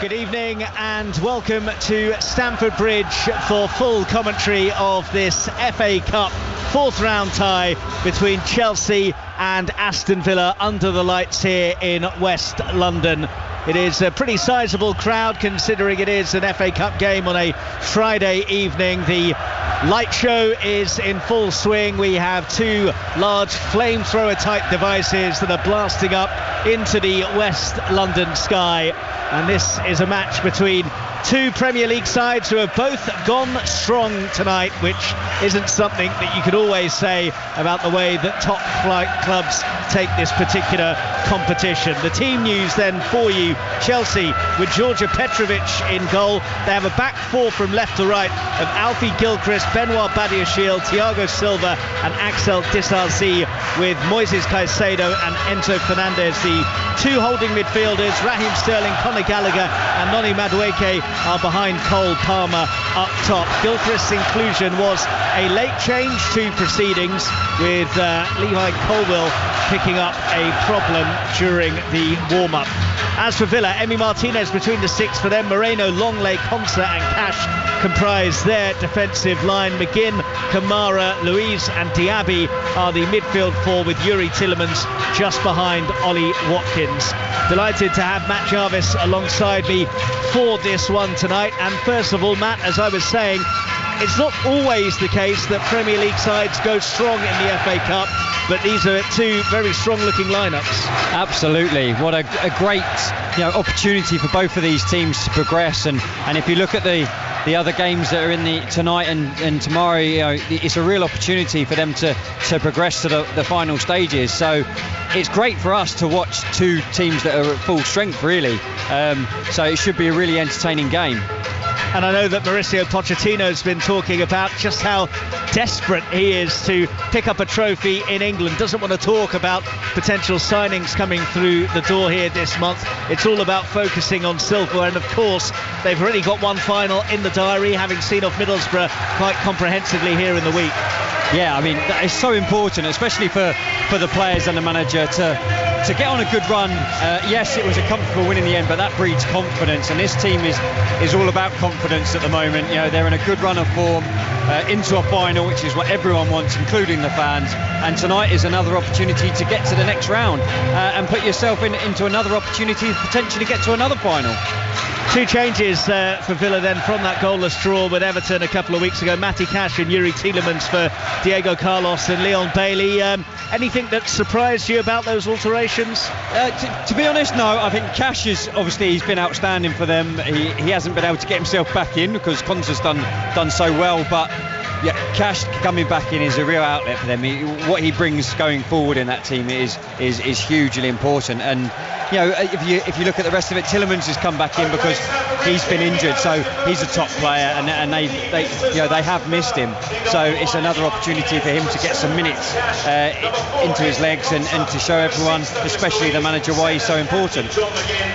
Good evening and welcome to Stamford Bridge for full commentary of this FA Cup fourth round tie between Chelsea and Aston Villa under the lights here in West London. It is a pretty sizable crowd considering it is an FA Cup game on a Friday evening. The light show is in full swing. We have two large flamethrower type devices that are blasting up into the West London sky. And this is a match between two Premier League sides who have both gone strong tonight, which isn't something that you could always say about the way that top flight clubs take this particular competition. The team news then for you: Chelsea with Georgia Petrovic in goal. They have a back four from left to right of Alfie Gilchrist, Benoit Badiashile, Thiago Silva and Axel Disasi, with Moises Caicedo and Enzo Fernandez. The two holding midfielders, Raheem Sterling, Conor Gallagher and Noni Madueke, are behind Cole Palmer up top. Gilchrist's inclusion was a late change to proceedings, with Levi Colwill picking up a problem during the warm-up. As for Villa, Emi Martinez between the six for them. Moreno, Longley, Konsa and Cash comprise their defensive line. McGinn, Kamara, Louise and Diaby are the midfield four, with Yuri Tillemans just behind Ollie Watkins. Delighted to have Matt Jarvis alongside me for this one tonight. And first of all, Matt, as I was saying, it's not always the case that Premier League sides go strong in the FA Cup, but these are two very strong-looking lineups. Absolutely. What a great opportunity for both of these teams to progress. And if you look at the other games that are in the tonight and tomorrow, it's a real opportunity for them to progress to the final stages. So it's great for us to watch two teams that are at full strength, really. So it should be a really entertaining game. And I know that Mauricio Pochettino's been talking about just how desperate he is to pick up a trophy in England. Doesn't want to talk about potential signings coming through the door here this month. It's all about focusing on silver. And of course, they've already got one final in the diary, having seen off Middlesbrough quite comprehensively here in the week. Yeah, I mean, that is so important, especially for the players and the manager to get on a good run. Yes, it was a comfortable win in the end, but that breeds confidence, and this team is all about confidence at the moment. They're in a good run of form into a final, which is what everyone wants, including the fans. And tonight is another opportunity to get to the next round and put yourself into another opportunity to potentially get to another final. Two changes for Villa then from that goalless draw with Everton a couple of weeks ago. Matty Cash and Yuri Tillemans for Diego Carlos and Leon Bailey. Anything that surprised you about those alterations? To be honest, no. I think Cash is obviously, he's been outstanding for them. He hasn't been able to get himself back in because Konsa's done so well, but yeah, Cash coming back in is a real outlet for them. What he brings going forward in that team is hugely important. And if you look at the rest of it, Tillemans has come back in because he's been injured, so he's a top player, and they have missed him. So it's another opportunity for him to get some minutes into his legs and to show everyone, especially the manager, why he's so important.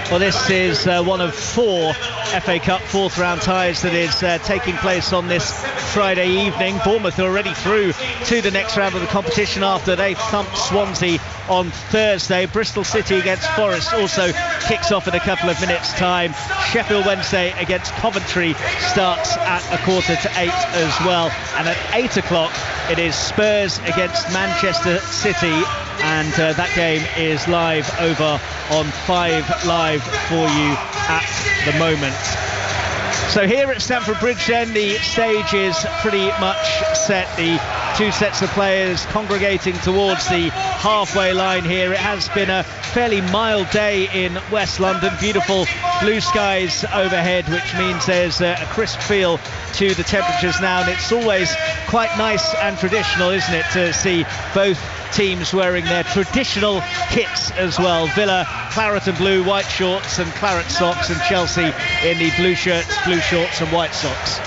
Well, this is one of four FA Cup fourth round ties that is taking place on this Friday evening. Bournemouth are already through to the next round of the competition after they thumped Swansea on Thursday. Bristol City against Forest also kicks off in a couple of minutes' time. Sheffield Wednesday against Coventry starts at 7:45 as well. And at 8 o'clock it is Spurs against Manchester City, and that game is live over on 5 Live for you at the moment. So here at Stamford Bridge then, the stage is pretty much set. The two sets of players congregating towards the halfway line here. It has been a fairly mild day in West London. Beautiful blue skies overhead, which means there's a crisp feel to the temperatures now, and it's always quite nice and traditional, isn't it, to see both teams wearing their traditional kits as well. Villa claret and blue, white shorts and claret socks, and Chelsea in the blue shirts, blue shorts and white socks.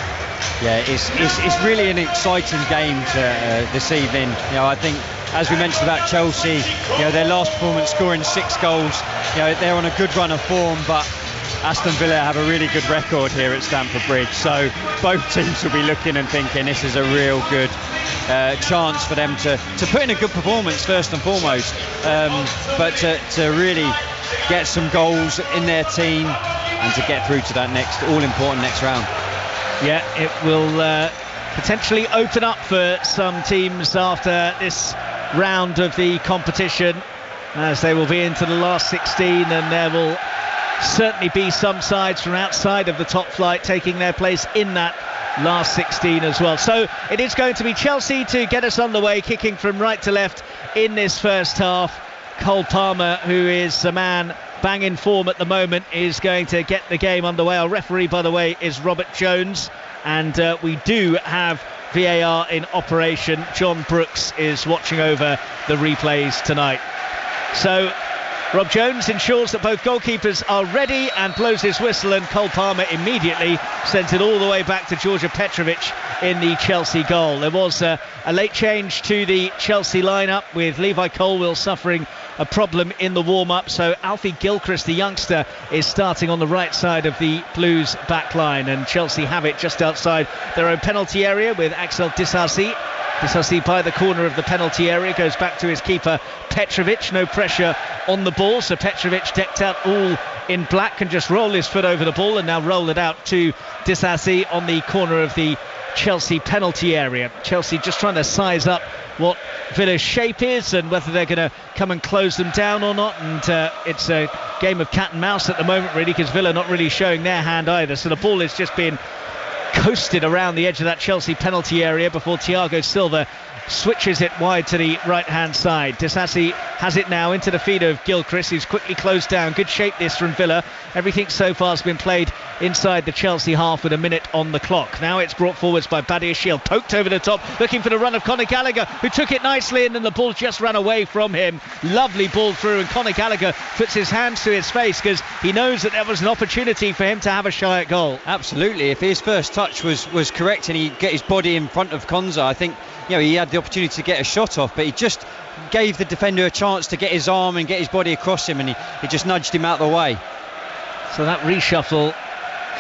Yeah, it's really an exciting game this evening. I think, as we mentioned about Chelsea, their last performance scoring 6 goals, they're on a good run of form, but Aston Villa have a really good record here at Stamford Bridge, so both teams will be looking and thinking this is a real good chance for them to put in a good performance first and foremost, but to really get some goals in their team and to get through to that next all-important next round. Yeah, it will potentially open up for some teams after this round of the competition, as they will be into the last 16, and there will certainly be some sides from outside of the top flight taking their place in that last 16 as well. So it is going to be Chelsea to get us underway, kicking from right to left in this first half. Cole Palmer, who is a man bang in form at the moment, is going to get the game underway. Our referee, by the way, is Robert Jones, and we do have VAR in operation. John Brooks is watching over the replays tonight. So Rob Jones ensures that both goalkeepers are ready and blows his whistle, and Cole Palmer immediately sends it all the way back to Georgia Petrovic in the Chelsea goal. There was a late change to the Chelsea lineup, with Levi Colwill suffering a problem in the warm-up, so Alfie Gilchrist, the youngster, is starting on the right side of the Blues back line, and Chelsea have it just outside their own penalty area with Axel Disasi. Disasi by the corner of the penalty area, goes back to his keeper Petrovic. No pressure on the ball, so Petrovic, decked out all in black, can just roll his foot over the ball and now roll it out to Disasi on the corner of the Chelsea penalty area. Chelsea just trying to size up what Villa's shape is and whether they're going to come and close them down or not, and it's a game of cat and mouse at the moment, really, because Villa not really showing their hand either. So the ball is just being coasted around the edge of that Chelsea penalty area before Thiago Silva switches it wide to the right hand side. Disasi has it now into the feet of Gilchrist, who's quickly closed down. Good shape this from Villa. Everything so far has been played inside the Chelsea half with a minute on the clock. Now it's brought forwards by Badiashile, poked over the top, looking for the run of Conor Gallagher, who took it nicely, and then the ball just ran away from him. Lovely ball through, and Conor Gallagher puts his hands to his face because he knows that there was an opportunity for him to have a shy at goal. Absolutely. If his first touch was correct and he get his body in front of Konza, I think, you know, he had the opportunity to get a shot off, but he just gave the defender a chance to get his arm and get his body across him, and he just nudged him out of the way. So that reshuffle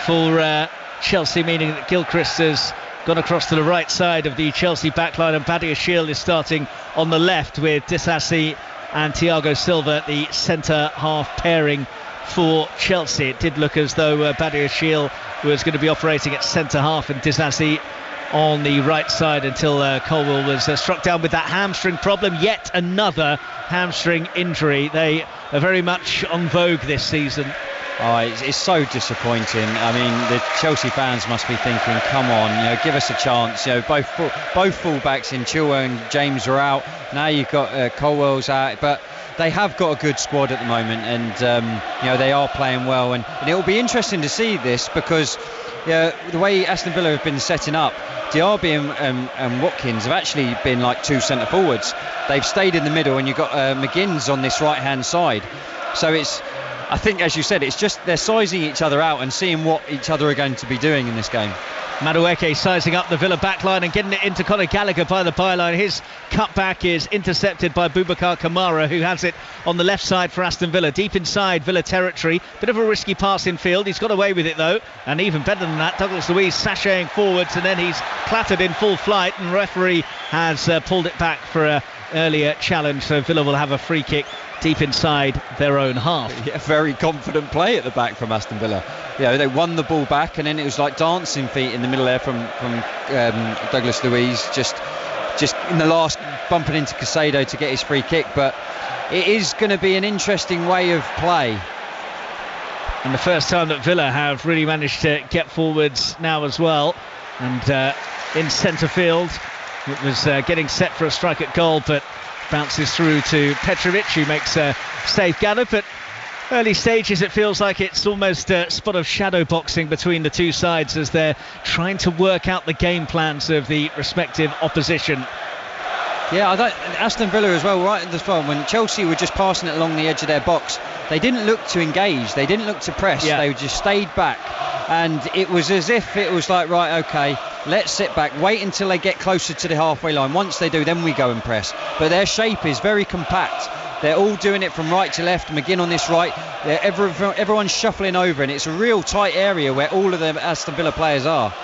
for Chelsea, meaning that Gilchrist has gone across to the right side of the Chelsea backline, and Badiashile is starting on the left with Disasi and Thiago Silva, the centre half pairing for Chelsea. It did look as though Badiashile was going to be operating at centre half and Disasi on the right side until Colwill was struck down with that hamstring problem. Yet another hamstring injury. They are very much on vogue this season. Oh, it's so disappointing. I mean, the Chelsea fans must be thinking, come on, you know, give us a chance. You know, both fullbacks in Chilwell and James are out. Now you've got Colwell's out, but they have got a good squad at the moment, and you know, they are playing well, and it will be interesting to see this, because the way Aston Villa have been setting up, Diaby and Watkins have actually been like two centre forwards. They've stayed in the middle, and you've got McGinn's on this right hand side. So it's, I think, as you said, it's just they're sizing each other out and seeing what each other are going to be doing in this game. Madueke sizing up the Villa backline and getting it into Conor Gallagher by the byline. His cutback is intercepted by Boubacar Kamara, who has it on the left side for Aston Villa, deep inside Villa territory. Bit of a risky pass in field. He's got away with it though, and even better than that, Douglas Luiz sashaying forwards, and then he's clattered in full flight, and the referee has pulled it back for an earlier challenge, so Villa will have a free kick deep inside their own half. Yeah, very confident play at the back from Aston Villa. Yeah, they won the ball back, and then it was like dancing feet in the middle there from Douglas Luiz, just in the last bumping into Caicedo to get his free kick. But it is going to be an interesting way of play. And the first time that Villa have really managed to get forwards now as well. And in centre field, it was getting set for a strike at goal, but bounces through to Petrovic, who makes a safe gather. But early stages, it feels like it's almost a spot of shadow boxing between the two sides as they're trying to work out the game plans of the respective opposition. Yeah, Aston Villa as well, right at the front, when Chelsea were just passing it along the edge of their box, they didn't look to engage, they didn't look to press, They just stayed back, and it was as if it was like, right, okay, let's sit back, wait until they get closer to the halfway line. Once they do, then we go and press. But their shape is very compact. They're all doing it from right to left. McGinn on this right. Everyone's shuffling over, and it's a real tight area where all of the Aston Villa players are.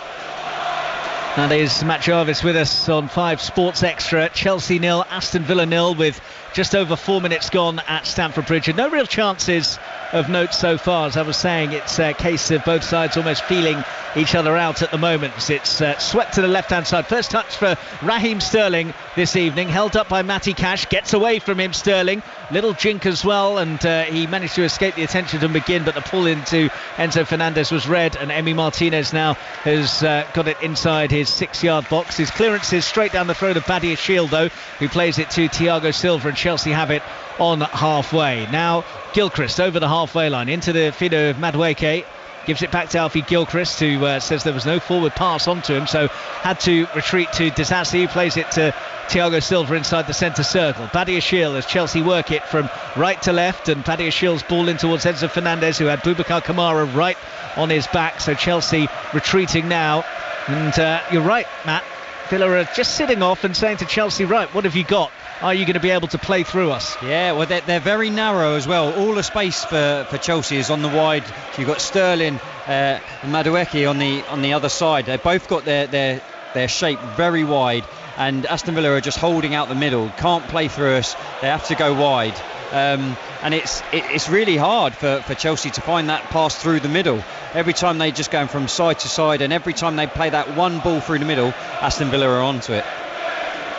That is Matt Jarvis with us on 5 Sports Extra. Chelsea 0, Aston Villa 0 with just over 4 minutes gone at Stamford Bridge. And no real chances of note so far. As I was saying, it's a case of both sides almost feeling each other out at the moment. It's swept to the left-hand side. First touch for Raheem Sterling this evening. Held up by Matty Cash. Gets away from him, Sterling. Little jink as well, and he managed to escape the attention to McGinn, but the pull into Enzo Fernandez was red, and Emi Martinez now has got it inside his 6-yard box. His clearance is straight down the throat of Badia Shield, though, who plays it to Thiago Silva, and Chelsea have it on halfway. Now Gilchrist over the halfway line into the feet of Madueke. Gives it back to Alfie Gilchrist, who says there was no forward pass onto him, so had to retreat to Disasi, who plays it to Thiago Silva inside the centre circle. Badia Shield as Chelsea work it from right to left, and Badia Shield's ball in towards Enzo Fernandez, who had Boubacar Kamara right on his back, so Chelsea retreating now. And you're right, Matt, Villa are just sitting off and saying to Chelsea, right, what have you got? Are you going to be able to play through us? Yeah, well, they're very narrow as well. All the space for Chelsea is on the wide. You've got Sterling and Madueke on the other side. They've both got their shape very wide, and Aston Villa are just holding out the middle. Can't play through us. They have to go wide. And it's really hard for Chelsea to find that pass through the middle. Every time they just going from side to side, and every time they play that one ball through the middle, Aston Villa are onto it.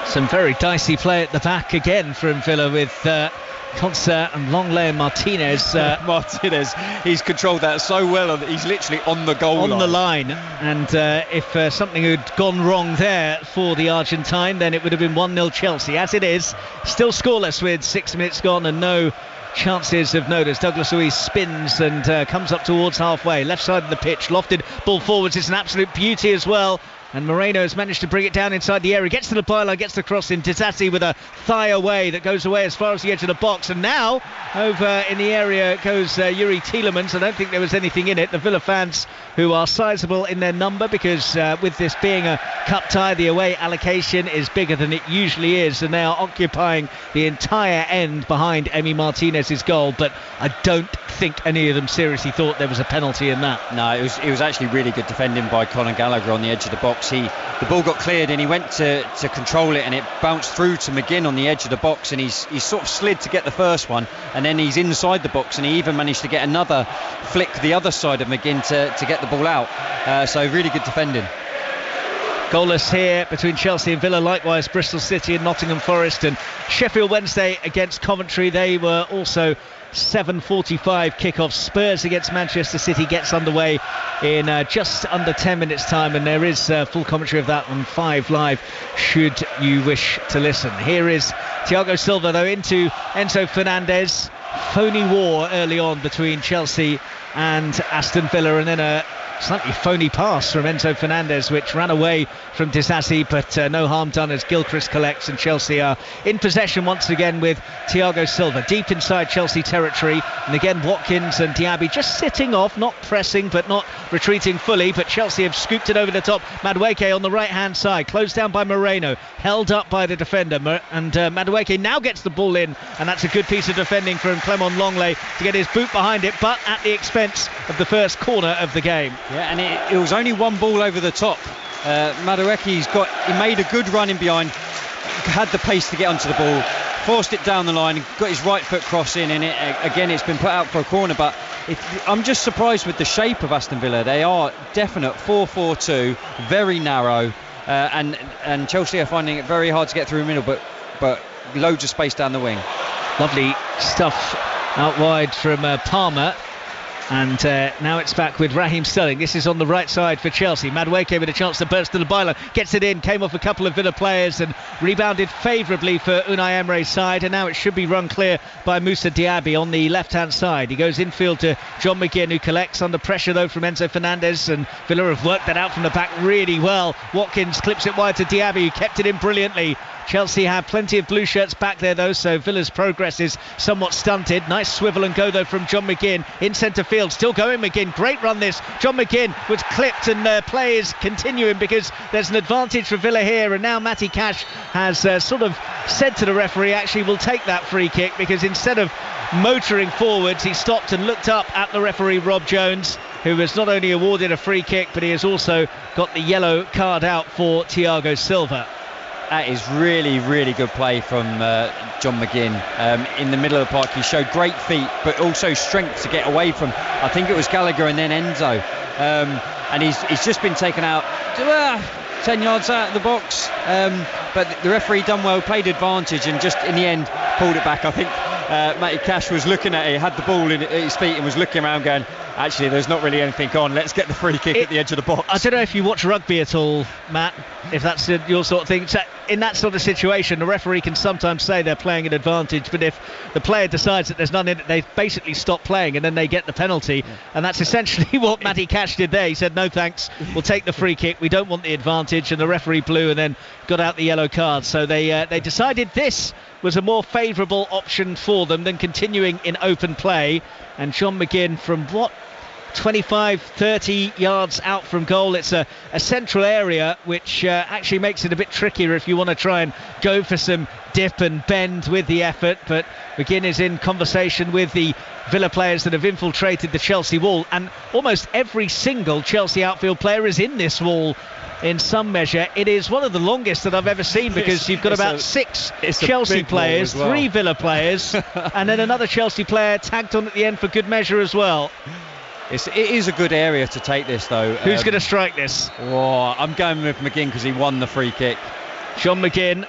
Some very dicey play at the back again from Villa with Concert and Longley and Martinez. Martinez, he's controlled that so well. He's literally on the goal line. On the line. And if something had gone wrong there for the Argentine, then it would have been 1-0 Chelsea. As it is, still scoreless with 6 minutes gone and no chances of notice. Douglas Luiz spins and comes up towards halfway. Left side of the pitch. Lofted ball forwards. It's an absolute beauty as well. And Moreno has managed to bring it down inside the area. Gets to the byline, gets the cross in. Disasi with a thigh away that goes away as far as the edge of the box. And now, over in the area goes Yuri Tielemans. I don't think there was anything in it. The Villa fans, who are sizable in their number, because with this being a cup tie, the away allocation is bigger than it usually is. And they are occupying the entire end behind Emi Martinez's goal. But I don't think any of them seriously thought there was a penalty in that. No, it was actually really good defending by Conor Gallagher on the edge of the box. The ball got cleared and he went to control it, and it bounced through to McGinn on the edge of the box, and he's sort of slid to get the first one, and then he's inside the box, and he even managed to get another flick the other side of McGinn to get the ball out. So really good defending. Goalless here between Chelsea and Villa, likewise Bristol City and Nottingham Forest, and Sheffield Wednesday against Coventry. They were also 7:45 kickoff. Spurs against Manchester City gets underway in just under 10 minutes time, and there is full commentary of that on 5 Live should you wish to listen. Here is Thiago Silva though into Enzo Fernandez. Phony war early on between Chelsea and Aston Villa, and then a slightly phony pass from Enzo Fernandez which ran away from Disasi, but no harm done as Gilchrist collects, and Chelsea are in possession once again with Thiago Silva deep inside Chelsea territory, and again Watkins and Diaby just sitting off, not pressing but not retreating fully, but Chelsea have scooped it over the top. Madueke on the right hand side, closed down by Moreno, held up by the defender, and Madueke now gets the ball in, and that's a good piece of defending from Clement Longley to get his boot behind it, but at the expense of the first corner of the game. Yeah, and it was only one ball over the top. Madueke's he made a good run in behind, had the pace to get onto the ball, forced it down the line, got his right foot cross in, and again it's been put out for a corner. But I'm just surprised with the shape of Aston Villa. They are definite 4-4-2, very narrow, and Chelsea are finding it very hard to get through the middle, but loads of space down the wing. Lovely stuff out wide from Palmer. And now it's back with Raheem Sterling. This is on the right side for Chelsea. Madueke with a chance to burst to the byline, gets it in, came off a couple of Villa players and rebounded favourably for Unai Emery's side, and now it should be run clear by Moussa Diaby on the left hand side. He goes infield to John McGinn, who collects under pressure though from Enzo Fernandez, and Villa have worked that out from the back really well. Watkins clips it wide to Diaby, who kept it in brilliantly. Chelsea have plenty of blue shirts back there though, so Villa's progress is somewhat stunted. Nice swivel and go though from John McGinn in centre field, still going McGinn, great run this. John McGinn was clipped, and play is continuing because there's an advantage for Villa here, and now Matty Cash has sort of said to the referee actually we'll take that free kick, because instead of motoring forwards he stopped and looked up at the referee Rob Jones, who was not only awarded a free kick, but he has also got the yellow card out for Thiago Silva. That is really, really good play from John McGinn in the middle of the park. He showed great feet, but also strength to get away from, I think it was Gallagher and then Enzo. And he's just been taken out 10 yards out of the box. But the referee done well, played advantage, and just in the end pulled it back. I think Matty Cash was looking at it, had the ball at his feet and was looking around going, actually, there's not really anything on. Let's get the free kick at the edge of the box. I don't know if you watch rugby at all, Matt, if that's your sort of thing. So in that sort of situation, the referee can sometimes say they're playing an advantage, but if the player decides that there's none in it, they basically stop playing and then they get the penalty. Yeah. And that's essentially what Matty Cash did there. He said, no thanks, we'll take the free kick. We don't want the advantage. And the referee blew and then got out the yellow card. So they decided this was a more favourable option for them than continuing in open play. And John McGinn from 25-30 yards out from goal. It's a central area which actually makes it a bit trickier if you want to try and go for some dip and bend with the effort, but McGinn is in conversation with the Villa players that have infiltrated the Chelsea wall, and almost every single Chelsea outfield player is in this wall in some measure. It is one of the longest that I've ever seen, because you've got about six Chelsea players, well, 3 Villa players and then another Chelsea player tagged on at the end for good measure as well. It is a good area to take this, though. Who's going to strike this? Oh, I'm going with McGinn because he won the free kick. John McGinn.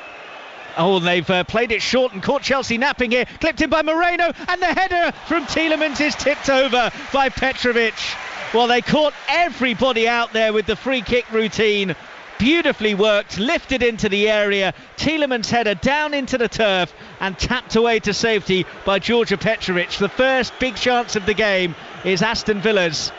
Oh, and they've played it short and caught Chelsea napping here. Clipped in by Moreno, and the header from Tielemans is tipped over by Petrovic. Well, they caught everybody out there with the free kick routine. Beautifully worked, lifted into the area. Tielemans' header down into the turf and tapped away to safety by Georgia Petrovic. The first big chance of the game is Aston Villa's.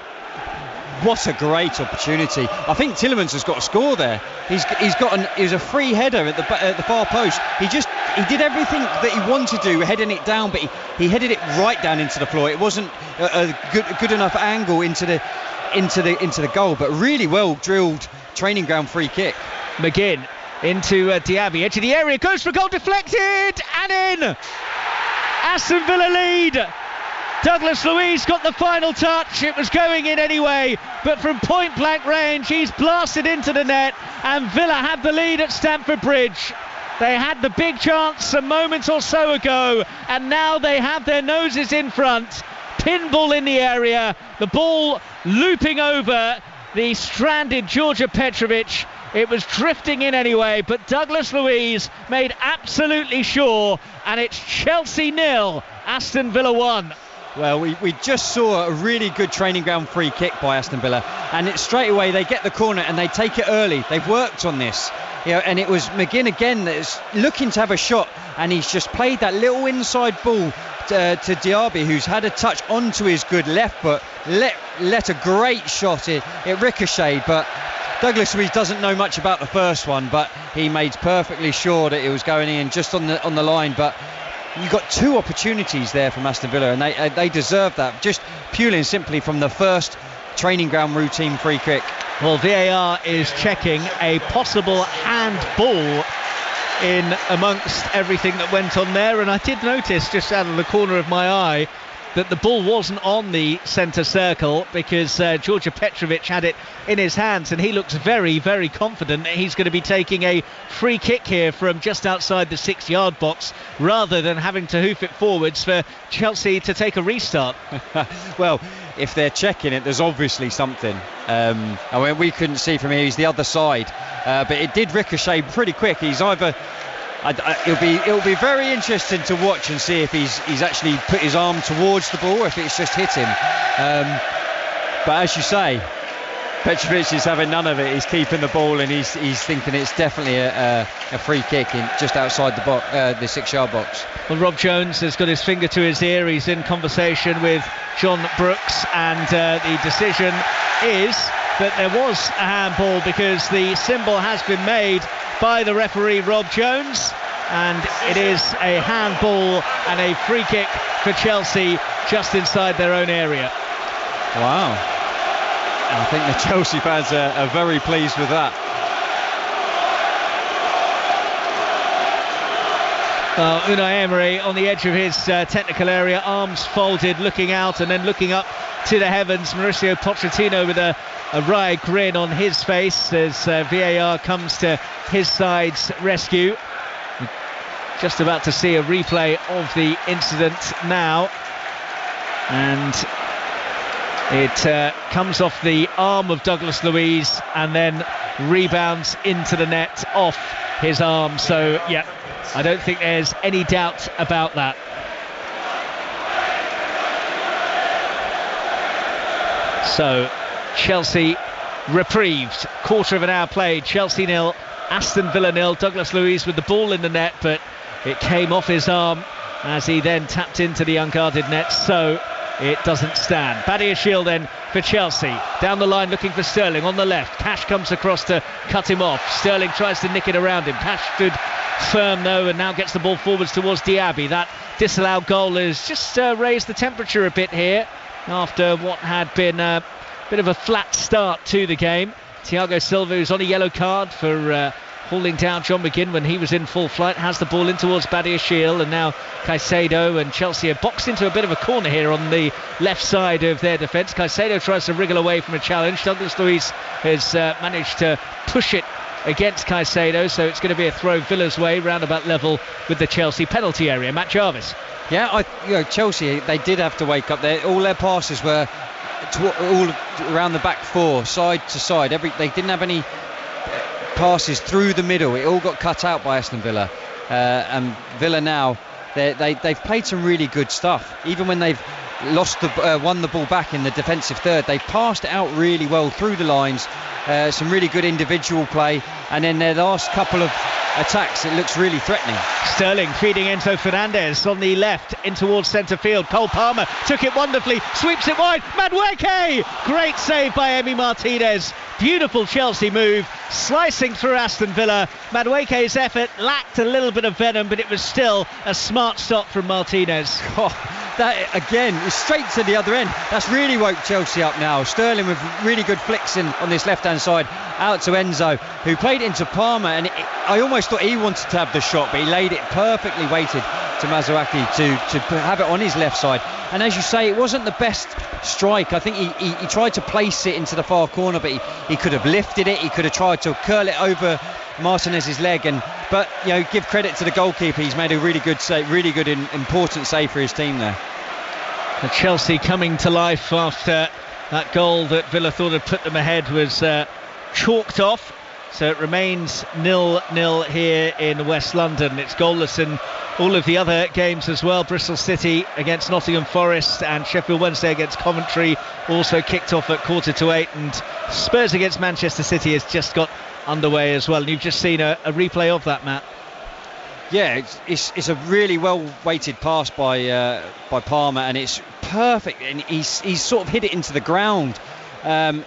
What a great opportunity. I think Tielemans has got a score there. He's got it was a free header at the far post. He did everything that he wanted to do, heading it down, but he headed it right down into the floor. It wasn't a good enough angle into the goal, but really well drilled training ground free kick. McGinn into Diaby, edge of the area, goes for goal, deflected and in. Aston Villa lead. Douglas Luiz got the final touch. It was going in anyway, but from point blank range he's blasted into the net, and Villa had the lead at Stamford Bridge. They had the big chance a moment or so ago, and now they have their noses in front. Pinball in the area, the ball looping over the stranded Georgia Petrovic. It was drifting in anyway, but Douglas Luiz made absolutely sure, and it's Chelsea 0, Aston Villa 1. Well, we just saw a really good training ground free kick by Aston Villa, and straight away they get the corner and they take it early. They've worked on this, and it was McGinn again that's looking to have a shot, and he's just played that little inside ball to Diaby, who's had a touch onto his good left foot, let a great shot. It ricocheted, but Douglas Luiz doesn't know much about the first one, but he made perfectly sure that it was going in just on the line. But you got 2 opportunities there from Aston Villa, and they deserve that, just purely and simply from the first training ground routine free kick. Well, VAR is checking a possible handball in amongst everything that went on there, and I did notice just out of the corner of my eye that the ball wasn't on the centre circle, because Georgia Petrovic had it in his hands, and he looks very, very confident that he's going to be taking a free kick here from just outside the 6-yard box, rather than having to hoof it forwards for Chelsea to take a restart. Well, if they're checking it, there's obviously something. I mean, we couldn't see from here, he's the other side, but it did ricochet pretty quick. He's either it'll be very interesting to watch and see if he's actually put his arm towards the ball, or if it's just hit him. But as you say, Petrovic is having none of it. He's keeping the ball, and he's thinking it's definitely a free kick just outside the 6-yard box. Well, Rob Jones has got his finger to his ear. He's in conversation with John Brooks, and the decision is that there was a handball, because the symbol has been made by the referee Rob Jones, and it is a handball and a free kick for Chelsea just inside their own area. Wow. I think the Chelsea fans are very pleased with that. Unai Emery on the edge of his technical area, arms folded, looking out and then looking up to the heavens. Mauricio Pochettino with a wry grin on his face as VAR comes to his side's rescue. Just about to see a replay of the incident now, and it comes off the arm of Douglas Luiz and then rebounds into the net off his arm. So yeah, I don't think there's any doubt about that. So Chelsea reprieved, quarter of an hour played. Chelsea 0, Aston Villa 0. Douglas Luiz with the ball in the net, but it came off his arm as he then tapped into the unguarded net, so it doesn't stand. Badiashile then for Chelsea, down the line looking for Sterling on the left. Cash comes across to cut him off. Sterling tries to nick it around him. Cash stood firm though and now gets the ball forwards towards Diaby. That disallowed goal has just raised the temperature a bit here after what had been a bit of a flat start to the game. Thiago Silva, who's on a yellow card for hauling down John McGinn when he was in full flight, has the ball in towards Badiashile, and now Caicedo and Chelsea are boxed into a bit of a corner here on the left side of their defence. Caicedo tries to wriggle away from a challenge. Douglas Luiz has managed to push it against Caicedo, so it's going to be a throw Villa's way, roundabout level with the Chelsea penalty area. Matt Jarvis. Yeah, Chelsea, they did have to wake up there. All their passes were all around the back four, side to side. They didn't have any passes through the middle. It all got cut out by Aston Villa, and Villa now they've played some really good stuff. Even when they've won the ball back in the defensive third, they've passed it out really well through the lines. Some really good individual play, and then their last couple of attacks, it looks really threatening. Sterling feeding Enzo Fernandez on the left in towards centre field. Cole Palmer took it wonderfully, sweeps it wide. Madueke! Great save by Emi Martinez. Beautiful Chelsea move, slicing through Aston Villa. Madueke's effort lacked a little bit of venom, but it was still a smart stop from Martinez. That again is straight to the other end. That's really woke Chelsea up now. Sterling with really good flicks on this left hand side out to Enzo, who played it into Palmer, and I almost thought he wanted to have the shot, but he laid it perfectly weighted to Mazuaki to have it on his left side. And as you say, it wasn't the best strike. I think he tried to place it into the far corner, but he could have lifted it. He could have tried to curl it over Martinez's leg, but give credit to the goalkeeper. He's made a really good save, really good and important save for his team there. The Chelsea coming to life after that goal that Villa thought had put them ahead was chalked off. So it remains 0-0 here in West London. It's goalless in all of the other games as well. Bristol City against Nottingham Forest and Sheffield Wednesday against Coventry also kicked off at 7:45, and Spurs against Manchester City has just got underway as well. And you've just seen a replay of that, Matt. Yeah, it's a really well weighted pass by Palmer, and it's perfect, and he's sort of hit it into the ground.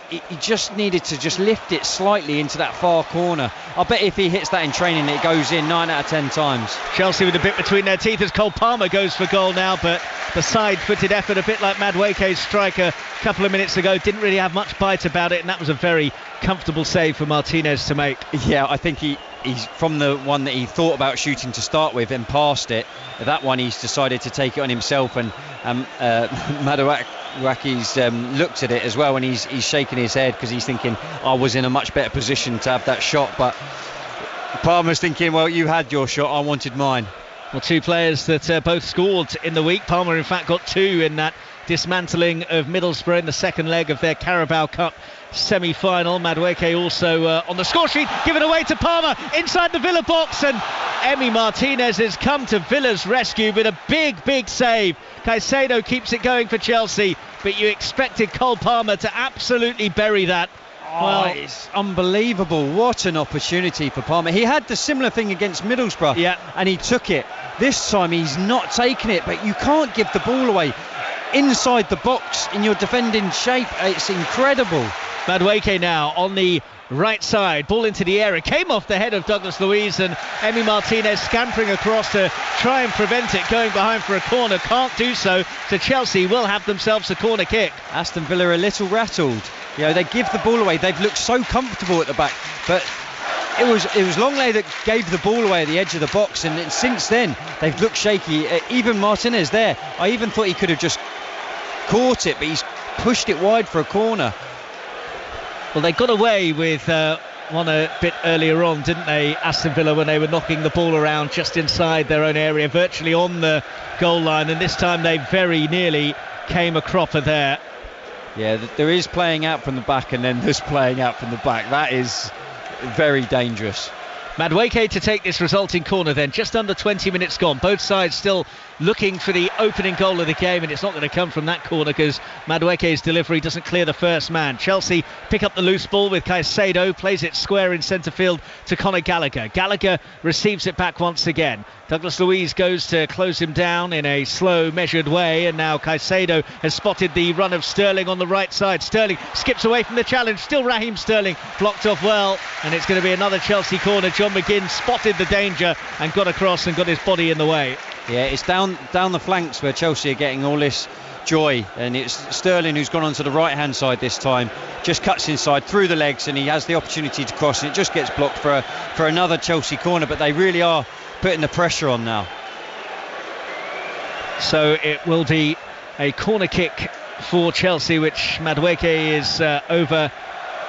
He just needed to just lift it slightly into that far corner. I bet if he hits that in training, it goes in 9 out of 10 times. Chelsea with a bit between their teeth as Cole Palmer goes for goal now, but the side-footed effort, a bit like Madueke's strike a couple of minutes ago, didn't really have much bite about it, and that was a very comfortable save for Martinez to make. Yeah, I think he's from the one that he thought about shooting to start with and passed it. That one he's decided to take it on himself, and Madueke's looked at it as well, and he's shaking his head because he's thinking, I was in a much better position to have that shot, but Palmer's thinking, well, you had your shot, I wanted mine. Well, two players that both scored in the week. Palmer in fact got two in that dismantling of Middlesbrough in the second leg of their Carabao Cup semi-final. Madueke also on the score sheet, given away to Palmer inside the Villa box, and Emi Martinez has come to Villa's rescue with a big save. Caicedo keeps it going for Chelsea, but you expected Cole Palmer to absolutely bury that. Well, it's unbelievable. What an opportunity for Palmer. He had the similar thing against Middlesbrough, and he took it. This time he's not taking it, but you can't give the ball away inside the box in your defending shape. It's incredible. Madueke now on the right side, ball into the air. It came off the head of Douglas Luiz, and Emi Martinez scampering across to try and prevent it going behind for a corner. Can't do so Chelsea will have themselves a corner kick. Aston Villa are a little rattled. They give the ball away. They've looked so comfortable at the back, but it was Longley that gave the ball away at the edge of the box, and since then they've looked shaky. Even Martinez there, I even thought he could have just caught it, but he's pushed it wide for a corner. Well, they got away with one a bit earlier on, didn't they, Aston Villa, when they were knocking the ball around just inside their own area, virtually on the goal line, and this time they very nearly came a cropper there. Yeah, there is playing out from the back, and then there's playing out from the back. That is very dangerous. Madueke to take this resulting corner then, just under 20 minutes gone. Both sides still looking for the opening goal of the game, and it's not going to come from that corner because Madueke's delivery doesn't clear the first man. Chelsea pick up the loose ball with Caicedo, plays it square in centre field to Conor Gallagher. Gallagher receives it back once again. Douglas Luiz goes to close him down in a slow, measured way, and now Caicedo has spotted the run of Sterling on the right side. Sterling skips away from the challenge, still Raheem Sterling, blocked off well, and it's going to be another Chelsea corner. John McGinn spotted the danger and got across and got his body in the way. Yeah, it's down the flanks where Chelsea are getting all this joy, and it's Sterling who's gone onto the right hand side this time, just cuts inside through the legs, and he has the opportunity to cross, and it just gets blocked for another Chelsea corner. But they really are putting the pressure on now. So it will be a corner kick for Chelsea, which Madueke is over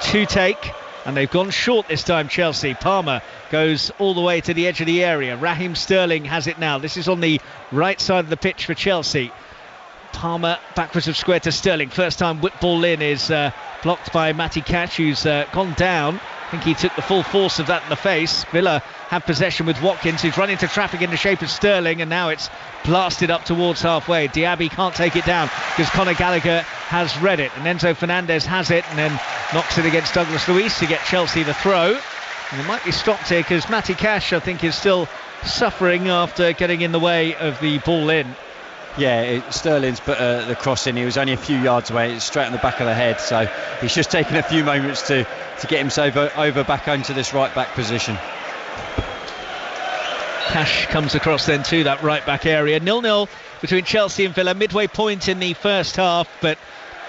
to take, and they've gone short this time. Chelsea, Palmer goes all the way to the edge of the area. Raheem Sterling has it now. This is on the right side of the pitch for Chelsea. Palmer backwards of square to Sterling. First time whip ball in is blocked by Matty Cash, who's gone down. I think he took the full force of that in the face. Villa have possession with Watkins, who's run into traffic in the shape of Sterling, and now it's blasted up towards halfway. Diaby can't take it down because Conor Gallagher has read it, and Enzo Fernandez has it and then knocks it against Douglas Luiz to get Chelsea the throw. And it might be stopped here because Matty Cash, I think, is still suffering after getting in the way of the ball in. Yeah, Sterling's put the cross in. He was only a few yards away. It's straight on the back of the head, so he's just taken a few moments to get himself over back onto this right back position. Cash comes across then to that right back area. 0-0 between Chelsea and Villa, midway point in the first half, but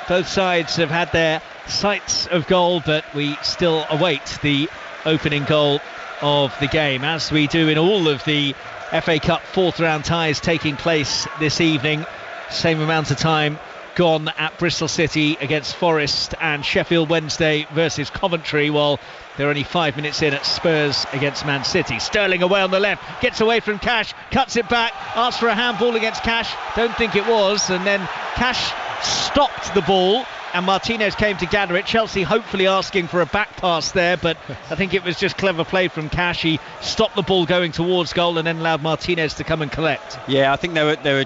both sides have had their sights of goal, but we still await the opening goal of the game, as we do in all of the FA Cup fourth round ties taking place this evening. Same amount of time gone at Bristol City against Forest and Sheffield Wednesday versus Coventry, while they're only 5 minutes in at Spurs against Man City. Sterling away on the left, gets away from Cash, cuts it back, asks for a handball against Cash, don't think it was, and then Cash stopped the ball and Martinez came to gather it. Chelsea hopefully asking for a back pass there, but I think it was just clever play from Cash. He stopped the ball going towards goal and then allowed Martinez to come and collect. Yeah, I think they were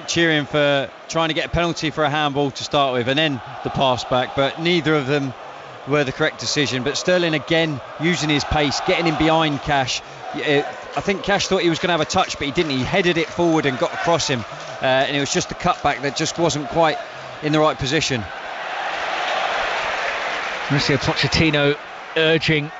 cheering for trying to get a penalty for a handball to start with and then the pass back, but neither of them were the correct decision. But Sterling again using his pace, getting in behind Cash. I think Cash thought he was going to have a touch, but he didn't. He headed it forward and got across him, and it was just the cutback that just wasn't quite in the right position. Mauricio Pochettino urging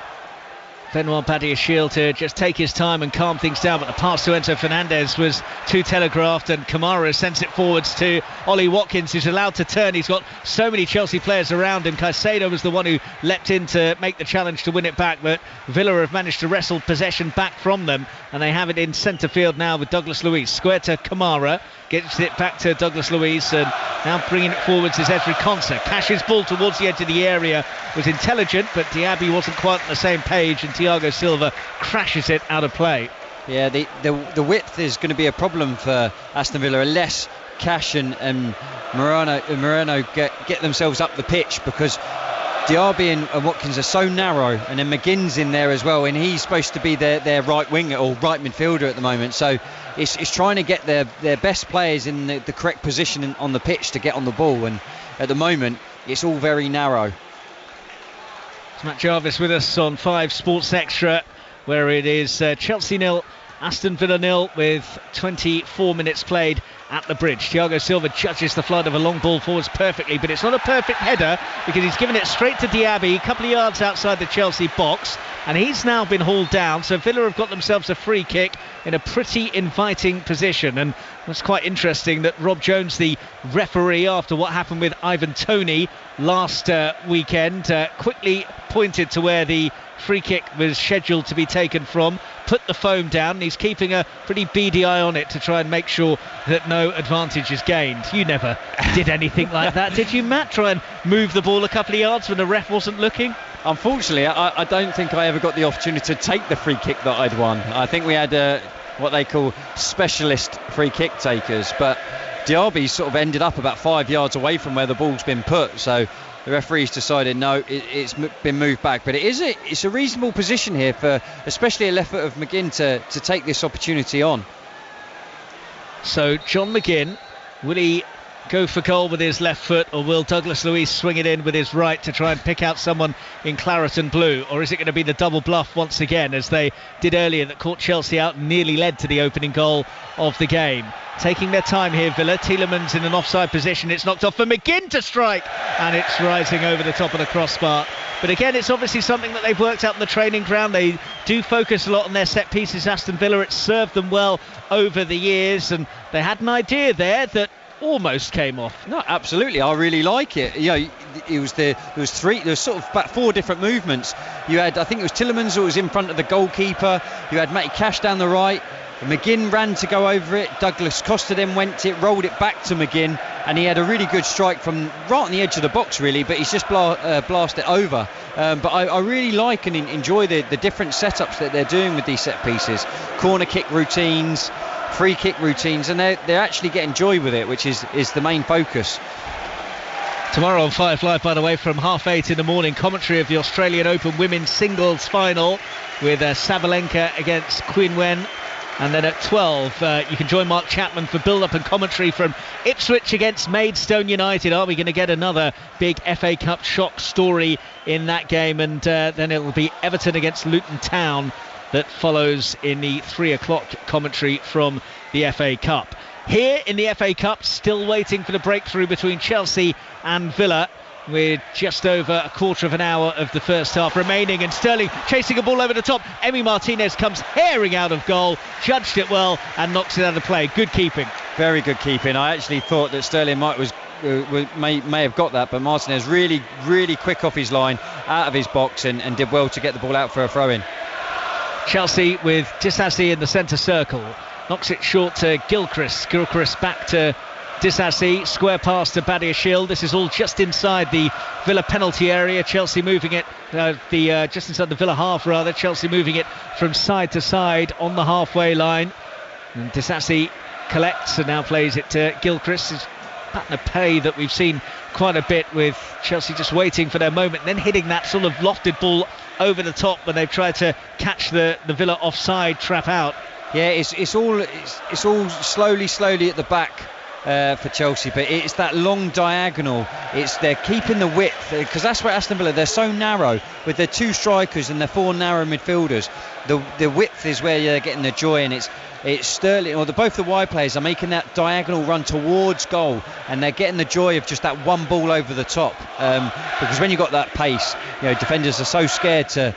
Benoit Badiashile to just take his time and calm things down, but the pass to Enzo Fernandez was too telegraphed, and Kamara sends it forwards to Ollie Watkins, who's allowed to turn. He's got so many Chelsea players around him. Caicedo was the one who leapt in to make the challenge to win it back, but Villa have managed to wrestle possession back from them, and they have it in centre field now with Douglas Luiz. Square to Kamara, gets it back to Douglas Luiz, and now bringing it forwards is Ezri Konsa. Cash's ball towards the edge of the area was intelligent, but Diaby wasn't quite on the same page, and Thiago Silva crashes it out of play. Yeah, the width is going to be a problem for Aston Villa unless Cash and Moreno get themselves up the pitch, because Diaby and Watkins are so narrow, and then McGinn's in there as well, and he's supposed to be their right winger or right midfielder at the moment, so it's trying to get their best players in the correct position on the pitch to get on the ball, and at the moment it's all very narrow. It's Matt Jarvis with us on 5 Sports Extra, where it is Chelsea 0, Aston Villa 0 with 24 minutes played at the bridge. Thiago Silva judges the flood of a long ball forwards perfectly, but it's not a perfect header because he's given it straight to Diaby, a couple of yards outside the Chelsea box, and he's now been hauled down, so Villa have got themselves a free kick in a pretty inviting position. And it's quite interesting that Rob Jones, the referee, after what happened with Ivan Toney last weekend, quickly pointed to where the free kick was scheduled to be taken from, put the foam down, and he's keeping a pretty beady eye on it to try and make sure that no advantage is gained. You never did anything like that, did you, Matt? Try and move the ball a couple of yards when the ref wasn't looking? Unfortunately, I don't think I ever got the opportunity to take the free kick that I'd won. I think we had what they call specialist free kick takers, but Diaby sort of ended up about 5 yards away from where the ball's been put, so the referee's decided no, it's been moved back. But it's a reasonable position here for especially a left foot of McGinn to take this opportunity on. So John McGinn, will he go for goal with his left foot, or will Douglas Luiz swing it in with his right to try and pick out someone in claret and blue? Or is it going to be the double bluff once again, as they did earlier, that caught Chelsea out and nearly led to the opening goal of the game? Taking their time here, Villa. Tielemans in an offside position. It's knocked off for McGinn to strike, and it's rising over the top of the crossbar. But again, it's obviously something that they've worked out on the training ground. They do focus a lot on their set pieces. Aston Villa, it's served them well over the years, and they had an idea there that almost came off. No, absolutely, I really like it. You know, there was sort of about 4 different movements. You had, I think it was Tielemans who was in front of the goalkeeper. You had Matty Cash down the right. McGinn ran to go over it. Douglas Costa then rolled it back to McGinn, and he had a really good strike from right on the edge of the box, really. But he's just blasted it over. But I really like and enjoy the different setups that they're doing with these set pieces, corner kick routines, free kick routines, and they're actually getting joy with it, which is the main focus. Tomorrow on Five Live, by the way, from 8:30 in the morning, commentary of the Australian Open women's singles final with Sabalenka against Quinn Wen. And then at 12, you can join Mark Chapman for build-up and commentary from Ipswich against Maidstone United. Are we going to get another big FA Cup shock story in that game? And then it'll be Everton against Luton Town that follows in the 3 o'clock commentary from the FA Cup. Here in the FA Cup, still waiting for the breakthrough between Chelsea and Villa. We're just over a quarter of an hour of the first half remaining, and Sterling chasing a ball over the top. Emi Martinez comes herring out of goal, judged it well and knocks it out of play. Good keeping. Very good keeping. I actually thought that Sterling may have got that, but Martinez really quick off his line, out of his box, and did well to get the ball out for a throw-in. Chelsea with Disasi in the centre circle, knocks it short to Gilchrist back to Disasi, square pass to Badiashile. This is all just inside the Villa penalty area. Chelsea moving it, just inside the Villa half rather. Chelsea moving it from side to side on the halfway line. And Disasi collects and now plays it to Gilchrist. It's a pattern of play that we've seen quite a bit, with Chelsea just waiting for their moment, and then hitting that sort of lofted ball over the top when they've tried to catch the Villa offside trap out. Yeah, it's all slowly at the back. For Chelsea, but it's that long diagonal. They're keeping the width, because that's where Aston Villa, they're so narrow with their 2 strikers and their 4 narrow midfielders. The width is where they're getting the joy, and it's Sterling, or both the wide players are making that diagonal run towards goal, and they're getting the joy of just that one ball over the top. Because when you've got that pace, defenders are so scared to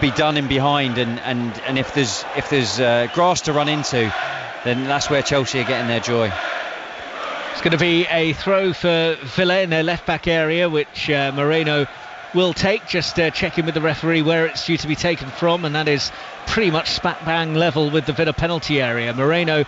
be done in behind, and if there's grass to run into, then that's where Chelsea are getting their joy. It's going to be a throw for Villa in their left-back area, which Moreno will take, just checking with the referee where it's due to be taken from, and that is pretty much spat-bang level with the Villa penalty area. Moreno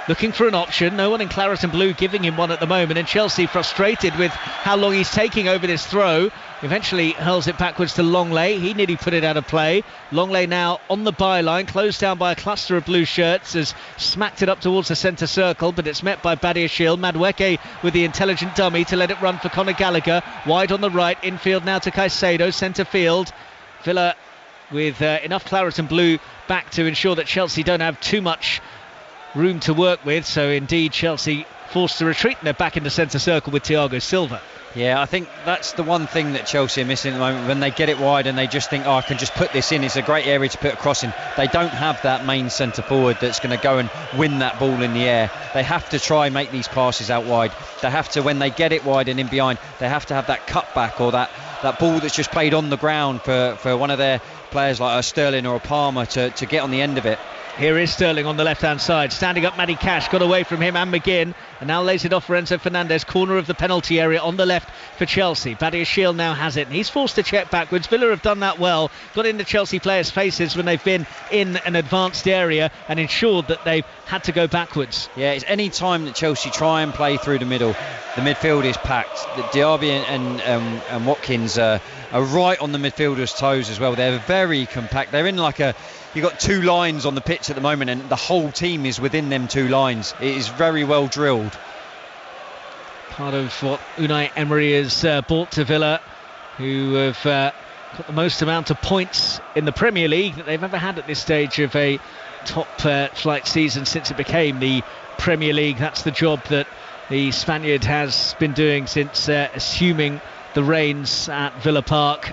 looking for an option, no one in claret and blue giving him one at the moment, and Chelsea frustrated with how long he's taking over this throw. Eventually hurls it backwards to Longley. He nearly put it out of play. Longley now on the byline, closed down by a cluster of blue shirts, has smacked it up towards the centre circle, but it's met by Badiashile. Madueke with the intelligent dummy to let it run for Conor Gallagher. Wide on the right, infield now to Caicedo, centre field. Villa with enough claret and blue back to ensure that Chelsea don't have too much room to work with, so indeed Chelsea forced to retreat, and they're back in the centre circle with Thiago Silva. Yeah, I think that's the one thing that Chelsea are missing at the moment, when they get it wide and they just think, I can just put this in, it's a great area to put a cross in. They don't have that main centre forward that's going to go and win that ball in the air. They have to try and make these passes out wide. They have to, when they get it wide and in behind, they have to have that cutback, or that ball that's just played on the ground for one of their players like a Sterling or a Palmer to get on the end of it. Here is Sterling on the left-hand side, standing up Matty Cash, got away from him and McGinn. and now lays it off for Enzo Fernandez, corner of the penalty area on the left for Chelsea. Badiashile now has it, and he's forced to check backwards. Villa have done that well, got into Chelsea players' faces when they've been in an advanced area and ensured that they've had to go backwards. Yeah, it's any time that Chelsea try and play through the middle, the midfield is packed. Diaby and Watkins are right on the midfielders' toes as well. They're very compact. They're in you've got two lines on the pitch at the moment, and the whole team is within them two lines. It is very well drilled. Part of what Unai Emery has brought to Villa, who have got the most amount of points in the Premier League that they've ever had at this stage of a top flight season since it became the Premier League. That's the job that the Spaniard has been doing since assuming the reins at Villa Park.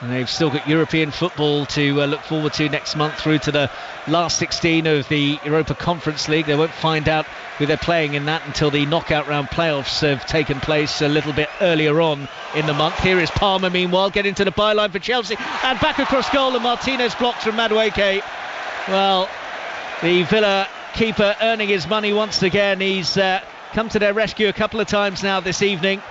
And they've still got European football to look forward to next month through to the last 16 of the Europa Conference League. They won't find out who they're playing in that until the knockout round playoffs have taken place a little bit earlier on in the month. Here is Palmer, meanwhile, getting to the byline for Chelsea, and back across goal, and Martinez blocked from Madueke. Well, the Villa keeper earning his money once again. He's come to their rescue a couple of times now this evening.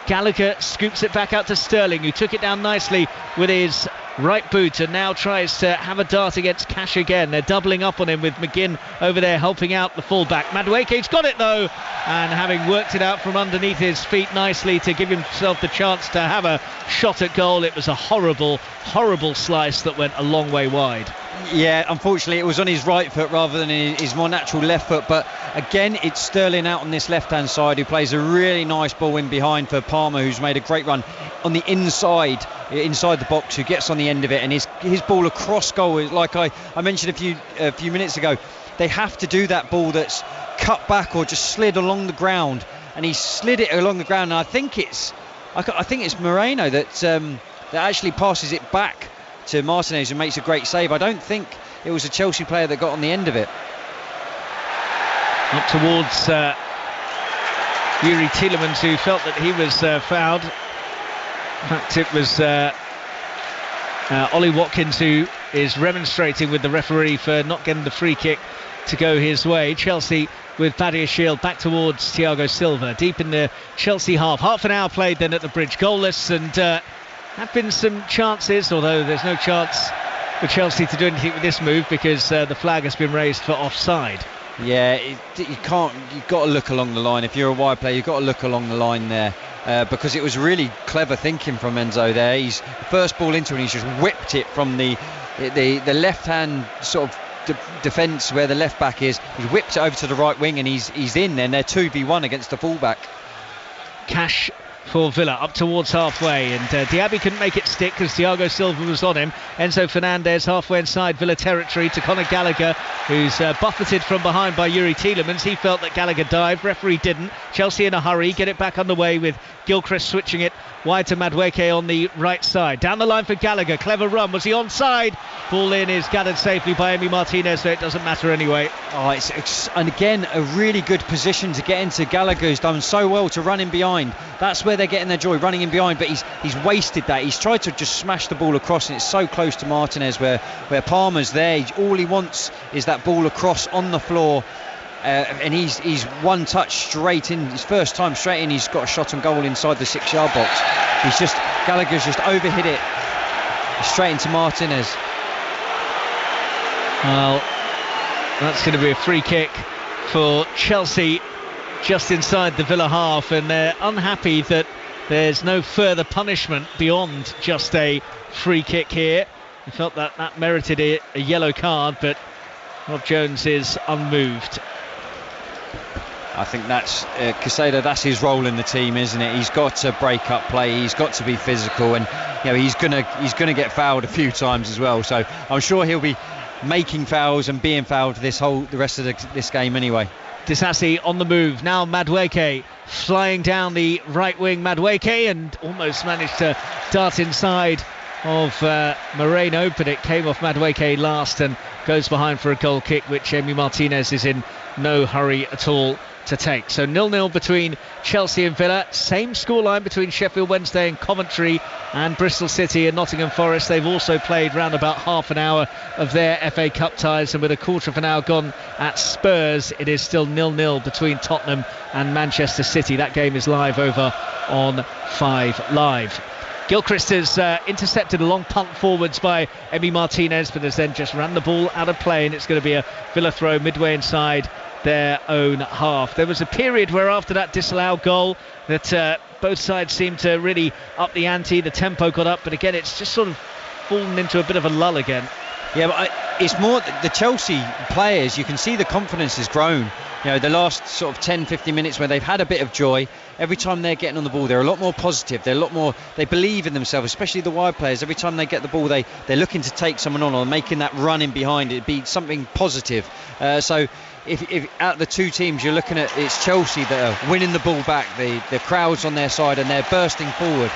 Gallagher scoops it back out to Sterling, who took it down nicely with his right boot and now tries to have a dart against Cash again. They're doubling up on him with McGinn over there helping out the fullback. Madueke's got it though, and having worked it out from underneath his feet nicely to give himself the chance to have a shot at goal. It was a horrible slice that went a long way wide. Yeah, unfortunately it was on his right foot rather than his more natural left foot, but again it's Sterling out on this left hand side who plays a really nice ball in behind for Palmer, who's made a great run on the inside the box, who gets on the end of it, and his ball across goal is like I mentioned a few minutes ago. They have to do that ball that's cut back or just slid along the ground, and he slid it along the ground, and I think it's Moreno that actually passes it back to Martinez and makes a great save. I don't think it was a Chelsea player that got on the end of it. Up towards Yuri Tielemans, who felt that he was fouled. In fact, it was Ollie Watkins who is remonstrating with the referee for not getting the free kick to go his way. Chelsea with Badiashile back towards Thiago Silva, deep in the Chelsea half an hour played then at the Bridge, goalless, and have been some chances, although there's no chance for Chelsea to do anything with this move because the flag has been raised for offside. Yeah, you've got to look along the line. If you're a wide player, you've got to look along the line there, because it was really clever thinking from Enzo there. He's first ball into it, and he's just whipped it from the left hand sort of defence where the left back is. He's whipped it over to the right wing, and he's in there, and they're 2v1 against the fullback. Cash for Villa up towards halfway, and Diaby couldn't make it stick because Thiago Silva was on him. Enzo Fernandez halfway inside Villa territory to Conor Gallagher, who's buffeted from behind by Yuri Tielemans. He felt that Gallagher dived, referee didn't. Chelsea in a hurry, get it back underway with Gilchrist switching it wide to Madueke on the right side. Down the line for Gallagher, clever run, was he onside? Ball in is gathered safely by Emi Martinez, so it doesn't matter anyway. And again a really good position to get into. Gallagher's done so well to run in behind. That's where they're getting their joy, running in behind, but he's wasted that. He's tried to just smash the ball across, and it's so close to Martinez where Palmer's there. All he wants is that ball across on the floor, and he's one touch straight in, his first time straight in. He's got a shot on goal inside the 6-yard box. Gallagher's just overhit it straight into Martinez. Well, that's going to be a free kick for Chelsea just inside the Villa half, and they're unhappy that there's no further punishment beyond just a free kick here. They felt that merited a yellow card, but Rob Jones is unmoved. I think that's Caicedo, that's his role in the team, isn't it? He's got to break up play, he's got to be physical, and he's gonna get fouled a few times as well, so I'm sure he'll be making fouls and being fouled the rest of this game anyway. Disasi on the move now. Madueke flying down the right wing. Madueke, and almost managed to dart inside of Moreno, but it came off Madueke last and goes behind for a goal kick, which Emi Martinez is in no hurry at all to take. So 0-0 between Chelsea and Villa. Same scoreline between Sheffield Wednesday and Coventry, and Bristol City and Nottingham Forest. They've also played round about half an hour of their FA Cup ties, and with a quarter of an hour gone at Spurs, it is still 0-0 between Tottenham and Manchester City. That game is live over on 5 Live. Gilchrist has intercepted a long punt forwards by Emi Martinez, but has then just ran the ball out of play, and it's going to be a Villa throw midway inside their own half. There was a period where after that disallowed goal that both sides seemed to really up the ante, the tempo got up, but again it's just sort of fallen into a bit of a lull again. Yeah, but it's more the Chelsea players, you can see the confidence has grown. You know, the last sort of 10-15 minutes where they've had a bit of joy, every time they're getting on the ball, they're a lot more positive, they're a lot more, they believe in themselves, especially the wide players. Every time they get the ball, they're looking to take someone on or making that run in behind it, be something positive. So if out of the two teams you're looking at, it's Chelsea that are winning the ball back, the crowd's on their side and they're bursting forward.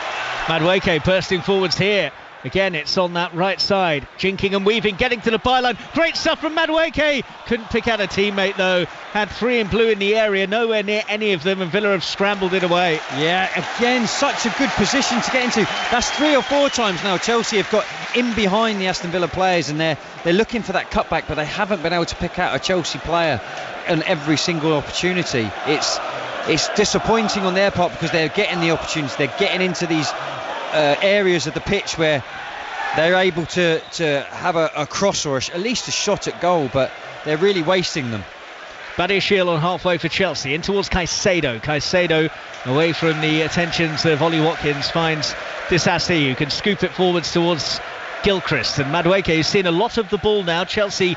Madueke bursting forwards here. Again, it's on that right side, jinking and weaving, getting to the byline. Great stuff from Madueke. Couldn't pick out a teammate though. Had 3 in blue in the area, nowhere near any of them, and Villa have scrambled it away. Yeah, again, such a good position to get into. That's 3 or 4 times now Chelsea have got in behind the Aston Villa players, and they're looking for that cutback, but they haven't been able to pick out a Chelsea player on every single opportunity. It's disappointing on their part because they're getting the opportunities, they're getting into these areas of the pitch where they're able to have a cross or at least a shot at goal, but they're really wasting them. Badiashile on halfway for Chelsea, in towards Caicedo. Caicedo away from the attentions of Ollie Watkins, finds Disasi, who can scoop it forwards towards Gilchrist, and Madueke, who's seen a lot of the ball now. Chelsea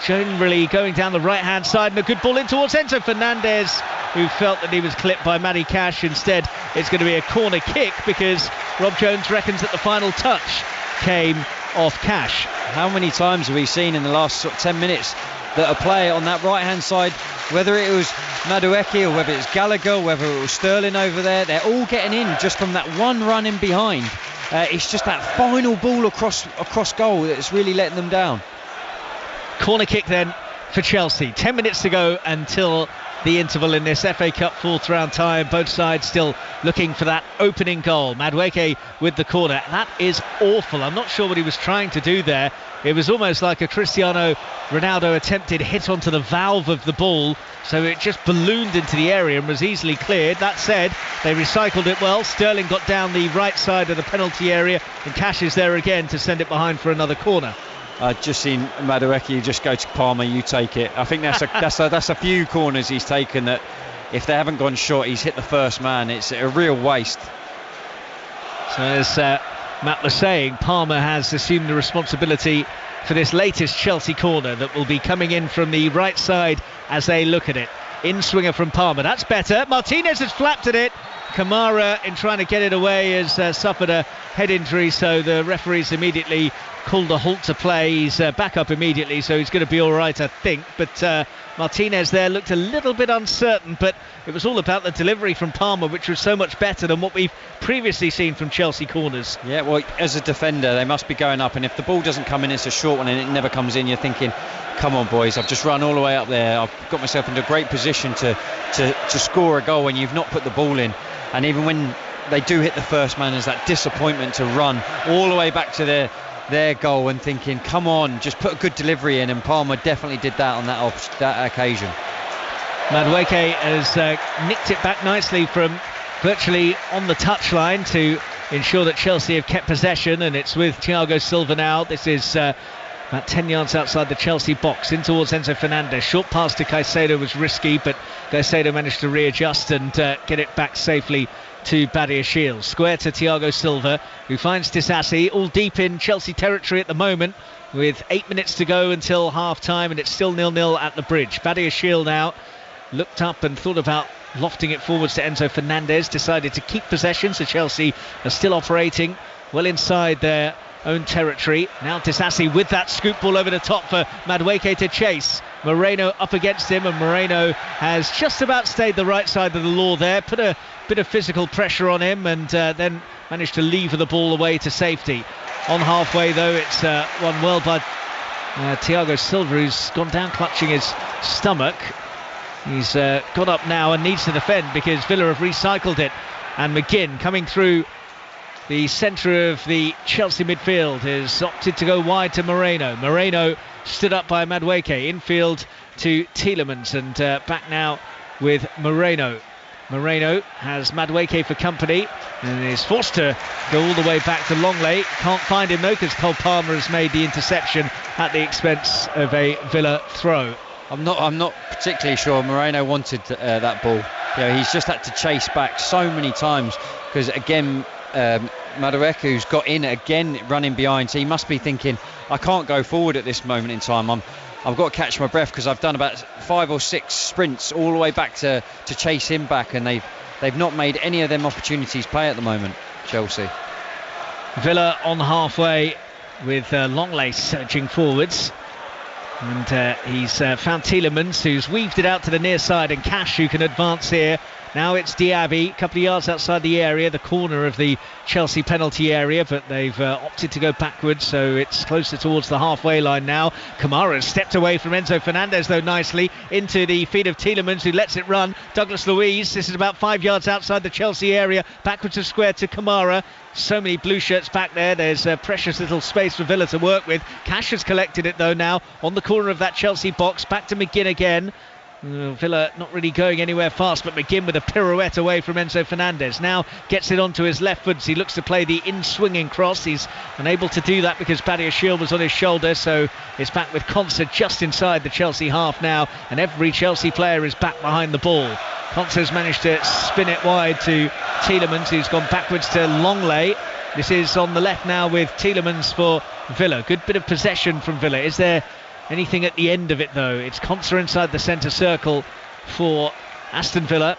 generally going down the right hand side, and a good ball in towards Enzo Fernandez, who felt that he was clipped by Matty Cash. Instead it's going to be a corner kick because Rob Jones reckons that the final touch came off Cash. How many times have we seen in the last sort of 10 minutes that a player on that right hand side, whether it was Madueke or whether it's Gallagher, whether it was Sterling over there, they're all getting in just from that one run in behind. It's just that final ball across goal that's really letting them down. Corner kick then for Chelsea. 10 minutes to go until the interval in this FA Cup 4th round tie. Both sides still looking for that opening goal. Madueke with the corner. That is awful. I'm not sure what he was trying to do there. It was almost like a Cristiano Ronaldo attempted hit onto the valve of the ball, so it just ballooned into the area and was easily cleared. That said, they recycled it well. Sterling got down the right side of the penalty area, and Cash is there again to send it behind for another corner. I've just seen Madueke just go to Palmer, you take it. I think that's a few corners he's taken that if they haven't gone short, he's hit the first man. It's a real waste. So as Matt was saying, Palmer has assumed the responsibility for this latest Chelsea corner that will be coming in from the right side as they look at it. In swinger from Palmer, that's better. Martinez has flapped at it. Kamara, in trying to get it away, has suffered a head injury, so the referees immediately called a halt to play. He's back up immediately, so he's going to be all right, I think. But Martinez there looked a little bit uncertain, but it was all about the delivery from Palmer, which was so much better than what we've previously seen from Chelsea corners. Yeah, well, as a defender, they must be going up, and if the ball doesn't come in, it's a short one and it never comes in, you're thinking, come on boys, I've just run all the way up there, I've got myself into a great position to score a goal when you've not put the ball in. And even when they do hit the first man, there's that disappointment to run all the way back to their goal and thinking, come on, just put a good delivery in, and Palmer definitely did that on that occasion. Madueke has nicked it back nicely from virtually on the touchline to ensure that Chelsea have kept possession, and it's with Thiago Silva now. This is about 10 yards outside the Chelsea box, in towards Enzo Fernandez. Short pass to Caicedo was risky, but Caicedo managed to readjust and get it back safely to Badiashile. Square to Thiago Silva, who finds Disasi, all deep in Chelsea territory at the moment, with 8 minutes to go until half time, and it's still 0-0 at the Bridge. Badiashile now looked up and thought about lofting it forwards to Enzo Fernandez, decided to keep possession, so Chelsea are still operating well inside their own territory. Now Disasi with that scoop ball over the top for Madueke to chase. Moreno up against him, and Moreno has just about stayed the right side of the law there, put a bit of physical pressure on him, and then managed to lever the ball away to safety. on halfway though. It's won well by Thiago Silva, who's gone down clutching his stomach. He's got up now and needs to defend because Villa have recycled it. And McGinn coming through the centre of the Chelsea midfield has opted to go wide to Moreno. Moreno stood up by Madueke. Infield to Tielemans, and back now with Moreno. Moreno has Madueke for company and is forced to go all the way back to Longley. Can't find him though because Cole Palmer has made the interception at the expense of a Villa throw. I'm not particularly sure Moreno wanted that ball. He's just had to chase back so many times because again Madueke, who's got in again running behind, so he must be thinking, I can't go forward at this moment in time. I've got to catch my breath because I've done about 5 or 6 sprints all the way back to chase him back, and they've not made any of them opportunities play at the moment, Chelsea. Villa on halfway with Longley surging forwards, and he's found Tielemans, who's weaved it out to the near side, and Cash, who can advance here. Now it's Diaby, a couple of yards outside the area, the corner of the Chelsea penalty area, but they've opted to go backwards, so it's closer towards the halfway line now. Kamara's stepped away from Enzo Fernandez, though, nicely into the feet of Tielemans, who lets it run. Douglas Luiz, this is about 5 yards outside the Chelsea area, backwards of square to Kamara. So many blue shirts back there. There's a precious little space for Villa to work with. Cash has collected it, though, now on the corner of that Chelsea box. Back to McGinn again. Villa not really going anywhere fast, but McGinn with a pirouette away from Enzo Fernandez. Now gets it onto his left foot as he looks to play the in-swinging cross. He's unable to do that because Badiashile was on his shoulder, so it's back with Konsa just inside the Chelsea half now, and every Chelsea player is back behind the ball. Konsa's managed to spin it wide to Tielemans, who's gone backwards to Longley. This is on the left now with Tielemans for Villa. Good bit of possession from Villa. Is there anything at the end of it though? It's Konsa inside the centre circle for Aston Villa,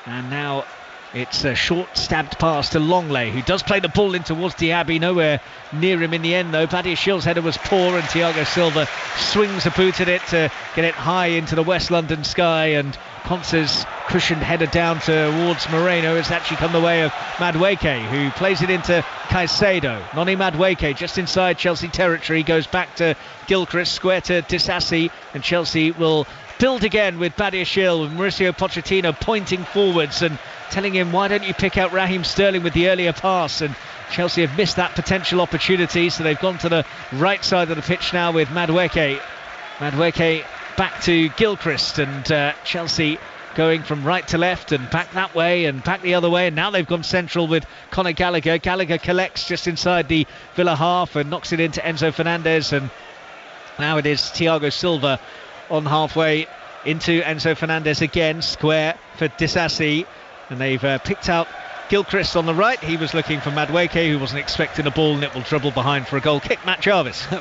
and now it's a short stabbed pass to Longley, who does play the ball in towards Diaby, nowhere near him in the end though. Badiashile's header was poor, and Thiago Silva swings a boot at it to get it high into the West London sky, and Konsa's cushioned header down towards Moreno has actually come the way of Madueke, who plays it into Caicedo. Noni Madueke just inside Chelsea territory, goes back to Gilchrist, square to Disasi, and Chelsea will build again with Badiashile, with Mauricio Pochettino pointing forwards and telling him, why don't you pick out Raheem Sterling with the earlier pass? And Chelsea have missed that potential opportunity, so they've gone to the right side of the pitch now with Madueke. Madueke back to Gilchrist, and Chelsea going from right to left and back that way and back the other way, and now they've gone central with Conor Gallagher. Gallagher collects just inside the Villa half and knocks it into Enzo Fernandez, and now it is Thiago Silva on halfway into Enzo Fernandez again, square for Disasi, and they've picked out Gilchrist on the right. He was looking for Madueke, who wasn't expecting a ball, and it will dribble behind for a goal kick. Matt Jarvis. Do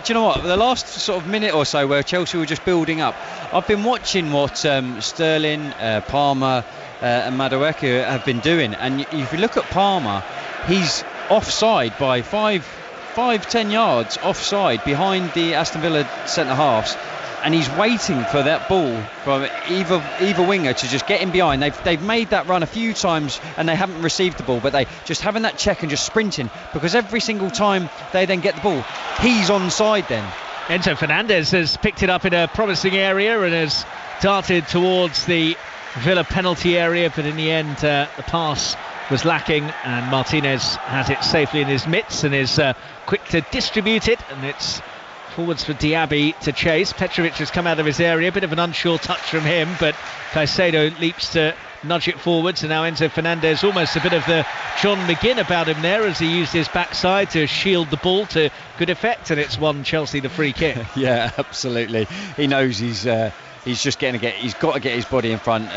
you know what? The last sort of minute or so where Chelsea were just building up, I've been watching what Sterling, Palmer and Madueke have been doing, and if you look at Palmer, he's offside by 5-10 yards offside behind the Aston Villa centre halves, and he's waiting for that ball from either winger to just get in behind. They've made that run a few times and they haven't received the ball, but they just having that check and just sprinting, because every single time they then get the ball, he's onside then. Enzo Fernandez has picked it up in a promising area and has darted towards the Villa penalty area, but in the end the pass was lacking, and Martinez has it safely in his mitts and is quick to distribute it, and it's forwards for Diaby to chase. Petrovic has come out of his area, a bit of an unsure touch from him, but Caicedo leaps to nudge it forwards, and now Enzo Fernandez, almost a bit of the John McGinn about him there as he used his backside to shield the ball to good effect, and it's won Chelsea the free kick. Yeah, absolutely. He knows he's just he's got to get his body in front.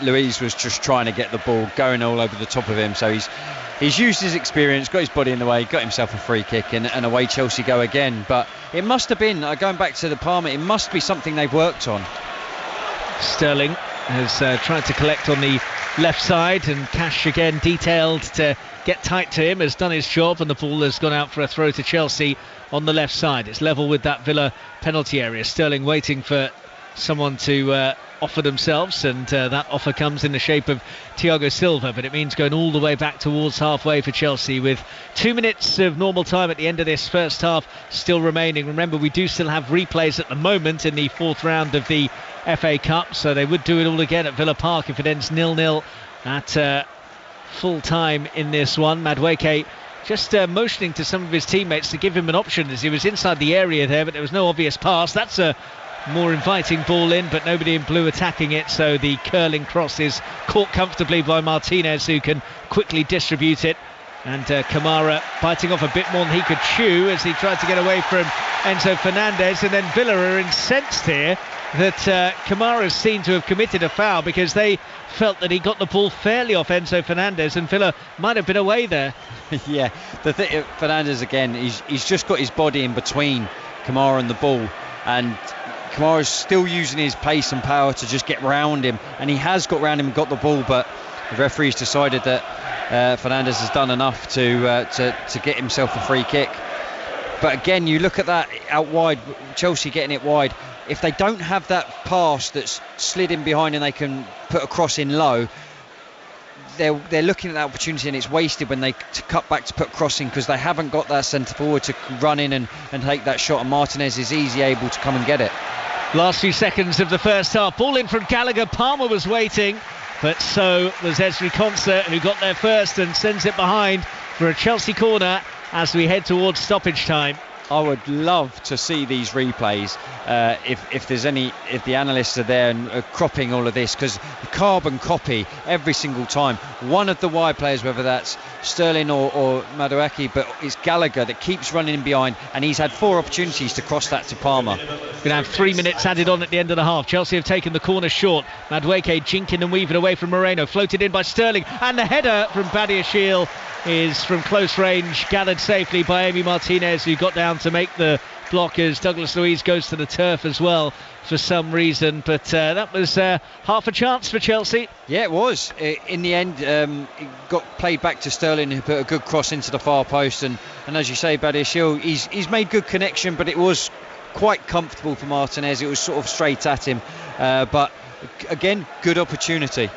Luiz was just trying to get the ball going all over the top of him, so he's used his experience, got his body in the way, got himself a free kick, and away Chelsea go again. But it must have been, going back to the Palmer, it must be something they've worked on. Sterling has tried to collect on the left side, and Cash again detailed to get tight to him, has done his job, and the ball has gone out for a throw to Chelsea on the left side. It's level with that Villa penalty area. Sterling waiting for someone to offer themselves, and that offer comes in the shape of Thiago Silva, but it means going all the way back towards halfway for Chelsea, with 2 minutes of normal time at the end of this first half still remaining. Remember, we do still have replays at the moment in the fourth round of the FA Cup, so they would do it all again at Villa Park if it ends 0-0 at full time in this one. Madueke just motioning to some of his teammates to give him an option as he was inside the area there, but there was no obvious pass. That's a more inviting ball in, but nobody in blue attacking it, so the curling cross is caught comfortably by Martinez, who can quickly distribute it, and Kamara biting off a bit more than he could chew as he tried to get away from Enzo Fernandez. And then Villa are incensed here that Kamara seemed to have committed a foul, because they felt that he got the ball fairly off Enzo Fernandez, and Villa might have been away there. Yeah, the thing, Fernandez again, he's just got his body in between Kamara and the ball, and Kamara's still using his pace and power to just get round him, and he has got round him and got the ball, but the referee's decided that Fernandez has done enough to get himself a free kick. But again, you look at that out wide, Chelsea getting it wide. If they don't have that pass that's slid in behind and they can put a cross in low, they're looking at that opportunity, and it's wasted when they cut back to put crossing, because they haven't got that centre forward to run in and take that shot, and Martinez is easily able to come and get it. Last few seconds of the first half, ball in from Gallagher. Palmer was waiting, but so was Esri Konsa, who got there first and sends it behind for a Chelsea corner as we head towards stoppage time. I would love to see these replays if the analysts are there and are cropping all of this, because carbon copy every single time. One of the wide players, whether that's Sterling or Madueke, but it's Gallagher that keeps running in behind, and he's had 4 opportunities to cross that to Palmer. We're going to have 3 minutes added on at the end of the half. Chelsea have taken the corner short. Madueke jinking and weaving away from Moreno, floated in by Sterling, and the header from Badiashile is from close range, gathered safely by Emi Martinez, who got down to make the block as Douglas Luiz goes to the turf as well for some reason. But that was half a chance for Chelsea. Yeah, it was. In the end, it got played back to Sterling, who put a good cross into the far post, and as you say, Badiashile, he's made good connection, but it was quite comfortable for Martinez. It was sort of straight at him, but again, good opportunity.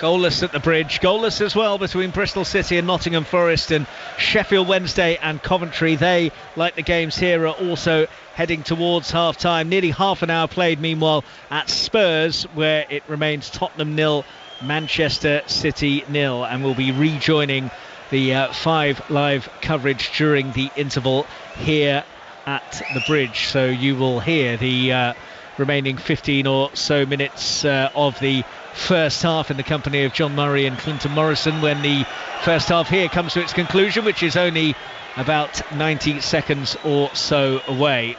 Goalless at the Bridge, goalless as well between Bristol City and Nottingham Forest, and Sheffield Wednesday and Coventry. They, like the games here, are also heading towards half-time. Nearly half an hour played, meanwhile, at Spurs, where it remains Tottenham 0, Manchester City 0, and we'll be rejoining the 5 live coverage during the interval here at the Bridge. So you will hear the remaining 15 or so minutes of the first half in the company of John Murray and Clinton Morrison, when the first half here comes to its conclusion, which is only about 90 seconds or so away.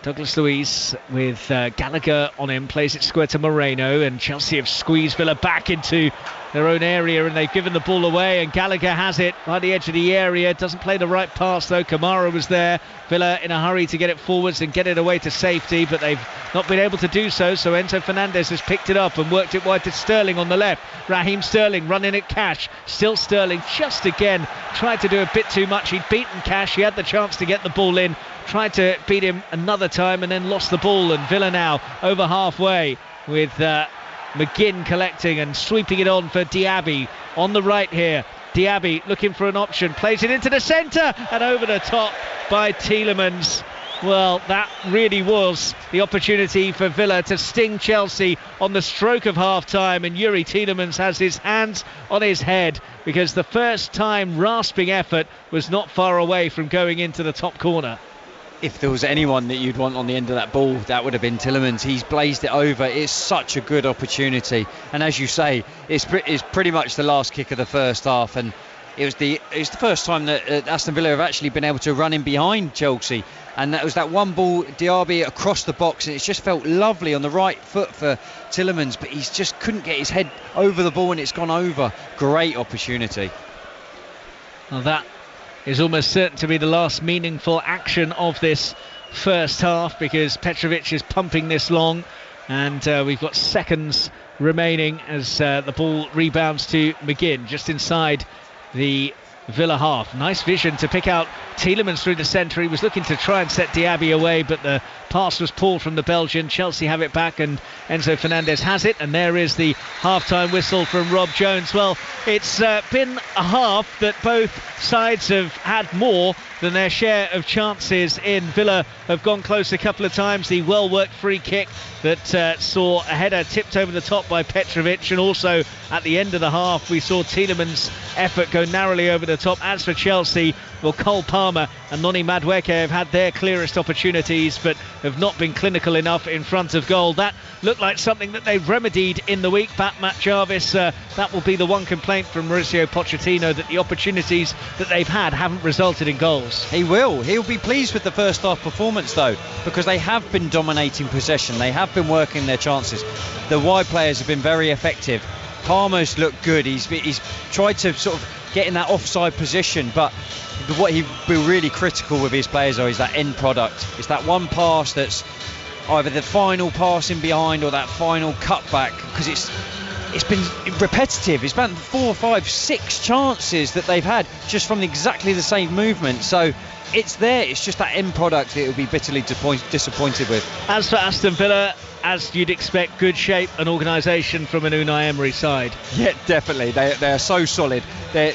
Douglas Luiz with Gallagher on him, plays it square to Moreno, and Chelsea have squeezed Villa back into their own area, and they've given the ball away, and Gallagher has it by the edge of the area, doesn't play the right pass though. Kamara was there, Villa in a hurry to get it forwards and get it away to safety, but they've not been able to do so, so Enzo Fernandez has picked it up and worked it wide to Sterling on the left. Raheem Sterling running at Cash, still Sterling, just again tried to do a bit too much. He'd beaten Cash, he had the chance to get the ball in, tried to beat him another time and then lost the ball, and Villa now over halfway with McGinn collecting and sweeping it on for Diaby on the right here. Diaby looking for an option, plays it into the centre and over the top by Tielemans. Well, that really was the opportunity for Villa to sting Chelsea on the stroke of half-time, and Yuri Tielemans has his hands on his head, because the first time rasping effort was not far away from going into the top corner. If there was anyone that you'd want on the end of that ball, that would have been Tielemans. He's blazed it over. It's such a good opportunity, and as you say, it's pretty much the last kick of the first half, and it's the first time that Aston Villa have actually been able to run in behind Chelsea, and that was that one ball, Diaby across the box, and it's just felt lovely on the right foot for Tielemans, but he's just couldn't get his head over the ball, and it's gone over. Great opportunity. Well, that is almost certain to be the last meaningful action of this first half, because Petrovic is pumping this long, and we've got seconds remaining as the ball rebounds to McGinn just inside the Villa half. Nice vision to pick out Tielemans through the centre. He was looking to try and set Diaby away, but the pass was pulled from the Belgian. Chelsea have it back, and Enzo Fernandez has it, and there is the half-time whistle from Rob Jones. Well, it's been a half that both sides have had more than their share of chances in. Villa have gone close a couple of times. The well-worked free kick that saw a header tipped over the top by Petrovic, and also at the end of the half we saw Tielemans' effort go narrowly over the top. As for Chelsea, well, Cole Palmer and Noni Madueke have had their clearest opportunities but have not been clinical enough in front of goal. That looked like something that they've remedied in the week. Matt Jarvis, that will be the one complaint from Mauricio Pochettino, that the opportunities that they've had haven't resulted in goals. He'll be pleased with the first half performance though, because they have been dominating possession, they have been working their chances. The wide players have been very effective. Palmer's looked good. He's tried to sort of get in that offside position, but what he'll be really critical with his players though is that end product. It's that one pass that's either the final pass in behind or that final cutback, because it's been repetitive. It's been 4, 5, 6 chances that they've had just from exactly the same movement. So it's there. It's just that end product that it'll be bitterly disappointed with. As for Aston Villa, as you'd expect, good shape and organisation from an Unai Emery side. Yeah, definitely. They are so solid. They're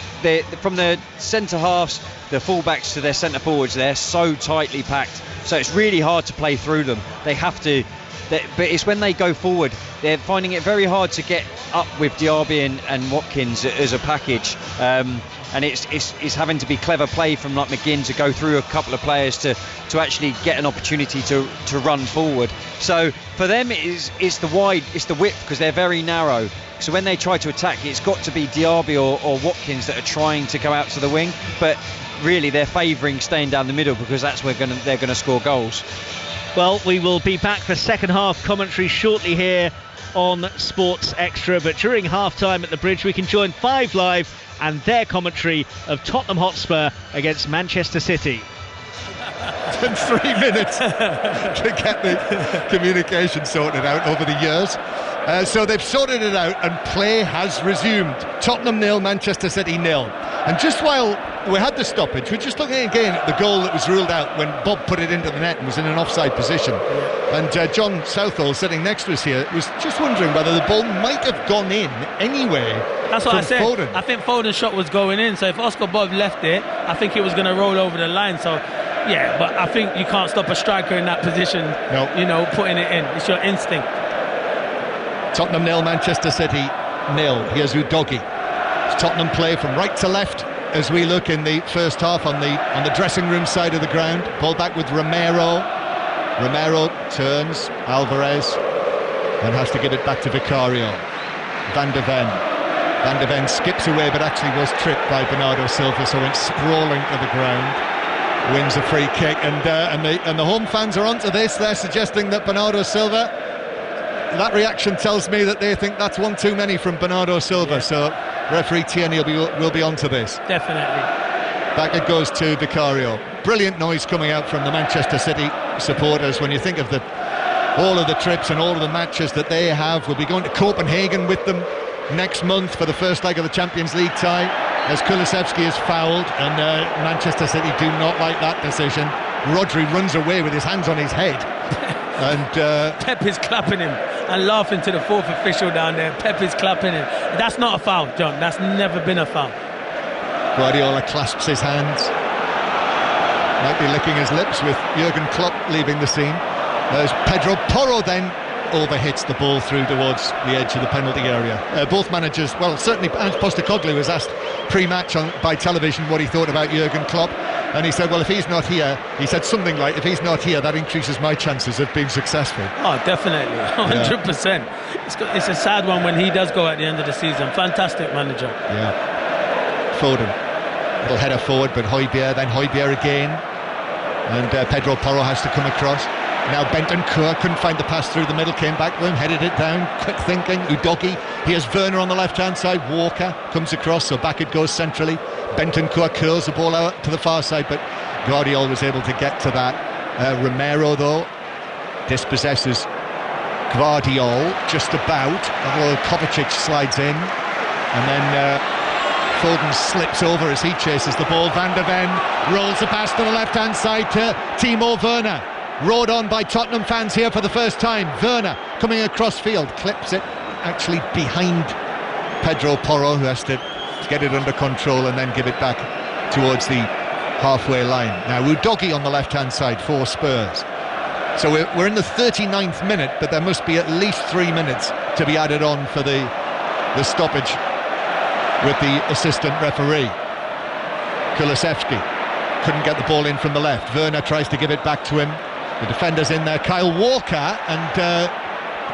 from the centre halves, the full-backs to their centre forwards, they're so tightly packed. So it's really hard to play through them. They have to. But it's when they go forward, they're finding it very hard to get up with Diaby and Watkins as a package. And it's having to be clever play from like McGinn to go through a couple of players to actually get an opportunity to run forward. So for them it's the width, because they're very narrow. So when they try to attack, it's got to be Diaby or Watkins that are trying to go out to the wing. But really they're favouring staying down the middle, because that's where they're going to score goals. Well, we will be back for second half commentary shortly here on Sports Extra, but during half-time at the Bridge we can join 5 Live and their commentary of Tottenham Hotspur against Manchester City. 3 minutes to get the communication sorted out over the years. So they've sorted it out and play has resumed. Tottenham 0, Manchester City 0. And just while we had the stoppage, we're just looking again at the goal that was ruled out when Bob put it into the net and was in an offside position. And John Southall, sitting next to us here, was just wondering whether the ball might have gone in anyway. That's what I said. Foden. I think Foden's shot was going in, so if Oscar Bob left it, I think it was going to roll over the line. So yeah, but I think you can't stop a striker in that position. No. You know, putting it in. It's your instinct. Tottenham 0, Manchester City 0. Here's Udogie. Tottenham play from right to left as we look in the first half on the dressing room side of the ground. Ball back with Romero. Romero turns, Alvarez, and has to give it back to Vicario. Van de Ven. Van de Ven skips away, but actually was tripped by Bernardo Silva, so went sprawling to the ground. Wins a free kick, and the home fans are onto this. They're suggesting that Bernardo Silva, that reaction tells me that they think that's one too many from Bernardo Silva. Yeah. So referee Tierney will be onto this. Definitely. Back it goes to Vicario. Brilliant noise coming out from the Manchester City supporters when you think of all of the trips and all of the matches that they have. We'll be going to Copenhagen with them next month for the first leg of the Champions League tie, as Kulusevski is fouled, and Manchester City do not like that decision. Rodri runs away with his hands on his head. And Pep is clapping him and laughing to the fourth official down there. Pep is clapping him. That's not a foul, John. That's never been a foul. Guardiola clasps his hands. Might be licking his lips with Jurgen Klopp leaving the scene. There's Pedro Porro then overhits the ball through towards the edge of the penalty area. Both managers, well, certainly Ange Postecoglou was asked pre-match by television what he thought about Jurgen Klopp, and he said, well, if he's not here, he said something like, if he's not here, that increases my chances of being successful. Oh, definitely, 100%. Yeah. It's a sad one when he does go at the end of the season. Fantastic manager. Yeah. Foden, little header forward, but then Højbjerg again, and Pedro Porro has to come across. Now Bentancur couldn't find the pass through the middle, came back to him, headed it down, quick thinking. Udogie, here's Werner on the left hand side. Walker comes across, so back it goes centrally. Bentancur curls the ball out to the far side, but Guardiola was able to get to that. Romero though dispossesses Guardiola just about, although Kovacic slides in, and then Foden slips over as he chases the ball. Van der Ven rolls the pass to the left-hand side to Timo Werner. Rode on by Tottenham fans here for the first time. Werner coming across field, clips it actually behind Pedro Porro, who has to get it under control and then give it back towards the halfway line. Now Udogie on the left-hand side for Spurs. So we're in the 39th minute, but there must be at least 3 minutes to be added on for the stoppage with the assistant referee. Kulusevski couldn't get the ball in from the left. Werner tries to give it back to him. The defender's in there. Kyle Walker, and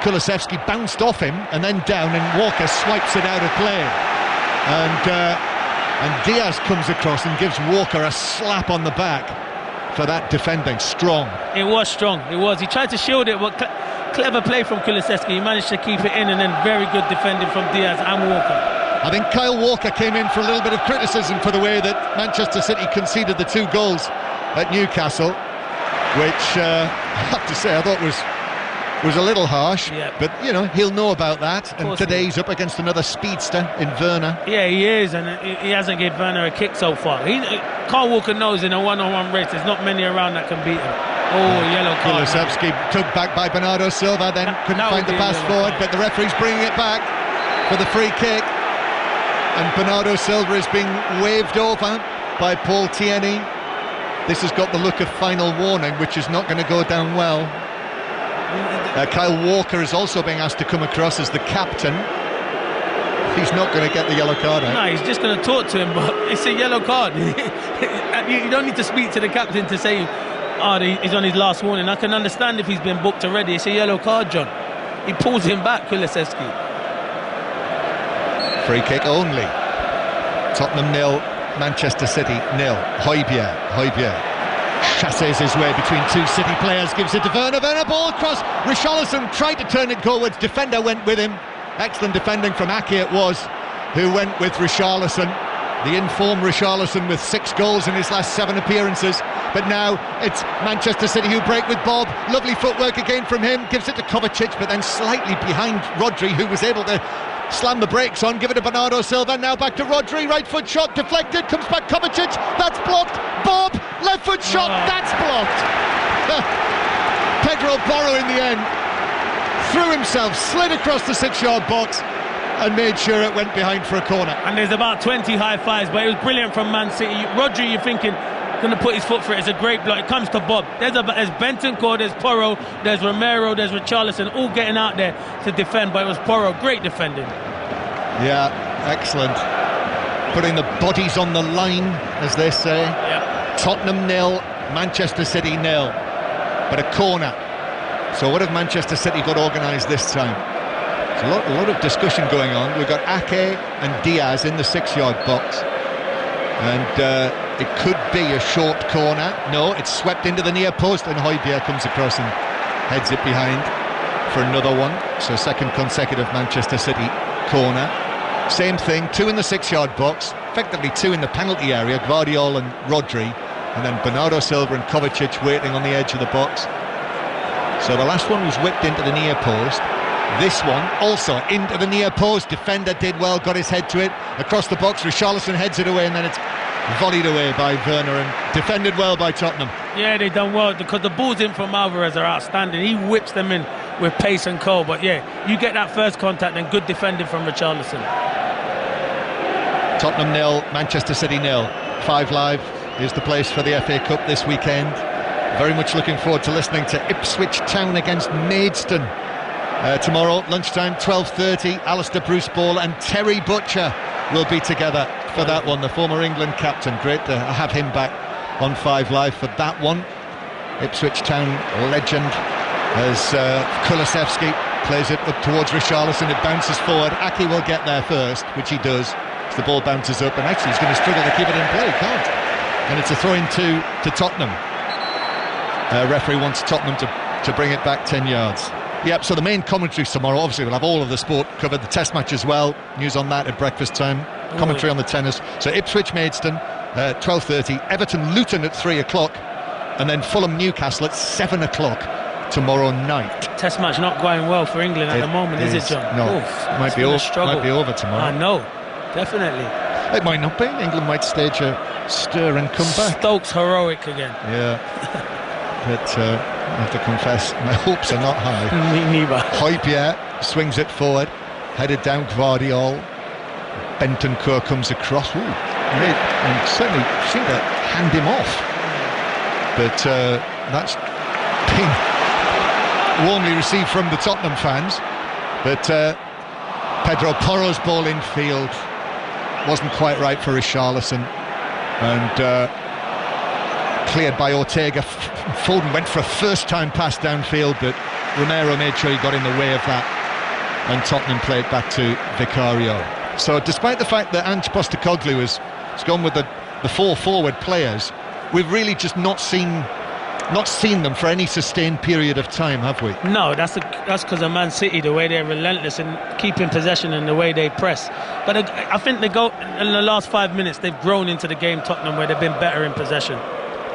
Kulusevski bounced off him and then down, and Walker swipes it out of play. And Diaz comes across and gives Walker a slap on the back for that defending. Strong. It was strong. It was. He tried to shield it, but clever play from Kulusevski. He managed to keep it in, and then very good defending from Diaz and Walker. I think Kyle Walker came in for a little bit of criticism for the way that Manchester City conceded the 2 goals at Newcastle, which I have to say I thought was a little harsh, but you know, he'll know about that. And today he's up against another speedster in Werner. Yeah, he is, and he hasn't given Werner a kick so far. Kyle Walker knows in a one-on-one race there's not many around that can beat him. Oh, yellow card. Kulusevski took back by Bernardo Silva, then couldn't find the pass forward, but the referee's bringing it back for the free kick. And Bernardo Silva is being waved over by Paul Tierney. This has got the look of final warning, which is not going to go down well. Kyle Walker is also being asked to come across as the captain. He's not going to get the yellow card out. No, he's just going to talk to him, but it's a yellow card. You don't need to speak to the captain to say, he's on his last warning. I can understand if he's been booked already. It's a yellow card, John. He pulls him back, Kulusevski. Free kick only. Tottenham 0, Manchester City 0. Højbjerg chasses his way between 2 City players, gives it to Werner. Werner, ball across. Richarlison tried to turn it goalwards. Defender went with him. Excellent defending from Ake it was, who went with Richarlison. The informed Richarlison with 6 goals in his last 7 appearances. But now it's Manchester City who break with Bob. Lovely footwork again from him. Gives it to Kovacic, but then slightly behind Rodri, who was able to slam the brakes on, give it to Bernardo Silva. Now back to Rodri, right foot shot deflected, comes back Kovacic, that's blocked. Bob, left foot shot, that's blocked. Pedro Porro in the end threw himself, slid across the 6-yard box and made sure it went behind for a corner. And there's about 20 high fives, but it was brilliant from Man City. Rodri, you're thinking, going to put his foot for it. It's a great block. It comes to Bob. There's Bentancur, there's Porro, there's Romero, there's Richarlison, all getting out there to defend, but it was Porro. Great defending. Yeah, excellent. Putting the bodies on the line, as they say. Yeah. Tottenham 0, Manchester City 0. But a corner. So what have Manchester City got organised this time? There's a lot of discussion going on. We've got Ake and Diaz in the 6-yard box. And it could be a short corner. No, it's swept into the near post, and Højbjerg comes across and heads it behind for another one. So second consecutive Manchester City corner. Same thing, 2 in the 6-yard box, effectively 2 in the penalty area, Gvardiol and Rodri, and then Bernardo Silva and Kovacic waiting on the edge of the box. So the last one was whipped into the near post. This one also into the near post. Defender did well, got his head to it. Across the box, Richarlison heads it away, and then it's volleyed away by Werner and defended well by Tottenham. Yeah, they've done well because the balls in from Alvarez are outstanding. He whips them in with pace and coal. But yeah, you get that first contact and good defending from Richarlison. Tottenham 0, Manchester City 0. 5 Live is the place for the FA Cup this weekend. Very much looking forward to listening to Ipswich Town against Maidstone. Tomorrow, lunchtime, 12:30, Alistair Bruce-Ball and Terry Butcher will be together for that one, the former England captain. Great to have him back on 5 Live for that one. Ipswich Town legend as Kulusevski plays it up towards Richarlison. It bounces forward. Ake will get there first, which he does. The ball bounces up, and actually he's going to struggle to keep it in play. He can't. And it's a throw-in to Tottenham. Referee wants Tottenham to bring it back 10 yards. Yep, so the main commentaries tomorrow, obviously we'll have all of the sport covered, the test match as well, news on that at breakfast time, commentary on the tennis. So Ipswich Maidstone, 12:30, Everton Luton at 3 o'clock, and then Fulham Newcastle at 7 o'clock tomorrow night. Test match not going well for England at the moment, is it, John? No, might be over tomorrow. I know, definitely. It might not be. England might stage a stir and come back. Stokes heroic again. Yeah. But I have to confess, my hopes are not high. Me neither. Højbjerg swings it forward, headed down Guardiol. Bentancur comes across. Ooh, and certainly seemed to hand him off. But that's been warmly received from the Tottenham fans. But Pedro Porro's ball in field wasn't quite right for Richarlison, and cleared by Ortega. Foden went for a first-time pass downfield, but Romero made sure he got in the way of that, and Tottenham played back to Vicario. So despite the fact that Ange Postecoglou has gone with the 4 forward players, we've really just not seen them for any sustained period of time, have we? No, that's because of Man City, the way they're relentless in keeping possession and the way they press. But I think they go in the last 5 minutes, they've grown into the game, Tottenham, where they've been better in possession.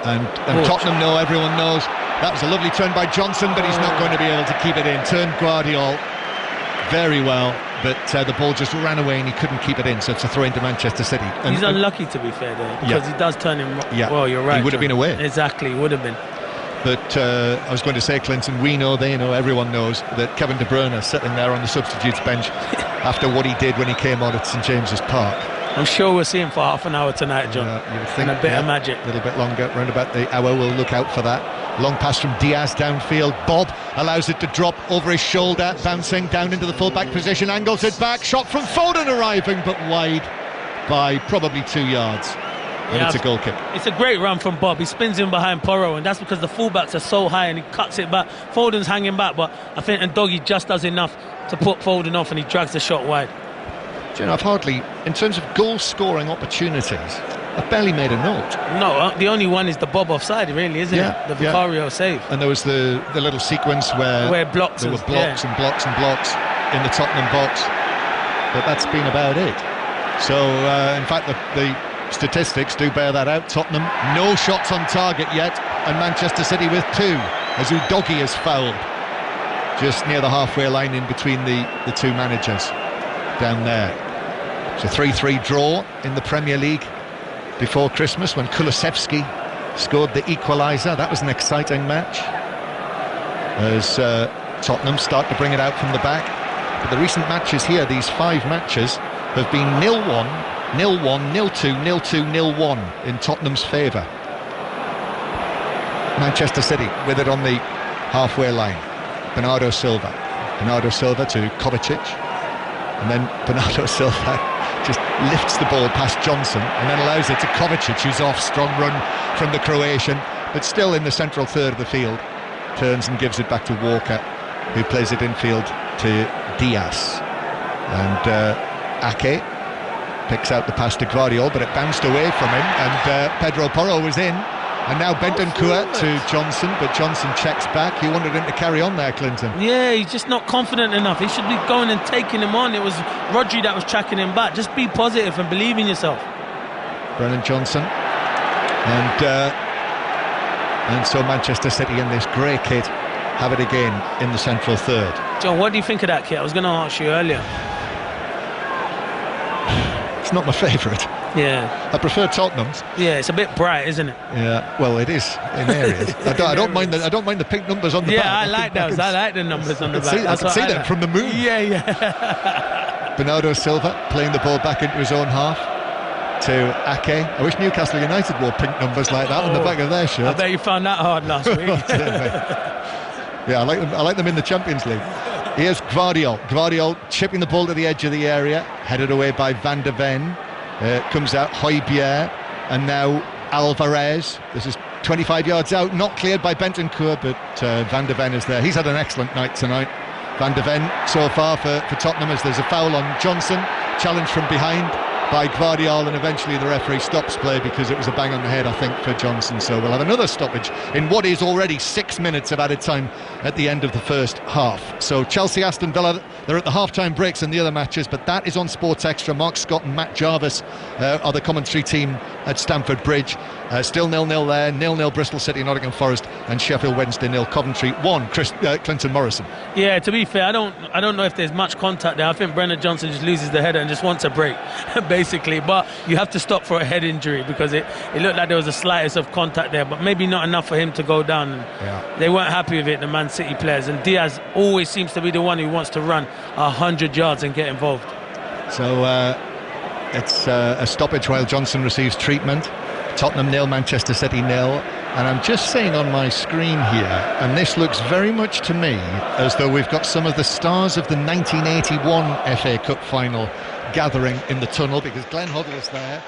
And Tottenham know, everyone knows, that was a lovely turn by Johnson, but he's not going to be able to keep it in. Turned Guardiol very well, but the ball just ran away and he couldn't keep it in, so it's a throw into Manchester City. And he's unlucky, to be fair, there, because he does turn him. Well, you're right. He would have been away. Exactly, he would have been. But I was going to say, Clinton, we know, they know, everyone knows that Kevin De Bruyne is sitting there on the substitutes bench after what he did when he came on at St James's Park. I'm sure we'll see him for half an hour tonight, John. You would think, and a bit of magic. A little bit longer, round about the hour. We'll look out for that. Long pass from Diaz downfield. Bob allows it to drop over his shoulder, bouncing down into the full-back position, angles it back. Shot from Foden arriving, but wide by probably 2 yards. And it's a goal kick. It's a great run from Bob. He spins in behind Porro, and that's because the fullbacks are so high and he cuts it back. Foden's hanging back, but I think Ndogi just does enough to put Foden off, and he drags the shot wide. Do you know, I've hardly, in terms of goal-scoring opportunities, I've barely made a note. No, the only one is the Bob offside, really, isn't it? The Vicario save. And there was the little sequence where there were blocks and blocks and blocks in the Tottenham box, but that's been about it. So, in fact, the statistics do bear that out. Tottenham, no shots on target yet, and Manchester City with 2, as Udogie is fouled just near the halfway line in between the 2 managers down there. It's a 3-3 draw in the Premier League before Christmas when Kulusevski scored the equaliser. That was an exciting match as Tottenham start to bring it out from the back. But the recent matches here, these 5 matches, have been 0-1, 0-1, 0-2, 0-2, 0-1 in Tottenham's favour. Manchester City with it on the halfway line. Bernardo Silva to Kovacic, and then Bernardo Silva just lifts the ball past Johnson and then allows it to Kovacic, who's off. Strong run from the Croatian, but still in the central third of the field. Turns and gives it back to Walker, who plays it infield to Diaz. And Ake picks out the pass to Guardiol, but it bounced away from him, and Pedro Porro was in. And now Bentancur to Johnson, but Johnson checks back. You wanted him to carry on there, Clinton. Yeah, he's just not confident enough. He should be going and taking him on. It was Rodri that was tracking him back. Just be positive and believe in yourself. Brennan Johnson. And so Manchester City in this grey kit have it again in the central third. John, what do you think of that kit? I was going to ask you earlier. It's not my favourite. Yeah, I prefer Tottenham's. Yeah, it's a bit bright, isn't it? Yeah, well, it is in areas. I don't mind the pink numbers on the back. Yeah, I like those. I like the numbers on the back. I can see them from the moon. Yeah. Bernardo Silva playing the ball back into his own half to Ake. I wish Newcastle United wore pink numbers like that on the back of their shirt. I bet you found that hard last week. Yeah, I like them in the Champions League. Here's Guardiol chipping the ball to the edge of the area, headed away by Van de Ven. Comes out Højbjerg, and now Alvarez. This is 25 yards out, not cleared by Bentancur, but Van de Ven is there. He's had an excellent night tonight, Van de Ven, so far for Tottenham, as there's a foul on Johnson, challenge from behind by Guardiol, and eventually the referee stops play because it was a bang on the head, I think, for Johnson. So we'll have another stoppage in what is already 6 minutes of added time at the end of the first half. So Chelsea, Aston Villa, They're at the half-time breaks in the other matches, but that is on Sports Extra. Mark Scott and Matt Jarvis are the commentary team at Stamford Bridge. Still 0-0 there, 0-0 Bristol City, Nottingham Forest, and Sheffield Wednesday 0, Coventry 1. Clinton Morrison. Yeah, to be fair, I don't know if there's much contact there. I think Brennan Johnson just loses the header and just wants a break, basically. But you have to stop for a head injury, because it looked like there was the slightest of contact there, but maybe not enough for him to go down. Yeah. They weren't happy with it, the Man City players, and Diaz always seems to be the one who wants to run 100 yards and get involved. So it's a stoppage while Johnson receives treatment. Tottenham 0, Manchester City 0. And I'm just seeing on my screen here, and this looks very much to me as though we've got some of the stars of the 1981 FA Cup final gathering in the tunnel, because Glenn Hoddle's there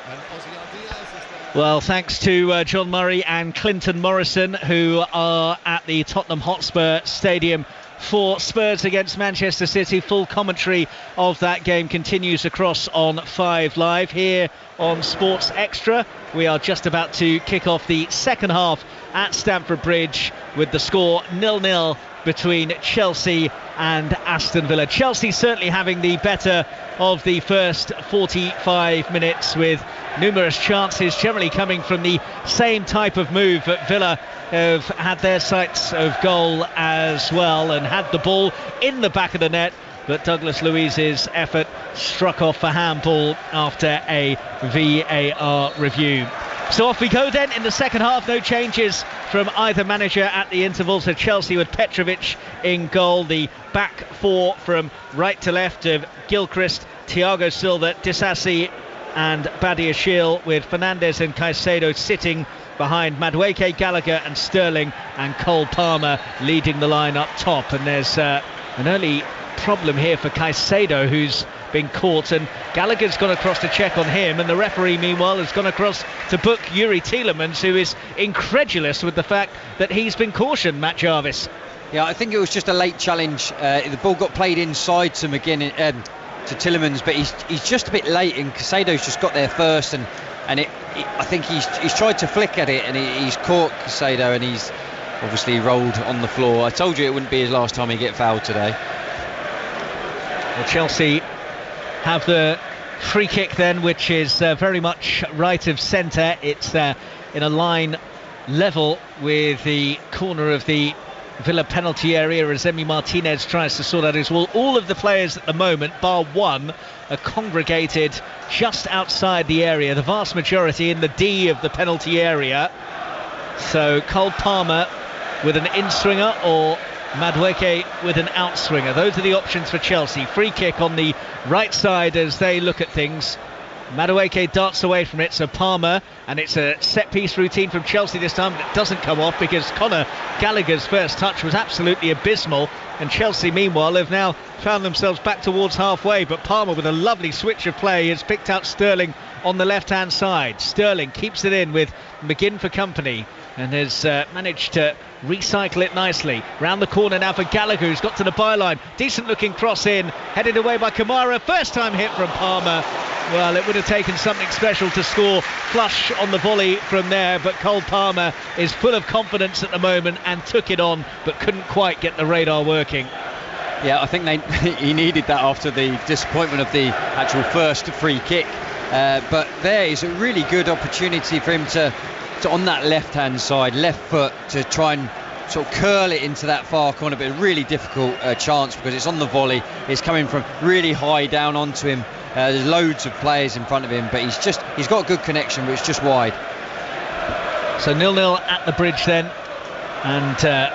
and Ozzy Diaz is there. Well, thanks to John Murray and Clinton Morrison, who are at the Tottenham Hotspur Stadium for Spurs against Manchester City. Full commentary of that game continues across on 5 Live here on Sports Extra. We are just about to kick off the second half at Stamford Bridge with the score 0-0 between Chelsea and Aston Villa. Chelsea certainly having the better of the first 45 minutes, with numerous chances generally coming from the same type of move that Villa have had their sights of goal as well, and had the ball in the back of the net, but Douglas Luiz's effort struck off for handball after a VAR review. So off we go then in the second half. No changes from either manager at the interval. So Chelsea with Petrovic in goal, the back four from right to left of Gilchrist, Thiago Silva, Disasi and Badiashile, with Fernandes and Caicedo sitting behind Madueke, Gallagher and Sterling, and Cole Palmer leading the line up top. And there's an early problem here for Caicedo, who's been caught, and Gallagher's gone across to check on him, and the referee meanwhile has gone across to book Yuri Tielemans, who is incredulous with the fact that he's been cautioned. Matt Jarvis. Yeah, I think it was just a late challenge. The ball got played inside to McGinn, to Tielemans, but he's just a bit late, and Caicedo's just got there first, and I think he's tried to flick at it, and he's caught Caicedo, and he's obviously rolled on the floor. I told you it wouldn't be his last time he'd get fouled today. Well, Chelsea have the free kick then, which is very much right of centre. It's in a line level with the corner of the Villa penalty area as Emi Martinez tries to sort out his wall. All of the players at the moment, bar one, are congregated just outside the area, the vast majority in the D of the penalty area. So Cole Palmer with an in-swinger, or Madueke with an outswinger. Those are the options for Chelsea. Free kick on the right side as they look at things. Madueke darts away from it, so Palmer, and it's a set-piece routine from Chelsea this time that doesn't come off, because Conor Gallagher's first touch was absolutely abysmal, and Chelsea meanwhile have now found themselves back towards halfway. But Palmer, with a lovely switch of play, has picked out Sterling on the left-hand side. Sterling keeps it in with McGinn for company, and has managed to recycle it nicely. Round the corner now for Gallagher, who's got to the byline. Decent looking cross in, headed away by Kamara. First time hit from Palmer. Well, it would have taken something special to score flush on the volley from there, but Cole Palmer is full of confidence at the moment and took it on, but couldn't quite get the radar working. Yeah, I think he needed that after the disappointment of the actual first free kick. But there is a really good opportunity for him to on that left-hand side, left foot, to try and sort of curl it into that far corner, but a really difficult chance, because it's on the volley. It's coming from really high down onto him. There's loads of players in front of him, but he's got a good connection, but it's just wide. So 0-0 at the Bridge then, and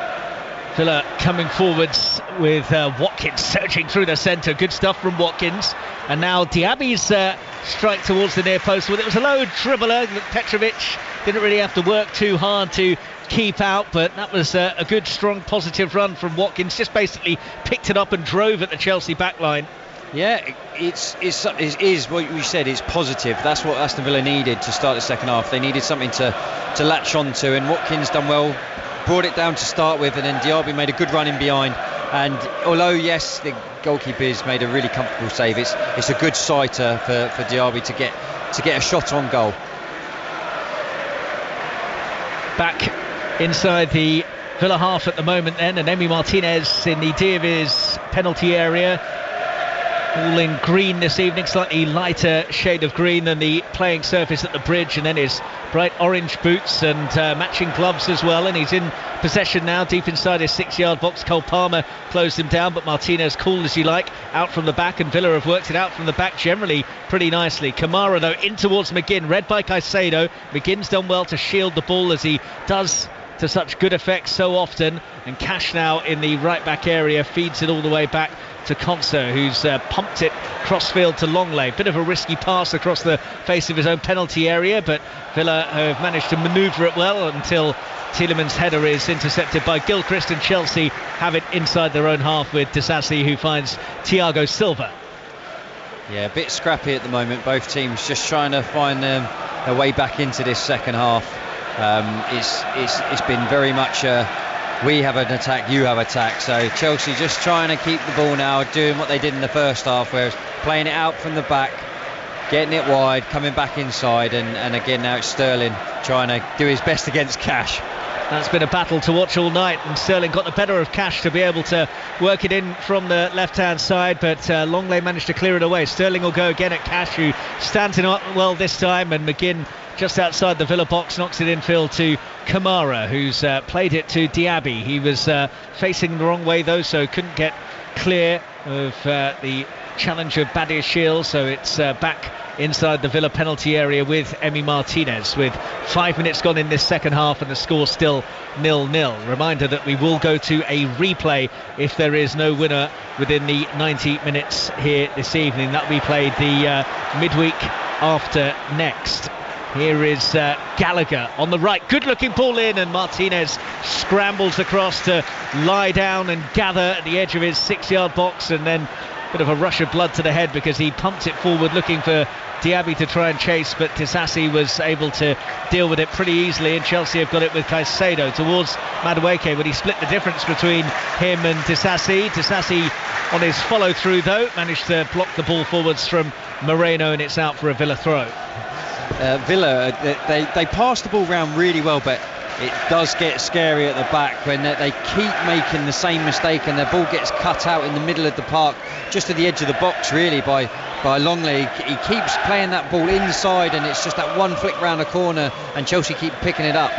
Villa coming forwards with Watkins surging through the centre. Good stuff from Watkins. And now Diaby's strike towards the near post. Well, it was a low dribbler that Petrovic didn't really have to work too hard to keep out, but that was a good, strong, positive run from Watkins. Just basically picked it up and drove at the Chelsea backline. Yeah, it is what we said, it's positive. That's what Aston Villa needed to start the second half. They needed something to latch on to, and Watkins done well, brought it down to start with, and then Diaby made a good run in behind. And although, yes, the goalkeeper's made a really comfortable save, it's a good sighter for Diaby to get a shot on goal. Back inside the Villa half at the moment then, and Emi Martinez in the Diavi's penalty area. All in green this evening, slightly lighter shade of green than the playing surface at the bridge, and then his bright orange boots and matching gloves as well, and he's in possession now deep inside his 6-yard box. Cole Palmer closed him down, but Martinez cool as you like out from the back, and Villa have worked it out from the back generally pretty nicely. Kamara though in towards McGinn, read by Caicedo. McGinn's done well to shield the ball, as he does to such good effect so often, and Cash now in the right back area feeds it all the way back to Konsa, who's pumped it crossfield to Longley. Bit of a risky pass across the face of his own penalty area, but Villa have managed to manoeuvre it well until Tielemans' header is intercepted by Gilchrist, and Chelsea have it inside their own half with Disasi, who finds Thiago Silva. Yeah, a bit scrappy at the moment, both teams just trying to find their way back into this second half. It's been very much we have an attack, you have attack. So Chelsea just trying to keep the ball now, doing what they did in the first half, whereas playing it out from the back, getting it wide, coming back inside, and again now it's Sterling trying to do his best against Cash. That's been a battle to watch all night, and Sterling got the better of Cash to be able to work it in from the left-hand side, but Longley managed to clear it away. Sterling will go again at Cash, who stands in up well this time, and McGinn just outside the Villa box knocks it infield to Kamara, who's played it to Diaby. He was facing the wrong way though, so couldn't get clear of the challenge of Badir Shields, so it's back inside the Villa penalty area with Emi Martinez, with 5 minutes gone in this second half and the score still 0-0. Reminder that we will go to a replay if there is no winner within the 90 minutes here this evening. That will be played the midweek after next. Here is Gallagher on the right, good looking ball in, and Martinez scrambles across to lie down and gather at the edge of his 6-yard box, and then a bit of a rush of blood to the head because he pumped it forward looking for Diaby to try and chase, but Disasi was able to deal with it pretty easily, and Chelsea have got it with Caicedo towards Madueke, but he split the difference between him and Disasi. Disasi on his follow through though managed to block the ball forwards from Moreno, and it's out for a Villa throw. Villa, they pass the ball round really well, but it does get scary at the back when they keep making the same mistake and their ball gets cut out in the middle of the park, just at the edge of the box really by Longley. He keeps playing that ball inside, and it's just that one flick round the corner, and Chelsea keep picking it up.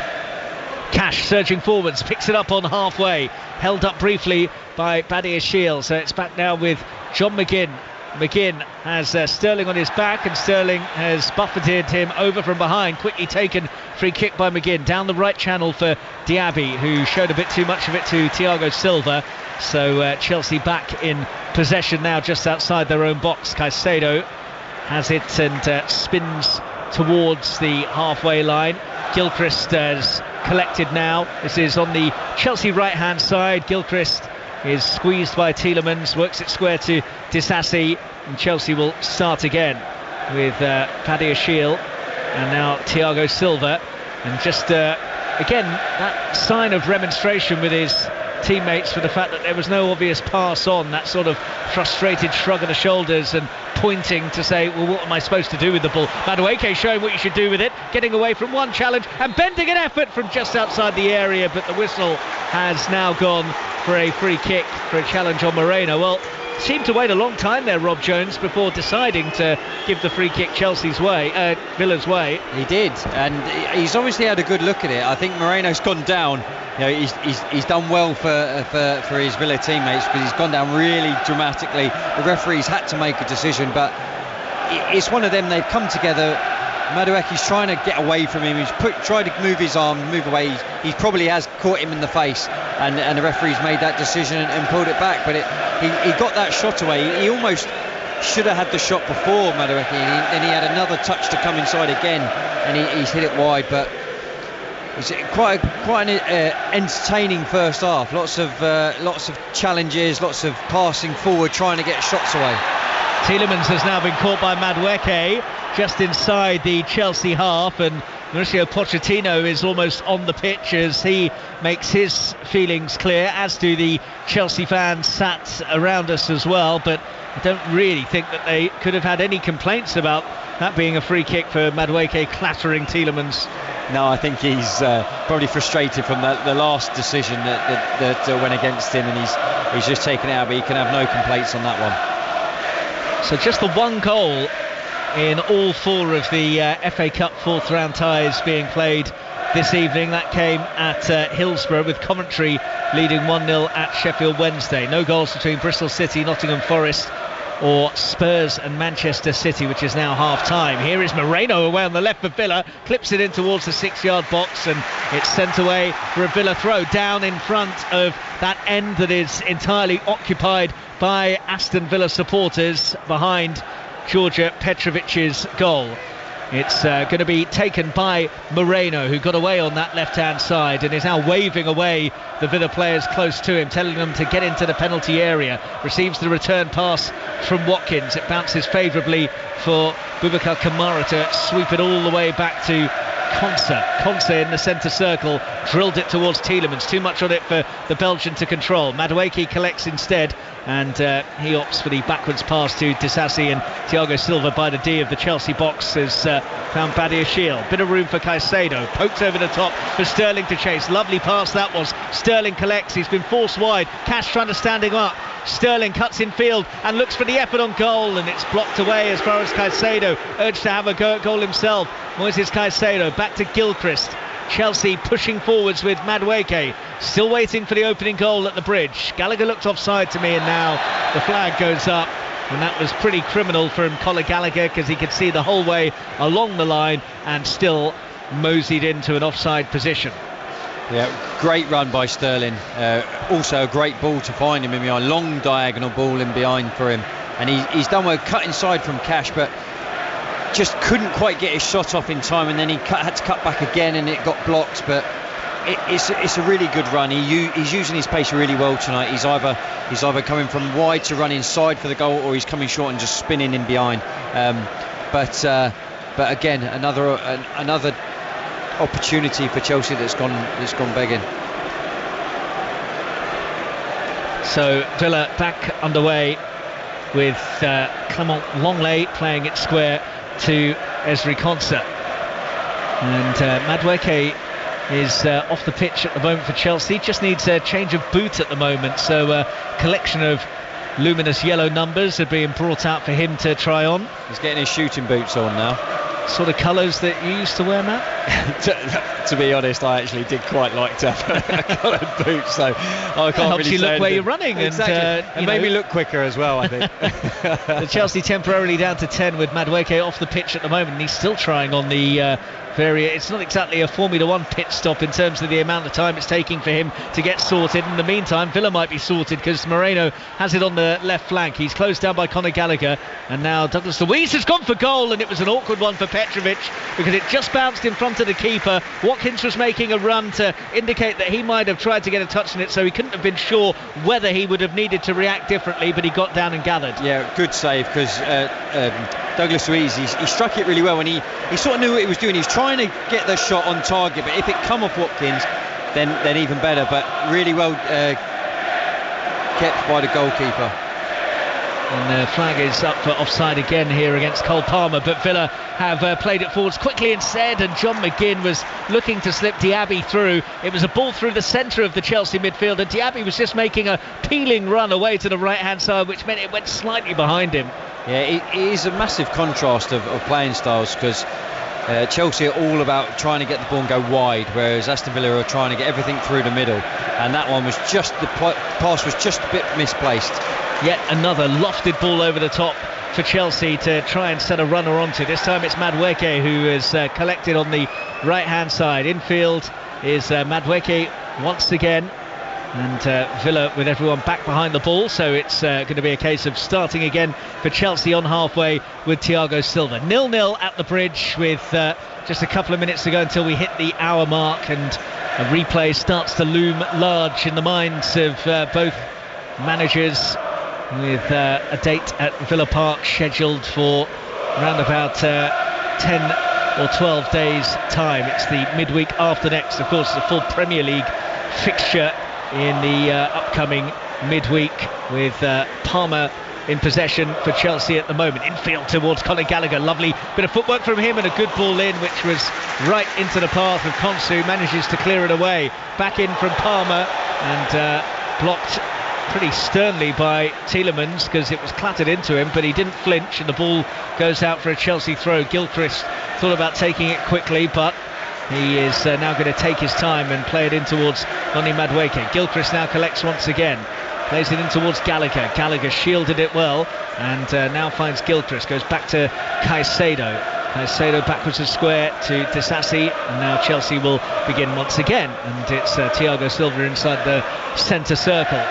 Cash surging forwards, picks it up on halfway, held up briefly by Badir Shields, so it's back now with John McGinn. McGinn has Sterling on his back, and Sterling has buffeted him over from behind. Quickly taken free kick by McGinn down the right channel for Diaby, who showed a bit too much of it to Thiago Silva. So Chelsea back in possession now just outside their own box. Caicedo has it and spins towards the halfway line. Gilchrist has collected now. This is on the Chelsea right hand side. Gilchrist is squeezed by Tielemans, works it square to Disasi, and Chelsea will start again with Badir Shields and now Thiago Silva, and just again that sign of remonstration with his teammates for the fact that there was no obvious pass on, that sort of frustrated shrug of the shoulders and pointing to say, well, what am I supposed to do with the ball? Madueke showing what you should do with it, getting away from one challenge and bending an effort from just outside the area, but the whistle has now gone for a free kick for a challenge on Moreno. Well, seemed to wait a long time there, Rob Jones, before deciding to give the free kick Chelsea's way, Villa's way. He did, and he's obviously had a good look at it. I think Moreno's gone down. You know, he's done well for his Villa teammates, because he's gone down really dramatically. The referee's had to make a decision, but it's one of them. They've come together. Madueke's trying to get away from him. He's tried to move his arm, move away. He probably has caught him in the face, and the referee's made that decision and pulled it back. But he got that shot away. He almost should have had the shot before Madueke, and he had another touch to come inside again, and he's hit it wide. But it's quite an entertaining first half. Lots of challenges, lots of passing forward, trying to get shots away. Tielemans has now been caught by Madueke just inside the Chelsea half, and Mauricio Pochettino is almost on the pitch as he makes his feelings clear, as do the Chelsea fans sat around us as well. But I don't really think that they could have had any complaints about that being a free kick for Madueke clattering Tielemans No, I think he's probably frustrated from the last decision that went against him, and he's just taken it out, but he can have no complaints on that one. So just the one goal in all 4 of the FA Cup 4th round ties being played this evening. That came at Hillsborough, with Coventry leading 1-0 at Sheffield Wednesday. No goals between Bristol City, Nottingham Forest, or Spurs and Manchester City, which is now half-time. Here is Moreno away on the left for Villa, clips it in towards the 6-yard box, and it's sent away for a Villa throw down in front of that end that is entirely occupied by Aston Villa supporters behind Georgia Petrovic's goal. It's going to be taken by Moreno, who got away on that left-hand side and is now waving away the Villa players close to him, telling them to get into the penalty area. Receives the return pass from Watkins. It bounces favourably for Boubacar Kamara to sweep it all the way back to Konsa in the centre circle, drilled it towards Tielemans. Too much on it for the Belgian to control. Madueke collects instead, and he opts for the backwards pass to Disasi, and Thiago Silva by the D of the Chelsea box has found Badiashile. Bit of room for Caicedo, pokes over the top for Sterling to chase. Lovely pass that was. Sterling collects, he's been forced wide. Cash trying to stand him up. Sterling cuts in field and looks for the effort on goal, and it's blocked away as far as Caicedo urged to have a go at goal himself. Moises Caicedo back to Gilchrist. Chelsea pushing forwards with Madueke, still waiting for the opening goal at the Bridge. Gallagher looked offside to me, and now the flag goes up, and that was pretty criminal from Conor Gallagher, because he could see the whole way along the line and still moseyed into an offside position. Yeah, great run by Sterling. Also a great ball to find him in behind. Long diagonal ball in behind for him, and he's done well, cut inside from Cash, but just couldn't quite get his shot off in time, and then he had to cut back again, and it got blocked. But it's a really good run. He's using his pace really well tonight. He's either coming from wide to run inside for the goal, or he's coming short and just spinning in behind. But again, another opportunity for Chelsea that's gone begging. So Villa back underway with Clement Longley playing it square to Ezri Konsa, and Madueke is off the pitch at the moment for Chelsea. Just needs a change of boot at the moment, so a collection of luminous yellow numbers are being brought out for him to try on. He's getting his shooting boots on now. Sort of colours that you used to wear, Matt? to be honest, I actually did quite like to have coloured boots, so I can't really say you look anything. where you're running, exactly. And made me look quicker as well, I think. The Chelsea temporarily down to 10 with Madueke off the pitch at the moment, and he's still trying on the it's not exactly a Formula 1 pit stop in terms of the amount of time it's taking for him to get sorted. In the meantime, Villa might be sorted, because Moreno has it on the left flank. He's closed down by Conor Gallagher, and now Douglas Luiz has gone for goal, and it was an awkward one for Petrovic, because it just bounced in front of the keeper. Watkins was making a run to indicate that he might have tried to get a touch on it, so he couldn't have been sure whether he would have needed to react differently, but he got down and gathered. Yeah, good save, because Douglas Luiz, he struck it really well, and he sort of knew what he was doing. He's trying to get the shot on target, but if it come off Watkins, then even better. But really well kept by the goalkeeper. And the flag is up for offside again here against Cole Palmer, but Villa have played it forwards quickly instead, and John McGinn was looking to slip Diaby through. It was a ball through the centre of the Chelsea midfield, and Diaby was just making a peeling run away to the right hand side, which meant it went slightly behind him. Yeah, it is a massive contrast of playing styles, because Chelsea are all about trying to get the ball and go wide, whereas Aston Villa are trying to get everything through the middle, and that one was just, the pass was just a bit misplaced. Yet another lofted ball over the top for Chelsea to try and set a runner onto. This time it's Madueke who is collected on the right hand side. Infield is Madueke once again, and Villa with everyone back behind the ball, so it's going to be a case of starting again for Chelsea on halfway with Thiago Silva. 0-0 at the Bridge with just a couple of minutes to go until we hit the hour mark, and a replay starts to loom large in the minds of both managers, with a date at Villa Park scheduled for around about 10 or 12 days time. It's the midweek after next. Of course, it's a full Premier League fixture in the upcoming midweek, with Parma in possession for Chelsea at the moment. Infield towards Conor Gallagher, lovely bit of footwork from him and a good ball in, which was right into the path of Konsu, manages to clear it away. Back in from Palmer and blocked pretty sternly by Tielemans because it was clattered into him, but he didn't flinch and the ball goes out for a Chelsea throw. Gilchrist thought about taking it quickly, but he is now going to take his time and play it in towards Noni Madueke. Gilchrist now collects once again, plays it in towards Gallagher. Gallagher shielded it well and now finds Gilchrist, goes back to Caicedo. Caicedo backwards of square to Disasi, and now Chelsea will begin once again, and it's Thiago Silva inside the centre circle.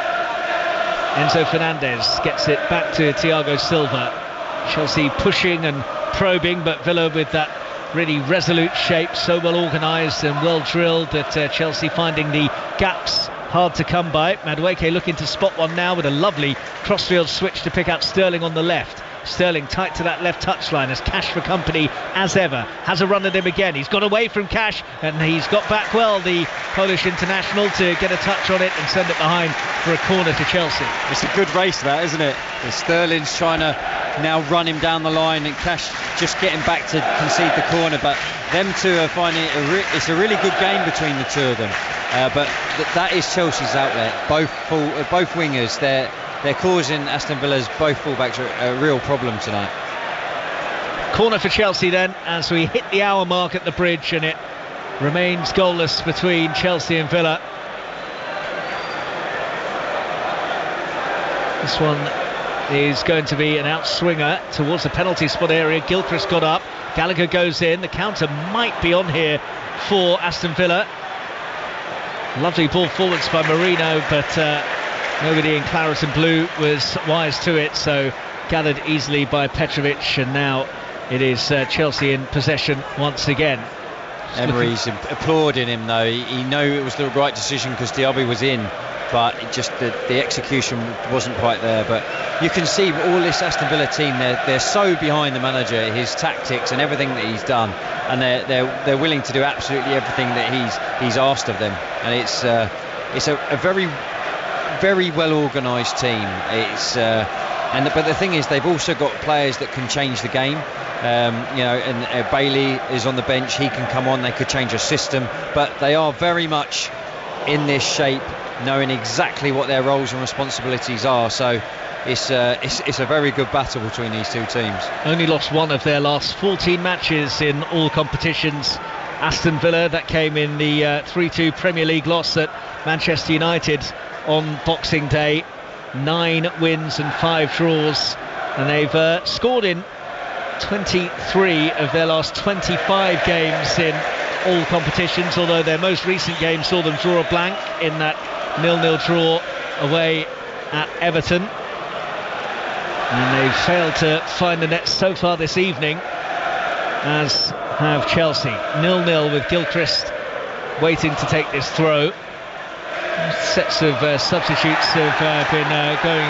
Enzo Fernandez gets it back to Thiago Silva. Chelsea pushing and probing, but Villa with that really resolute shape, so well organised and well drilled that Chelsea finding the gaps hard to come by. Madueke looking to spot one now with a lovely crossfield switch to pick out Sterling on the left. Sterling tight to that left touchline as Cash for company as ever. Has a run at him again. He's got away from Cash and he's got back well, the Polish international, to get a touch on it and send it behind for a corner to Chelsea. It's a good race, that, isn't it? Sterling's trying to now run him down the line and Cash just getting back to concede the corner, but them two are finding it it's a really good game between the two of them. But that is Chelsea's outlet. Both wingers, they're causing Aston Villa's both fullbacks a real problem tonight. Corner for Chelsea then, as we hit the hour mark at the bridge, and it remains goalless between Chelsea and Villa. This one is going to be an outswinger towards the penalty spot area. Gilchrist got up, Gallagher goes in, the counter might be on here for Aston Villa. Lovely ball forwards by Marino, but nobody in claret and blue was wise to it, so gathered easily by Petrovic, and now it is Chelsea in possession once again. Emery's applauding him though. He knew it was the right decision because Diaby was in, but it just the execution wasn't quite there. But you can see all this Aston Villa team, they're so behind the manager, his tactics and everything that he's done, and they're willing to do absolutely everything that he's asked of them. And it's a very, very well organised team. But the thing is, they've also got players that can change the game. And Bailey is on the bench. He can come on. They could change a system, but they are very much in this shape, knowing exactly what their roles and responsibilities are. So it's a very good battle between these two teams. Only lost one of their last 14 matches in all competitions. Aston Villa, that came in the 3-2 Premier League loss at Manchester United on Boxing Day. 9 wins and 5 draws, and they've scored in 23 of their last 25 games in all competitions, although their most recent game saw them draw a blank in that 0-0 draw away at Everton, and they've failed to find the net so far this evening, as have Chelsea. 0-0 with Gilchrist waiting to take this throw. Sets of substitutes have been going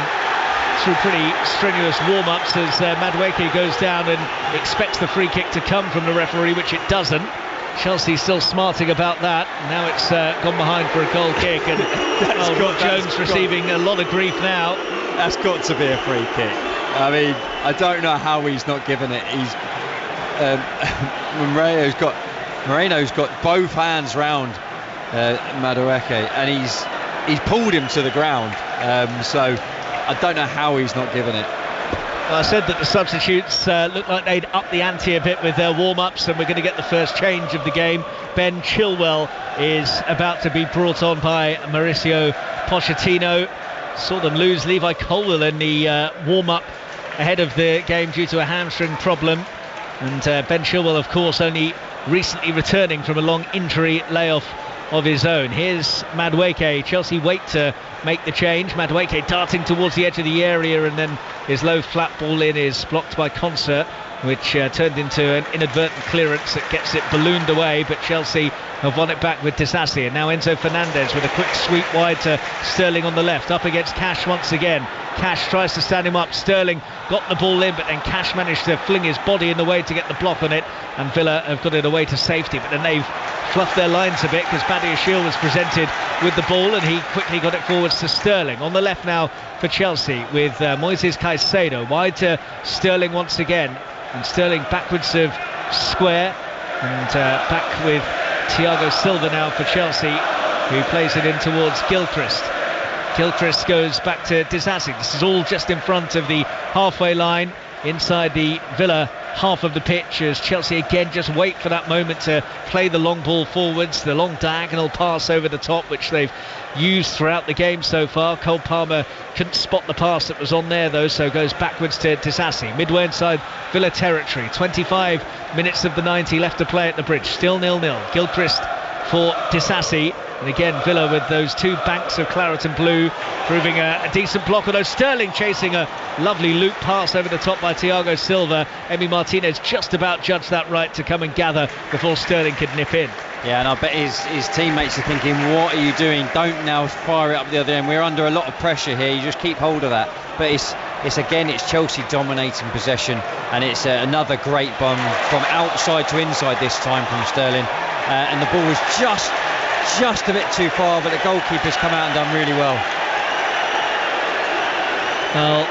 through pretty strenuous warm-ups as Madueke goes down and expects the free kick to come from the referee, which it doesn't. Chelsea still smarting about that. Now it's gone behind for a goal kick, and Jones receiving a lot of grief now. That's got to be a free kick. I mean, I don't know how he's not given it. He's Moreno's got both hands round Madueke, and he's pulled him to the ground. So I don't know how he's not given it. Well, I said that the substitutes looked like they'd up the ante a bit with their warm-ups, and we're going to get the first change of the game. Ben Chilwell is about to be brought on by Mauricio Pochettino. Saw them lose Levi Colwill in the warm-up ahead of the game due to a hamstring problem, and Ben Chilwell, of course, only recently returning from a long injury layoff of his own. Here's Madueke. Chelsea wait to make the change. Madueke darting towards the edge of the area, and then his low flat ball in is blocked by Concert, which turned into an inadvertent clearance that gets it ballooned away, but Chelsea have won it back with Disasi. And now Enzo Fernandez with a quick sweep wide to Sterling on the left, up against Cash once again. Cash tries to stand him up. Sterling got the ball in, but then Cash managed to fling his body in the way to get the block on it, and Villa have got it away to safety. But then they've fluffed their lines a bit because Badiashile was presented with the ball, and he quickly got it forwards to Sterling. On the left now for Chelsea with Moises Caicedo wide to Sterling once again, and Sterling backwards of Square, and back with Thiago Silva now for Chelsea, who plays it in towards Gilchrist. Gilchrist goes back to Disasi. This is all just in front of the halfway line, inside the Villa half of the pitch, as Chelsea again just wait for that moment to play the long ball forwards, the long diagonal pass over the top, which they've used throughout the game so far. Cole Palmer couldn't spot the pass that was on there though, so goes backwards to Disasi. Midway inside Villa territory, 25 minutes of the 90 left to play at the bridge, still 0-0. Gilchrist for Disasi, and again Villa with those two banks of claret and blue proving a decent block, although Sterling chasing a lovely loop pass over the top by Thiago Silva. Emi Martinez just about judged that right to come and gather before Sterling could nip in. Yeah, and I bet his teammates are thinking, what are you doing? Don't now fire it up the other end. We're under a lot of pressure here. You just keep hold of that. But it's Chelsea dominating possession, and it's another great bomb from outside to inside this time from Sterling. And the ball was just a bit too far, but the goalkeeper's come out and done really well. Well,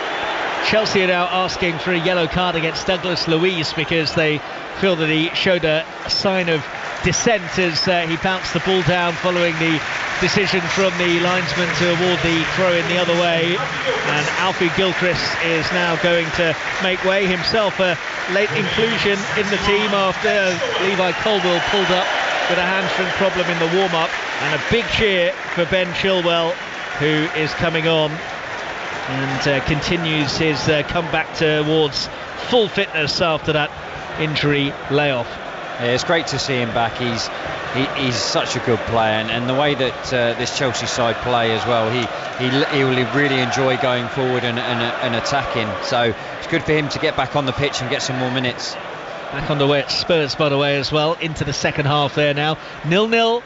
Chelsea are now asking for a yellow card against Douglas Luiz because they feel that he showed a sign of dissent as he bounced the ball down following the decision from the linesman to award the throw-in the other way. And Alfie Gilchrist is now going to make way himself, a late inclusion in the team after Levi Colwill pulled up with a hamstring problem in the warm-up, and a big cheer for Ben Chilwell, who is coming on and continues his comeback towards full fitness after that injury layoff. Yeah, it's great to see him back. He's such a good player, and the way that this Chelsea side play as well, he will really enjoy going forward and attacking. So it's good for him to get back on the pitch and get some more minutes. Back on the way at Spurs, by the way, as well, into the second half there now. 0-0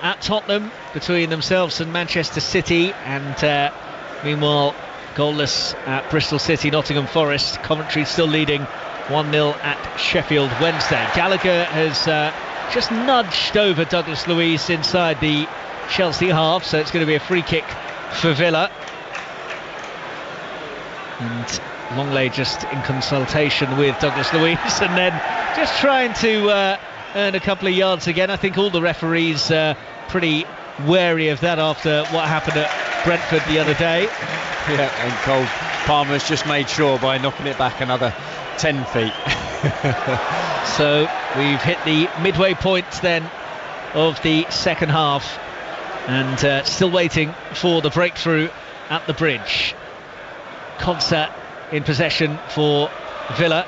at Tottenham between themselves and Manchester City, and meanwhile goalless at Bristol City, Nottingham Forest. Coventry still leading 1-0 at Sheffield Wednesday. Gallagher has just nudged over Douglas Luiz inside the Chelsea half, so it's going to be a free kick for Villa. And Longley just in consultation with Douglas Luiz, and then just trying to earn a couple of yards again. I think all the referees pretty wary of that after what happened at Brentford the other day. Yeah, and Cole Palmer's just made sure by knocking it back another 10 feet. So we've hit the midway point then of the second half, and still waiting for the breakthrough at the bridge. Concert in possession for Villa,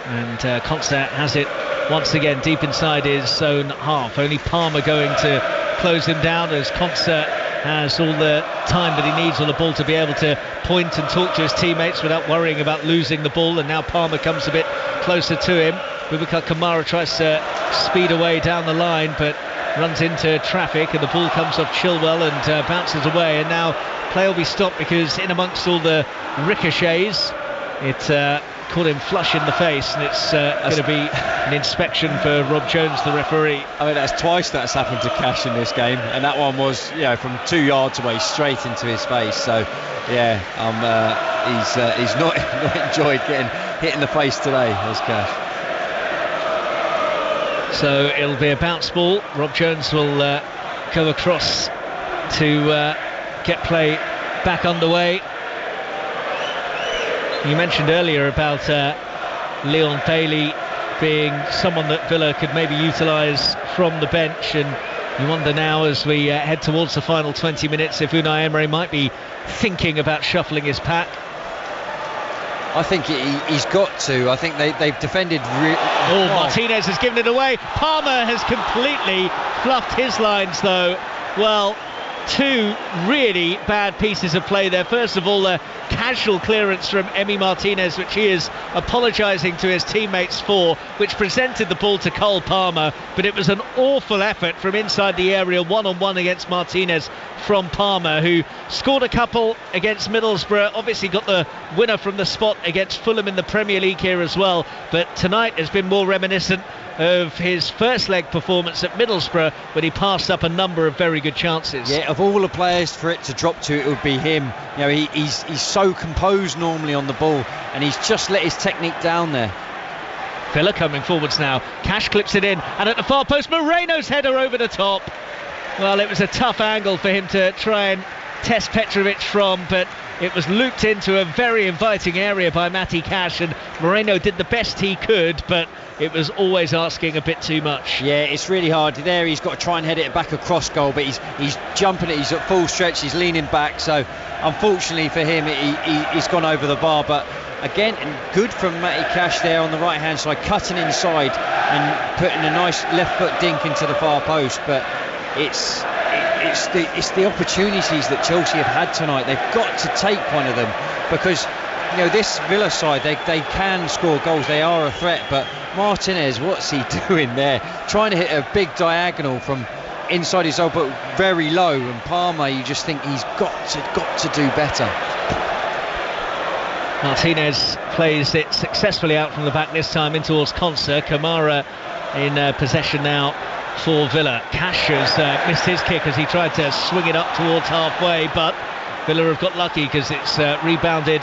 and Concert has it once again deep inside his own half. Only Palmer going to close him down, as Concert has all the time that he needs on the ball to be able to point and talk to his teammates without worrying about losing the ball. And now Palmer comes a bit closer to him. Boubacar Kamara tries to speed away down the line, but runs into traffic, and the ball comes off Chilwell and bounces away. And now play will be stopped because in amongst all the ricochets, it caught him flush in the face, and it's going to be an inspection for Rob Jones, the referee. I mean, that's twice that's happened to Cash in this game, and that one was, from 2 yards away straight into his face. So yeah, he's not enjoyed getting hit in the face today, as Cash. So it'll be a bounce ball. Rob Jones will go across to get play back underway. You mentioned earlier about Leon Bailey being someone that Villa could maybe utilise from the bench, and you wonder now as we head towards the final 20 minutes if Unai Emery might be thinking about shuffling his pack. I think he's got to. I think they've defended Martinez has given it away. Palmer has completely fluffed his lines though. Well, two really bad pieces of play there. First of all, a casual clearance from Emi Martinez, which he is apologising to his teammates for, which presented the ball to Cole Palmer, but it was an awful effort from inside the area, one-on-one against Martinez from Palmer, who scored a couple against Middlesbrough, obviously got the winner from the spot against Fulham in the Premier League here as well, but tonight has been more reminiscent of his first leg performance at Middlesbrough when he passed up a number of very good chances. Yeah, of all the players for it to drop to, it would be him. You know, he's so composed normally on the ball, and he's just let his technique down there. Villa coming forwards now. Cash clips it in, and at the far post, Moreno's header over the top. Well, it was a tough angle for him to try and test Petrovic from, but it was looped into a very inviting area by Matty Cash, and Moreno did the best he could, but it was always asking a bit too much. Yeah, it's really hard. There he's got to try and head it back across goal, but he's jumping it, he's at full stretch, he's leaning back, so unfortunately for him he's gone over the bar. But again, good from Matty Cash there on the right hand side, cutting inside and putting a nice left foot dink into the far post. But it's the opportunities that Chelsea have had tonight. They've got to take one of them, because you know, this Villa side, they can score goals, they are a threat, but Martinez, what's he doing there? Trying to hit a big diagonal from inside his own, but very low, and Palmer, you just think he's got to do better. Martinez plays it successfully out from the back this time in towards Konsa. Kamara in possession now for Villa. Cash has missed his kick as he tried to swing it up towards halfway, but Villa have got lucky because it's rebounded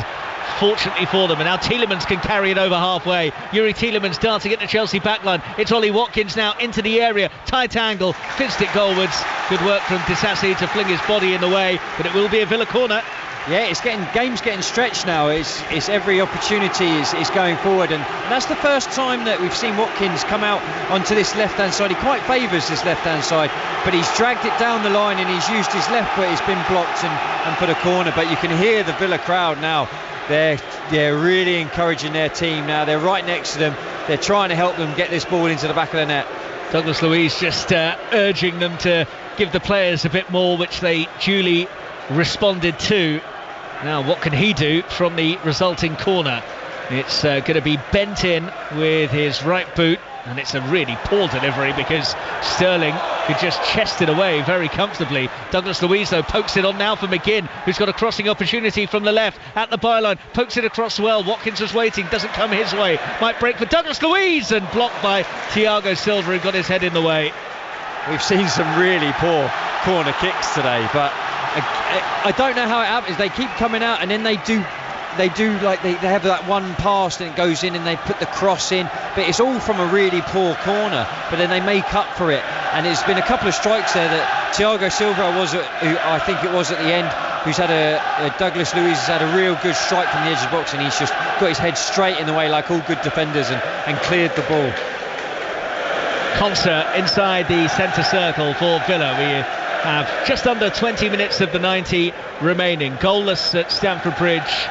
fortunately for them, and now Tielemans can carry it over halfway. Yuri Tielemans darting at the Chelsea backline. It's Ollie Watkins now into the area, tight angle, fizzed it goalwards. Good work from Disasi to fling his body in the way, but it will be a Villa corner. Yeah, game's getting stretched now. It's every opportunity is going forward, and that's the first time that we've seen Watkins come out onto this left-hand side. He quite favours this left-hand side, but he's dragged it down the line and he's used his left foot. It's been blocked and put a corner. But you can hear the Villa crowd now. They're really encouraging their team now. They're right next to them. They're trying to help them get this ball into the back of the net. Douglas Luiz just urging them to give the players a bit more, which they duly responded to. Now what can he do from the resulting corner? It's going to be bent in with his right boot, and it's a really poor delivery because Sterling could just chest it away very comfortably. Douglas Luiz though pokes it on now for McGinn, who's got a crossing opportunity from the left at the byline, pokes it across well. Watkins was waiting, doesn't come his way, might break for Douglas Luiz, and blocked by Thiago Silva, who got his head in the way. We've seen some really poor corner kicks today, but I don't know how it happens. They keep coming out, and then they do like they have that one pass and it goes in and they put the cross in, but it's all from a really poor corner, but then they make up for it. And there's been a couple of strikes there that Thiago Silva who I think it was at the end, who's had Douglas Luiz has had a real good strike from the edge of the box, and he's just got his head straight in the way like all good defenders and cleared the ball. Konsa inside the centre circle for Villa. We have just under 20 minutes of the 90 remaining. Goalless at Stamford Bridge,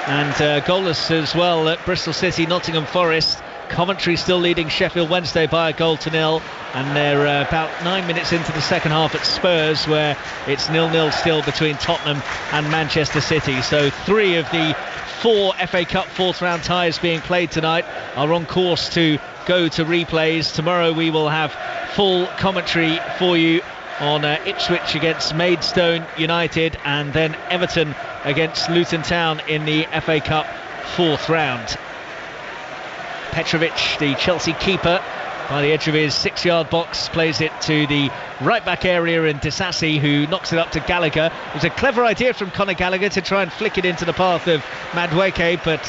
and goalless as well at Bristol City, Nottingham Forest. Coventry still leading Sheffield Wednesday by 1-0, and they're about 9 minutes into the second half at Spurs, where it's 0-0 still between Tottenham and Manchester City. So 3 of the 4 FA Cup fourth round ties being played tonight are on course to go to replays. Tomorrow we will have full commentary for you on Ipswich against Maidstone United, and then Everton against Luton Town in the FA Cup fourth round. Petrovic, the Chelsea keeper, by the edge of his 6-yard box, plays it to the right back area, and Disasi, who knocks it up to Gallagher. It was a clever idea from Conor Gallagher to try and flick it into the path of Madueke, but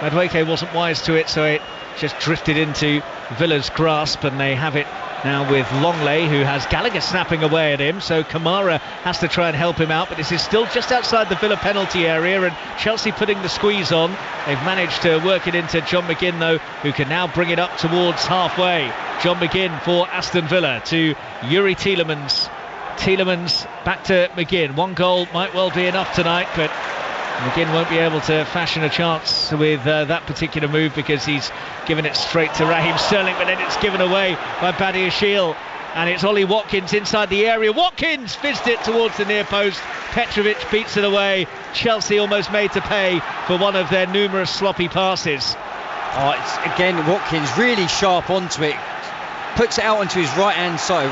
Madueke wasn't wise to it, so it just drifted into Villa's grasp, and they have it now with Longley, who has Gallagher snapping away at him, so Kamara has to try and help him out, but this is still just outside the Villa penalty area, and Chelsea putting the squeeze on. They've managed to work it into John McGinn though, who can now bring it up towards halfway. John McGinn for Aston Villa to Yuri Tielemans. Tielemans back to McGinn. One goal might well be enough tonight, but McGinn won't be able to fashion a chance with that particular move, because he's given it straight to Raheem Sterling, but then it's given away by Badiashile. and it's Ollie Watkins inside the area. Watkins fizzed it towards the near post. Petrovic beats it away. Chelsea almost made to pay for one of their numerous sloppy passes. Oh, it's again Watkins really sharp onto it, puts it out onto his right hand side,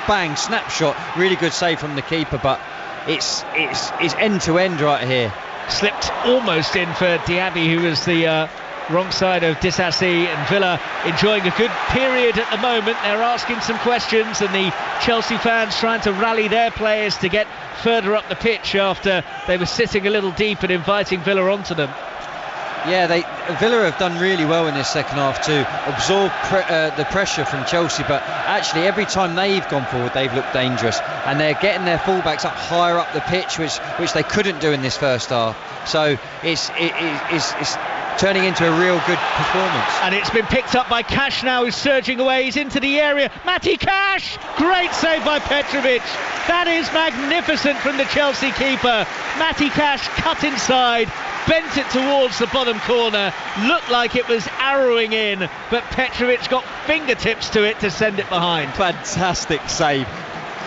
bang, snapshot, really good save from the keeper, but it's end to end right here. Slipped almost in for Diaby, who was the wrong side of Disasi, and Villa enjoying a good period at the moment. They're asking some questions, and the Chelsea fans trying to rally their players to get further up the pitch after they were sitting a little deep and inviting Villa onto them. Yeah, Villa have done really well in this second half to absorb the pressure from Chelsea, but actually every time they've gone forward they've looked dangerous, and they're getting their fullbacks up higher up the pitch, which they couldn't do in this first half. So it's turning into a real good performance. And it's been picked up by Cash now, who's surging away. He's into the area. Matty Cash! Great save by Petrovic. That is magnificent from the Chelsea keeper. Matty Cash cut inside, bent it towards the bottom corner. Looked like it was arrowing in, but Petrovic got fingertips to it to send it behind. Fantastic save.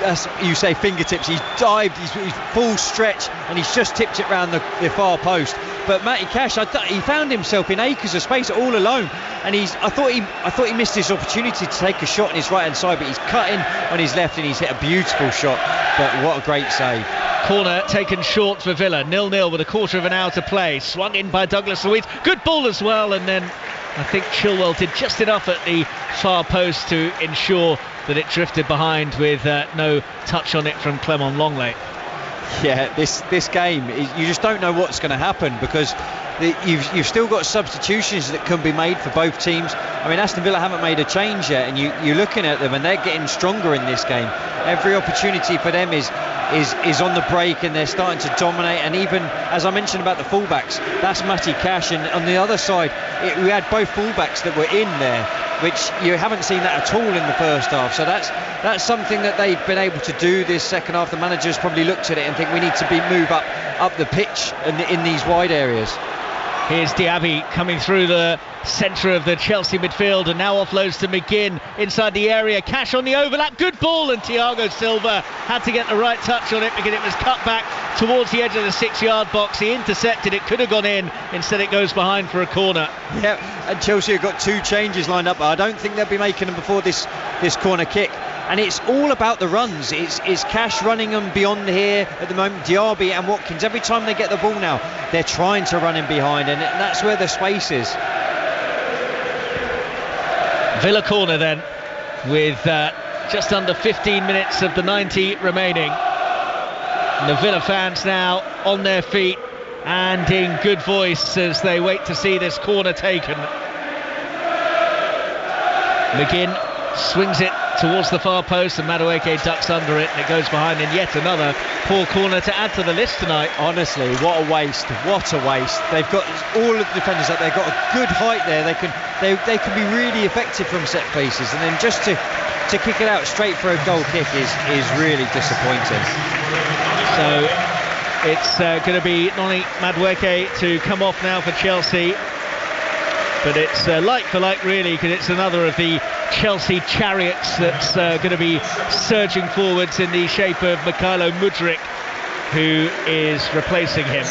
As you say, fingertips. He's dived, he's full stretch, and he's just tipped it round the far post. But Matty Cash, he found himself in acres of space all alone, and I thought he missed his opportunity to take a shot on his right hand side, but he's cut in on his left and he's hit a beautiful shot. But what a great save. Corner taken short for Villa, 0-0 with a quarter of an hour to play. Swung in by Douglas Luiz, good ball as well, and then I think Chilwell did just enough at the far post to ensure that it drifted behind with no touch on it from Clement Longley. Yeah, this game, you just don't know what's going to happen, because you've still got substitutions that can be made for both teams. I mean, Aston Villa haven't made a change yet, and you're looking at them and they're getting stronger in this game. Every opportunity for them is on the break, and they're starting to dominate. And even, as I mentioned about the fullbacks, that's Matty Cash, and on the other side we had both fullbacks that were in there, which you haven't seen that at all in the first half. So that's something that they've been able to do this second half. The manager's probably looked at it and think we need to move up the pitch in these wide areas. Here's Diaby coming through the centre of the Chelsea midfield, and now offloads to McGinn inside the area. Cash on the overlap, good ball, and Thiago Silva had to get the right touch on it because it was cut back towards the edge of the 6-yard box. He intercepted it, could have gone in, instead it goes behind for a corner. Yeah, and Chelsea have got two changes lined up. I don't think they'll be making them before this corner kick. And it's all about the runs. It's Cash running them beyond here at the moment. Diaby and Watkins, every time they get the ball now, they're trying to run in behind, and that's where the space is. Villa corner then, with just under 15 minutes of the 90 remaining. And the Villa fans now on their feet and in good voice as they wait to see this corner taken. McGinn swings it towards the far post, and Madueke ducks under it, and it goes behind in yet another poor corner to add to the list tonight. Honestly, what a waste. They've got all of the defenders up. They've got a good height there. They can be really effective from set pieces, and then just to kick it out straight for a goal kick is really disappointing. So it's going to be Noni Madueke to come off now for Chelsea. But it's like for like, really, because it's another of the Chelsea chariots that's going to be surging forwards in the shape of Mykhailo Mudryk, who is replacing him.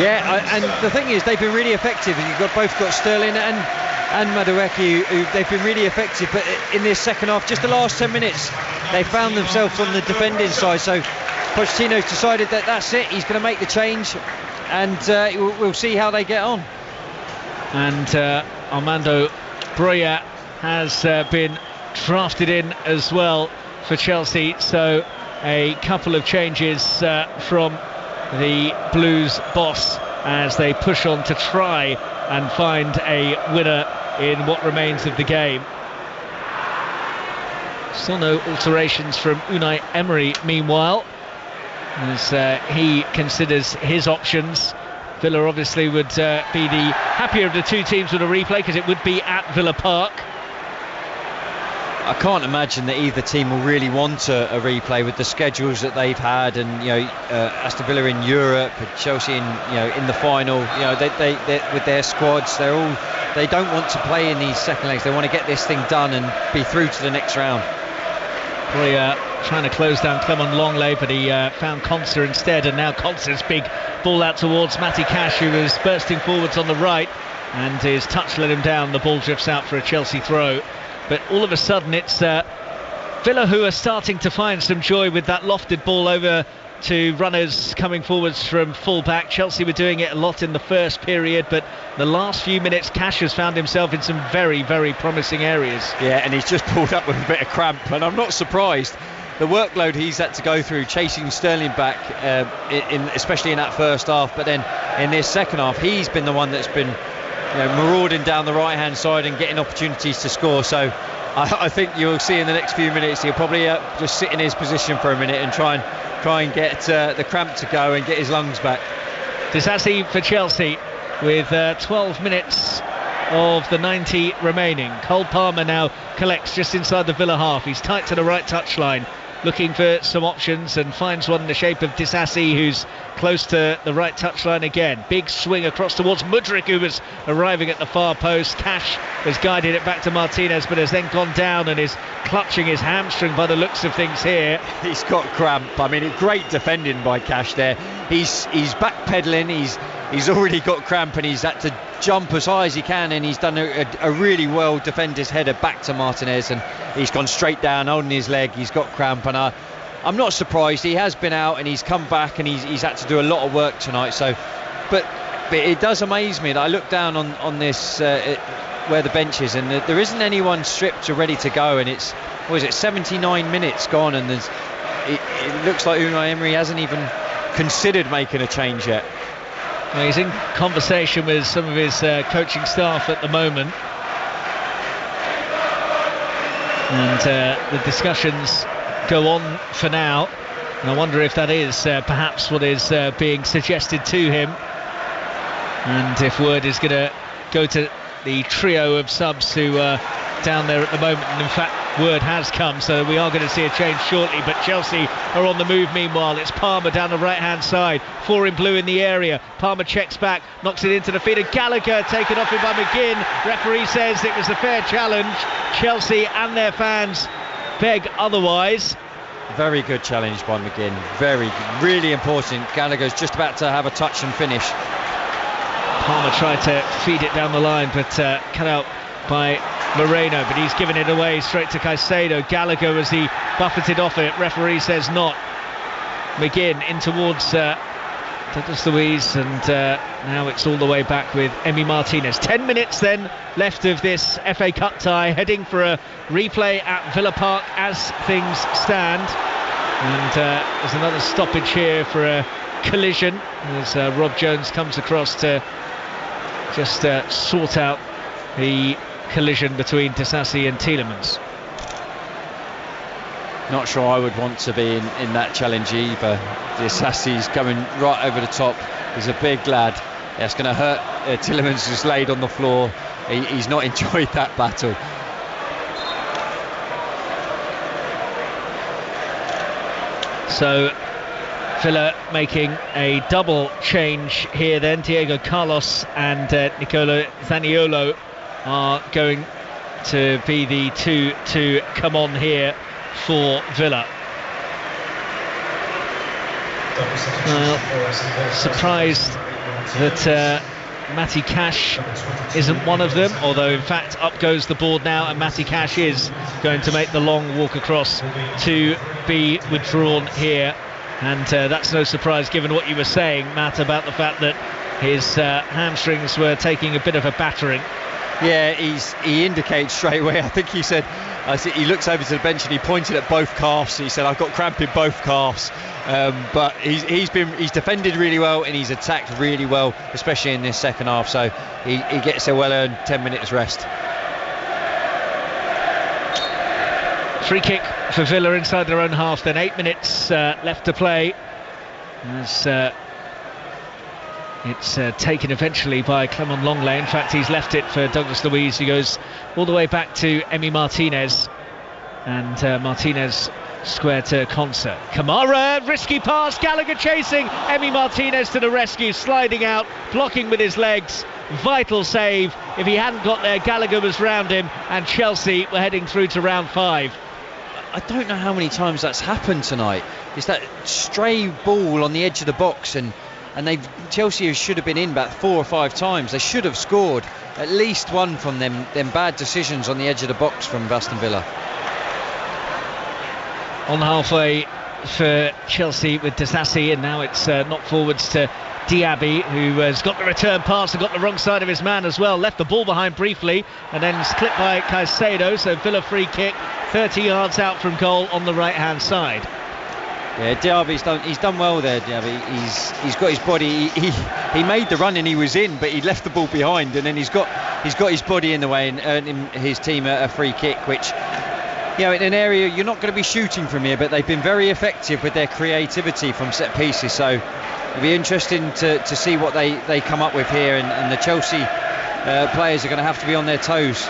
Yeah, and the thing is, they've been really effective. You've both got Sterling and Madueke, who they've been really effective. But in this second half, just the last 10 minutes, they found themselves on the defending side. So Pochettino's decided that that's it. He's going to make the change, and we'll see how they get on. And Armando Broja has been drafted in as well for Chelsea, so a couple of changes from the Blues boss as they push on to try and find a winner in what remains of the game. Still no alterations from Unai Emery meanwhile, as he considers his options. Villa obviously would be the happier of the two teams with a replay, because it would be at Villa Park. I can't imagine that either team will really want a replay with the schedules that they've had, and Aston Villa in Europe, and Chelsea in the final. They with their squads, they don't want to play in these second legs. They want to get this thing done and be through to the next round. trying to close down Clement Longley, but he found Conser instead, and now Conser's big ball out towards Matty Cash, who was bursting forwards on the right, and his touch let him down. The ball drifts out for a Chelsea throw, but all of a sudden it's Villa who are starting to find some joy with that lofted ball over to runners coming forwards from full back. Chelsea were doing it a lot in the first period, but the last few minutes Cash has found himself in some very, very promising areas. Yeah, and he's just pulled up with a bit of cramp, and I'm not surprised. The workload he's had to go through chasing Sterling back, especially in that first half, but then in this second half he's been the one that's been marauding down the right hand side and getting opportunities to score. So I think you'll see in the next few minutes he'll probably just sit in his position for a minute and try and get the cramp to go and get his lungs back. Disasi for Chelsea with 12 minutes of the 90 remaining. Cole Palmer now collects just inside the Villa half. He's tight to the right touchline, looking for some options, and finds one in the shape of Disasi, who's close to the right touchline again. Big swing across towards Mudryk, who was arriving at the far post. Cash has guided it back to Martinez, but has then gone down and is clutching his hamstring by the looks of things here. He's got cramp. I mean, great defending by Cash there. He's backpedaling, he's already got cramp, and he's had to jump as high as he can, and he's done a really well defender's header back to Martinez, and he's gone straight down holding his leg. He's got cramp, and I'm not surprised. He has been out and he's come back, and he's had to do a lot of work tonight. So but it does amaze me that I look down on this where the bench is, and there isn't anyone stripped or ready to go, and it's 79 minutes gone, and it looks like Unai Emery hasn't even considered making a change yet. Well, he's in conversation with some of his coaching staff at the moment, and the discussions go on for now, and I wonder if that is perhaps what is being suggested to him, and if word is going to go to the trio of subs who are down there at the moment, and in fact word has come, so we are going to see a change shortly. But Chelsea are on the move meanwhile. It's Palmer down the right hand side, 4 in blue in the area. Palmer checks back, knocks it into the feet of Gallagher, taken off him by McGinn. Referee says it was a fair challenge. Chelsea and their fans beg otherwise. Very good challenge by McGinn, very good, really important. Gallagher's just about to have a touch and finish. Palmer tried to feed it down the line, but cut out by Moreno, but he's given it away straight to Caicedo. Gallagher, as he buffeted off it, referee says not. McGinn in towards Douglas Luiz, and now it's all the way back with Emi Martinez. 10 minutes then left of this FA Cup tie, heading for a replay at Villa Park as things stand, and there's another stoppage here for a collision as Rob Jones comes across to just sort out the collision between Disasi and Tielemans. Not sure I would want to be in that challenge either. Disasi's coming right over the top. He's a big lad. It's going to hurt. Tielemans is laid on the floor. He's not enjoyed that battle. So Villa making a double change here then. Diego Carlos and Nicolo Zaniolo are going to be the two to come on here for Villa. Well, surprised that Matty Cash isn't one of them, although in fact up goes the board now, and Matty Cash is going to make the long walk across to be withdrawn here, and that's no surprise given what you were saying, Matt, about the fact that his hamstrings were taking a bit of a battering. Yeah, he indicates straight away. I think he said, he looks over to the bench and he pointed at both calves. He said, I've got cramp in both calves. But he's defended really well and he's attacked really well, especially in this second half. So he gets a well-earned 10 minutes rest. Free kick for Villa inside their own half. Then 8 minutes left to play. As it's taken eventually by Clement Longley. In fact, he's left it for Douglas Luiz, who goes all the way back to Emi Martinez, and Martinez square to Conser. Kamara, risky pass, Gallagher chasing, Emi Martinez to the rescue, sliding out, blocking with his legs. Vital save. If he hadn't got there, Gallagher was round him, and Chelsea were heading through to round 5. I don't know how many times that's happened tonight. It's that stray ball on the edge of the box, and Chelsea should have been in about 4 or 5 times. They should have scored at least one from them bad decisions on the edge of the box from Aston Villa. On halfway for Chelsea with Disasi, and now it's knocked forwards to Diaby, who has got the return pass and got the wrong side of his man as well. Left the ball behind briefly, and then it's clipped by Caicedo. So Villa free kick, 30 yards out from goal on the right-hand side. Yeah, Diaby's done well there. Diaby, he's got his body. He made the run and he was in, but he left the ball behind, and then he's got his body in the way and earned his team a free kick, which, in an area you're not going to be shooting from here, but they've been very effective with their creativity from set pieces. So it'll be interesting to see what they come up with here, and the Chelsea players are going to have to be on their toes.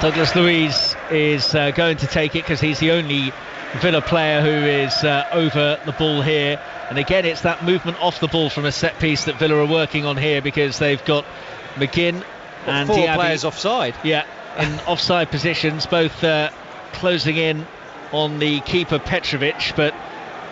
Douglas Luiz is going to take it because he's the only Villa player who is over the ball here, and again it's that movement off the ball from a set piece that Villa are working on here, because they've got McGinn and 4 Diaby, players offside. in offside positions, both closing in on the keeper Petrovic, but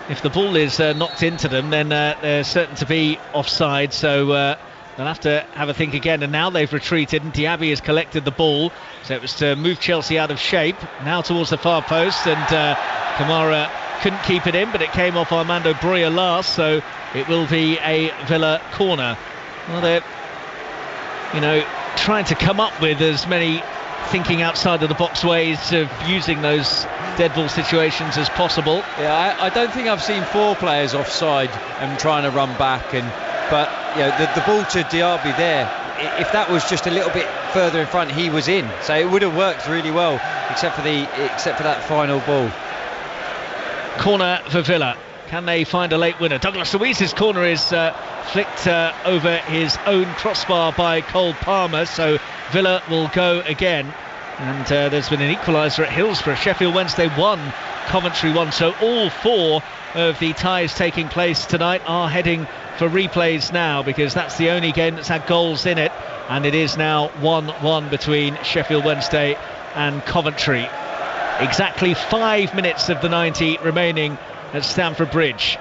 if the ball is knocked into them, then they're certain to be offside, so they'll have to have a think again. And now they've retreated, and Diaby has collected the ball, so it was to move Chelsea out of shape, now towards the far post, and Kamara couldn't keep it in, but it came off Armando Broja last, so it will be a Villa corner. Well, they're trying to come up with as many thinking outside of the box ways of using those dead ball situations as possible. Yeah, I don't think I've seen 4 players offside and trying to run back, but the ball to Diaby there, if that was just a little bit further in front, he was in, so it would have worked really well, except for that final ball. Corner for Villa. Can they find a late winner? Douglas Luiz's corner is flicked over his own crossbar by Cole Palmer, so Villa will go again. And there's been an equaliser at Hillsborough. Sheffield Wednesday 1, Coventry 1, so all 4 of the ties taking place tonight are heading for replays now, because that's the only game that's had goals in it, and it is now 1-1 between Sheffield Wednesday and Coventry. Exactly 5 minutes of the 90 remaining at Stamford Bridge.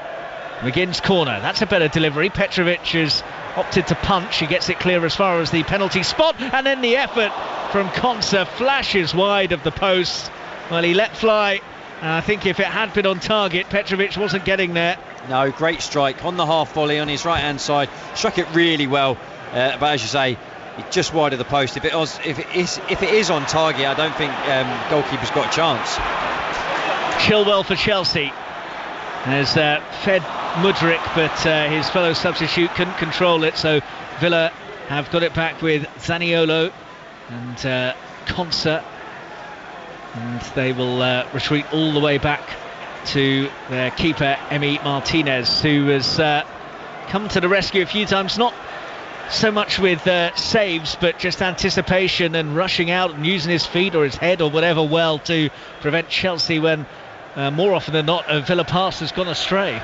McGinn's corner, that's a better delivery. Petrovic has opted to punch, he gets it clear as far as the penalty spot, and then the effort from Konsa flashes wide of the post. Well, he let fly, and I think if it had been on target, Petrovic wasn't getting there. No, great strike on the half volley on his right hand side, struck it really well, but as you say, just wide of the post. If it is on target, I don't think goalkeeper's got a chance. Chilwell for Chelsea has fed Mudryk, but his fellow substitute couldn't control it, so Villa have got it back with Zaniolo and Konsa, and they will retreat all the way back to their keeper Emi Martinez, who has come to the rescue a few times, not so much with saves, but just anticipation and rushing out and using his feet or his head or whatever well to prevent Chelsea when more often than not a Villa pass has gone astray.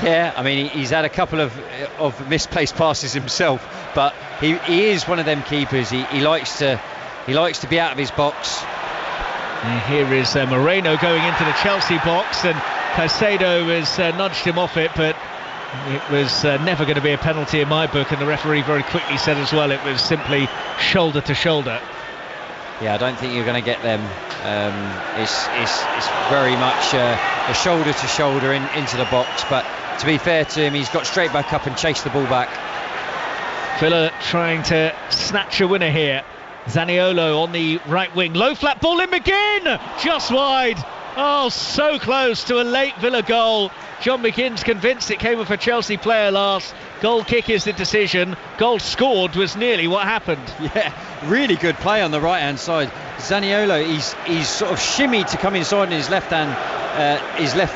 Yeah, I mean he's had a couple of misplaced passes himself, but he is one of them keepers. He likes to be out of his box. And here is Moreno going into the Chelsea box, and Caicedo has nudged him off it, but it was never going to be a penalty in my book, and the referee very quickly said as well it was simply shoulder to shoulder. Yeah, I don't think you're going to get them. It's very much a shoulder to shoulder into the box, but to be fair to him, he's got straight back up and chased the ball back. Villa trying to snatch a winner here. Zaniolo on the right wing, low flat ball in, McGinn just wide. Oh, so close to a late Villa goal. John McGinn's convinced it came off a Chelsea player last. Goal kick is the decision. Goal scored was nearly what happened. Yeah, really good play on the right hand side. Zaniolo, he's sort of shimmied to come inside in his left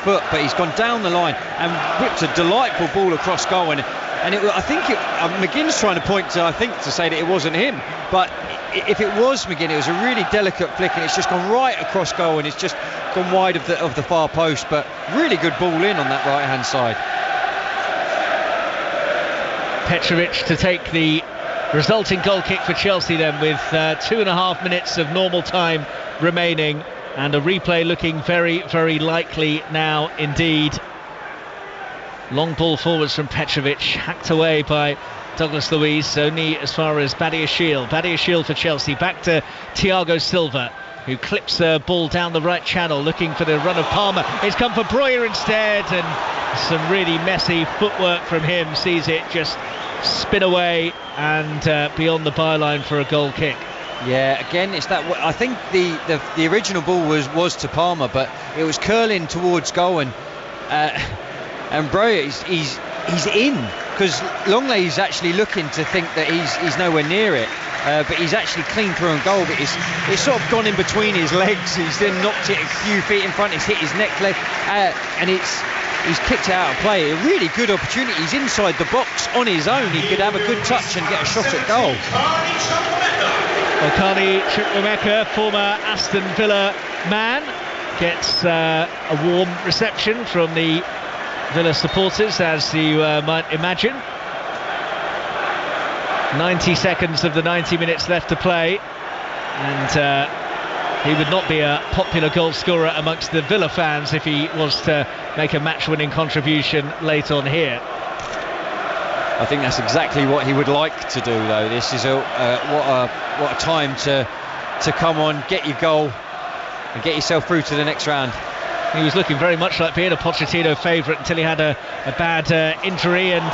foot, but he's gone down the line and whipped a delightful ball across goal. And I think McGinn's trying to point to say that it wasn't him, but if it was McGinn, it was a really delicate flick, and it's just gone right across goal, and it's just gone wide of the far post. But really good ball in on that right hand side. Petrovic to take the resulting goal kick for Chelsea then, with 2.5 minutes of normal time remaining. and a replay looking very, very likely now indeed. Long ball forwards from Petrovic, hacked away by Douglas Luiz, only as far as Badiashile. Badiashile for Chelsea, back to Thiago Silva, who clips the ball down the right channel, looking for the run of Palmer. It's come for Breuer instead, and some really messy footwork from him. Sees it just spin away and beyond the byline for a goal kick. Yeah, again, it's that. I think the original ball was to Palmer, but it was curling towards goal, and Breuer, he's in, because Longley's actually looking to think that he's nowhere near it, but he's actually clean through on goal, but it's sort of gone in between his legs. He's then knocked it a few feet in front, it's hit his neck leg, and he's kicked it out of play. A really good opportunity. He's inside the box on his own. He could have a good touch and get a shot at goal. Okani Chukwuemeka, former Aston Villa man, gets a warm reception from the Villa supporters, as you might imagine. 90 seconds of the 90 minutes left to play, and he would not be a popular goal scorer amongst the Villa fans if he was to make a match-winning contribution late on here. I think that's exactly what he would like to do, though. This is what a time to come on, get your goal, and get yourself through to the next round. He was looking very much like being a Pochettino favourite until he had a bad injury, and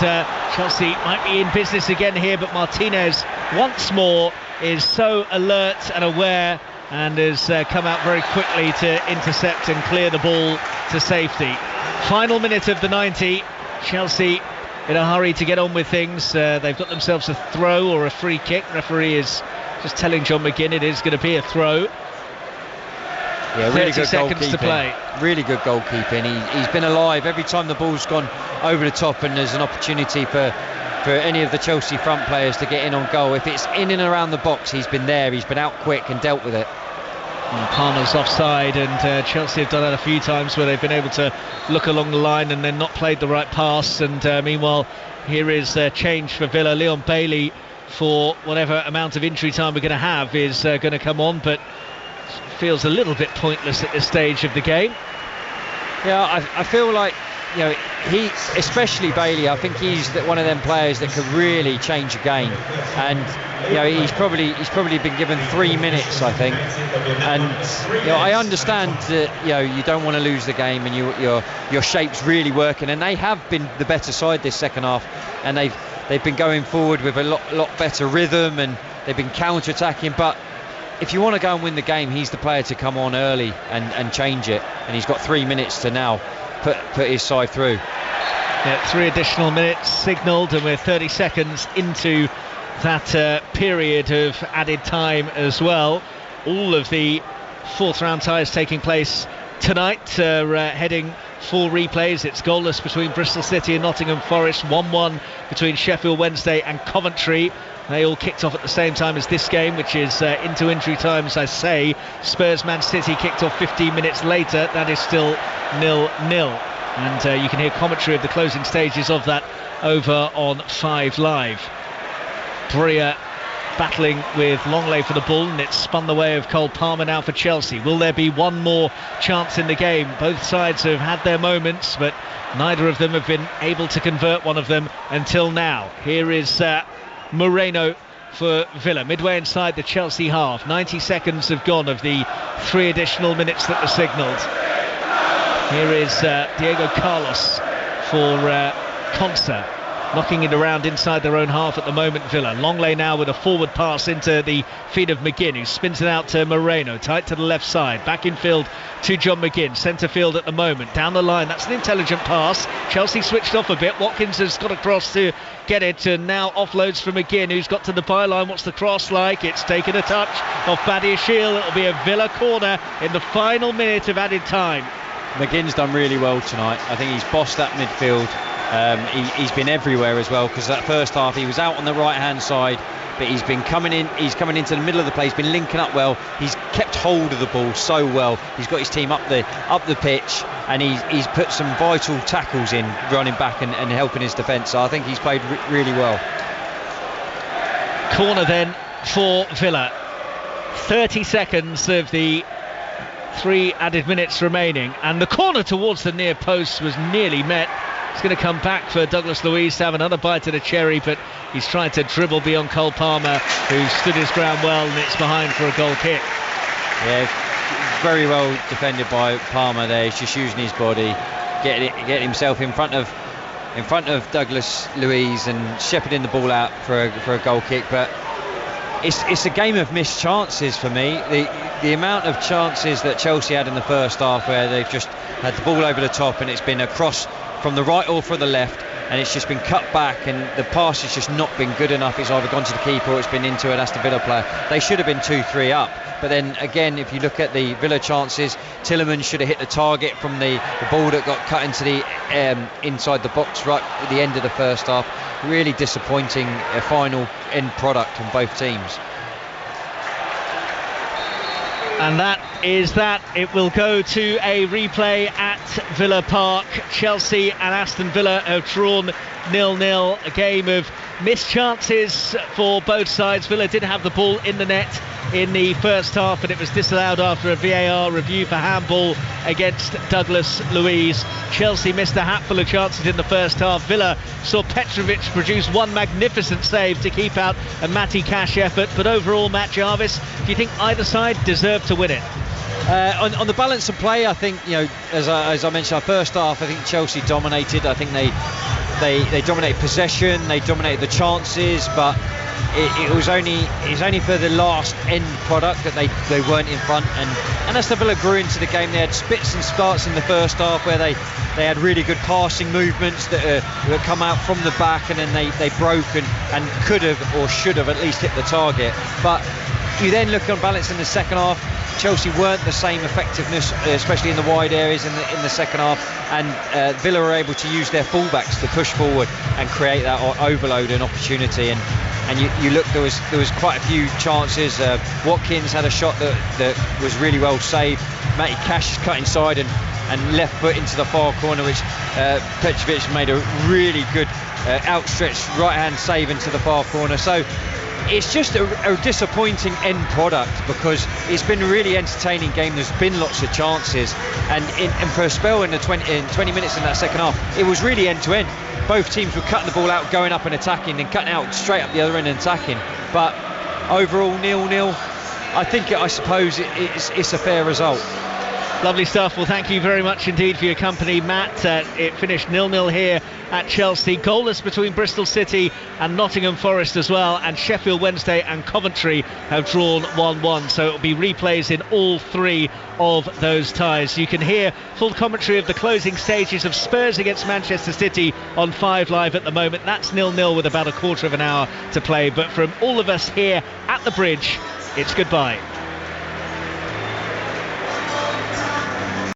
Chelsea might be in business again here, but Martinez once more is so alert and aware and has come out very quickly to intercept and clear the ball to safety. Final minute of the 90, Chelsea in a hurry to get on with things. They've got themselves a throw or a free kick. Referee is just telling John McGinn it is going to be a throw. Yeah, really good seconds goalkeeping. To play. Really good goalkeeping. He's been alive every time the ball's gone over the top, and there's an opportunity for any of the Chelsea front players to get in on goal. If it's in and around the box, he's been there. He's been out quick and dealt with it. And Palmer's offside, and Chelsea have done that a few times where they've been able to look along the line and then not played the right pass. And meanwhile, here is change for Villa. Leon Bailey, for whatever amount of injury time we're going to have, is going to come on, but feels a little bit pointless at this stage of the game. Yeah, I feel like, you know, he, especially Bailey, I think he's one of them players that could really change a game, and you know, he's probably been given 3 minutes, I think, and you know, I understand that, you know, you don't want to lose the game, and your shape's really working, and they have been the better side this second half, and they've been going forward with a lot better rhythm, and they've been counter-attacking, but if you want to go and win the game, he's the player to come on early and change it, and he's got 3 minutes to now put his side through. Yeah, 3 additional minutes signalled, and we're 30 seconds into that period of added time as well. All of the fourth round ties taking place tonight, heading for replays. It's goalless between Bristol City and Nottingham Forest, 1-1 between Sheffield Wednesday and Coventry. They all kicked off at the same time as this game, which is into injury time, as I say. Spurs Man City kicked off 15 minutes later. That is still 0-0. And you can hear commentary of the closing stages of that over on 5 Live. Breuer battling with Longley for the ball, and it's spun the way of Cole Palmer now for Chelsea. Will there be one more chance in the game? Both sides have had their moments, but neither of them have been able to convert one of them until now. Here is Moreno for Villa, midway inside the Chelsea half. 90 seconds have gone of the 3 additional minutes that were signalled. Here is Diego Carlos for Consa, knocking it around inside their own half at the moment, Villa. Longley now with a forward pass into the feet of McGinn, who spins it out to Moreno, tight to the left side, back in field to John McGinn, centre field at the moment, down the line. That's an intelligent pass. Chelsea switched off a bit. Watkins has got across to get it, and now offloads from McGinn, who's got to the byline. What's the cross like? It's taken a touch off Badiashile. It'll be a Villa corner in the final minute of added time. McGinn's done really well tonight. I think he's bossed that midfield. He's been everywhere as well, because that first half he was out on the right hand side, but he's been coming into the middle of the play. He's been linking up well. He's kept hold of the ball so well. He's got his team up the pitch, and he's put some vital tackles in, running back and helping his defence. So I think he's played really well. Corner then for Villa. 30 seconds of the 3 added minutes remaining, and the corner towards the near post was nearly met. It's going to come back for Douglas Luiz to have another bite of the cherry, but he's trying to dribble beyond Cole Palmer, who stood his ground well, and it's behind for a goal kick. Yeah, very well defended by Palmer there. He's just using his body, getting himself in front of Douglas Luiz and shepherding the ball out for a goal kick. But it's a game of missed chances for me. The amount of chances that Chelsea had in the first half, where they've just had the ball over the top and it's been a cross from the right or from the left, and it's just been cut back, and the pass has just not been good enough. It's either gone to the keeper or it's been into an Aston Villa player. They should have been 2-3 up, but then again, if you look at the Villa chances, Tielemans should have hit the target from the ball that got cut into the inside the box right at the end of the first half. Really disappointing final end product from both teams. And that is that. It will go to a replay at Villa Park. Chelsea and Aston Villa have drawn 0-0. A game of missed chances for both sides. Villa did have the ball in the net in the first half, but it was disallowed after a VAR review for handball against Douglas Luiz. Chelsea missed a hatful of chances in the first half. Villa saw Petrovic produce one magnificent save to keep out a Matty Cash effort, but overall, Matt Jarvis, do you think either side deserved to win it? On the balance of play, I think, as I mentioned, our first half, I think Chelsea dominated. I think they dominated possession, they dominated the chances, but it was only for the last end product that they weren't in front, and Aston Villa grew into the game. They had spits and starts in the first half where they had really good passing movements that come out from the back, and then they broke and could have or should have at least hit the target. But you then look on balance in the second half, Chelsea weren't the same effectiveness, especially in the wide areas in the second half, and Villa were able to use their fullbacks to push forward and create that overload and opportunity. And you look, there was quite a few chances. Watkins had a shot that was really well saved. Matty Cash cut inside and left foot into the far corner, which Petrovic made a really good outstretched right hand save into the far corner. So it's just a disappointing end product, because it's been a really entertaining game. There's been lots of chances, and for a spell in 20 minutes in that second half, it was really end to end. Both teams were cutting the ball out, going up and attacking, then cutting out straight up the other end and attacking. But overall 0-0. I suppose it's a fair result. Lovely stuff. Well, thank you very much indeed for your company, Matt. It finished 0-0 here at Chelsea. Goalless between Bristol City and Nottingham Forest as well, and Sheffield Wednesday and Coventry have drawn 1-1, so it will be replays in all 3 of those ties. You can hear full commentary of the closing stages of Spurs against Manchester City on 5 Live at the moment. That's 0-0 with about a quarter of an hour to play, but from all of us here at the Bridge, it's goodbye.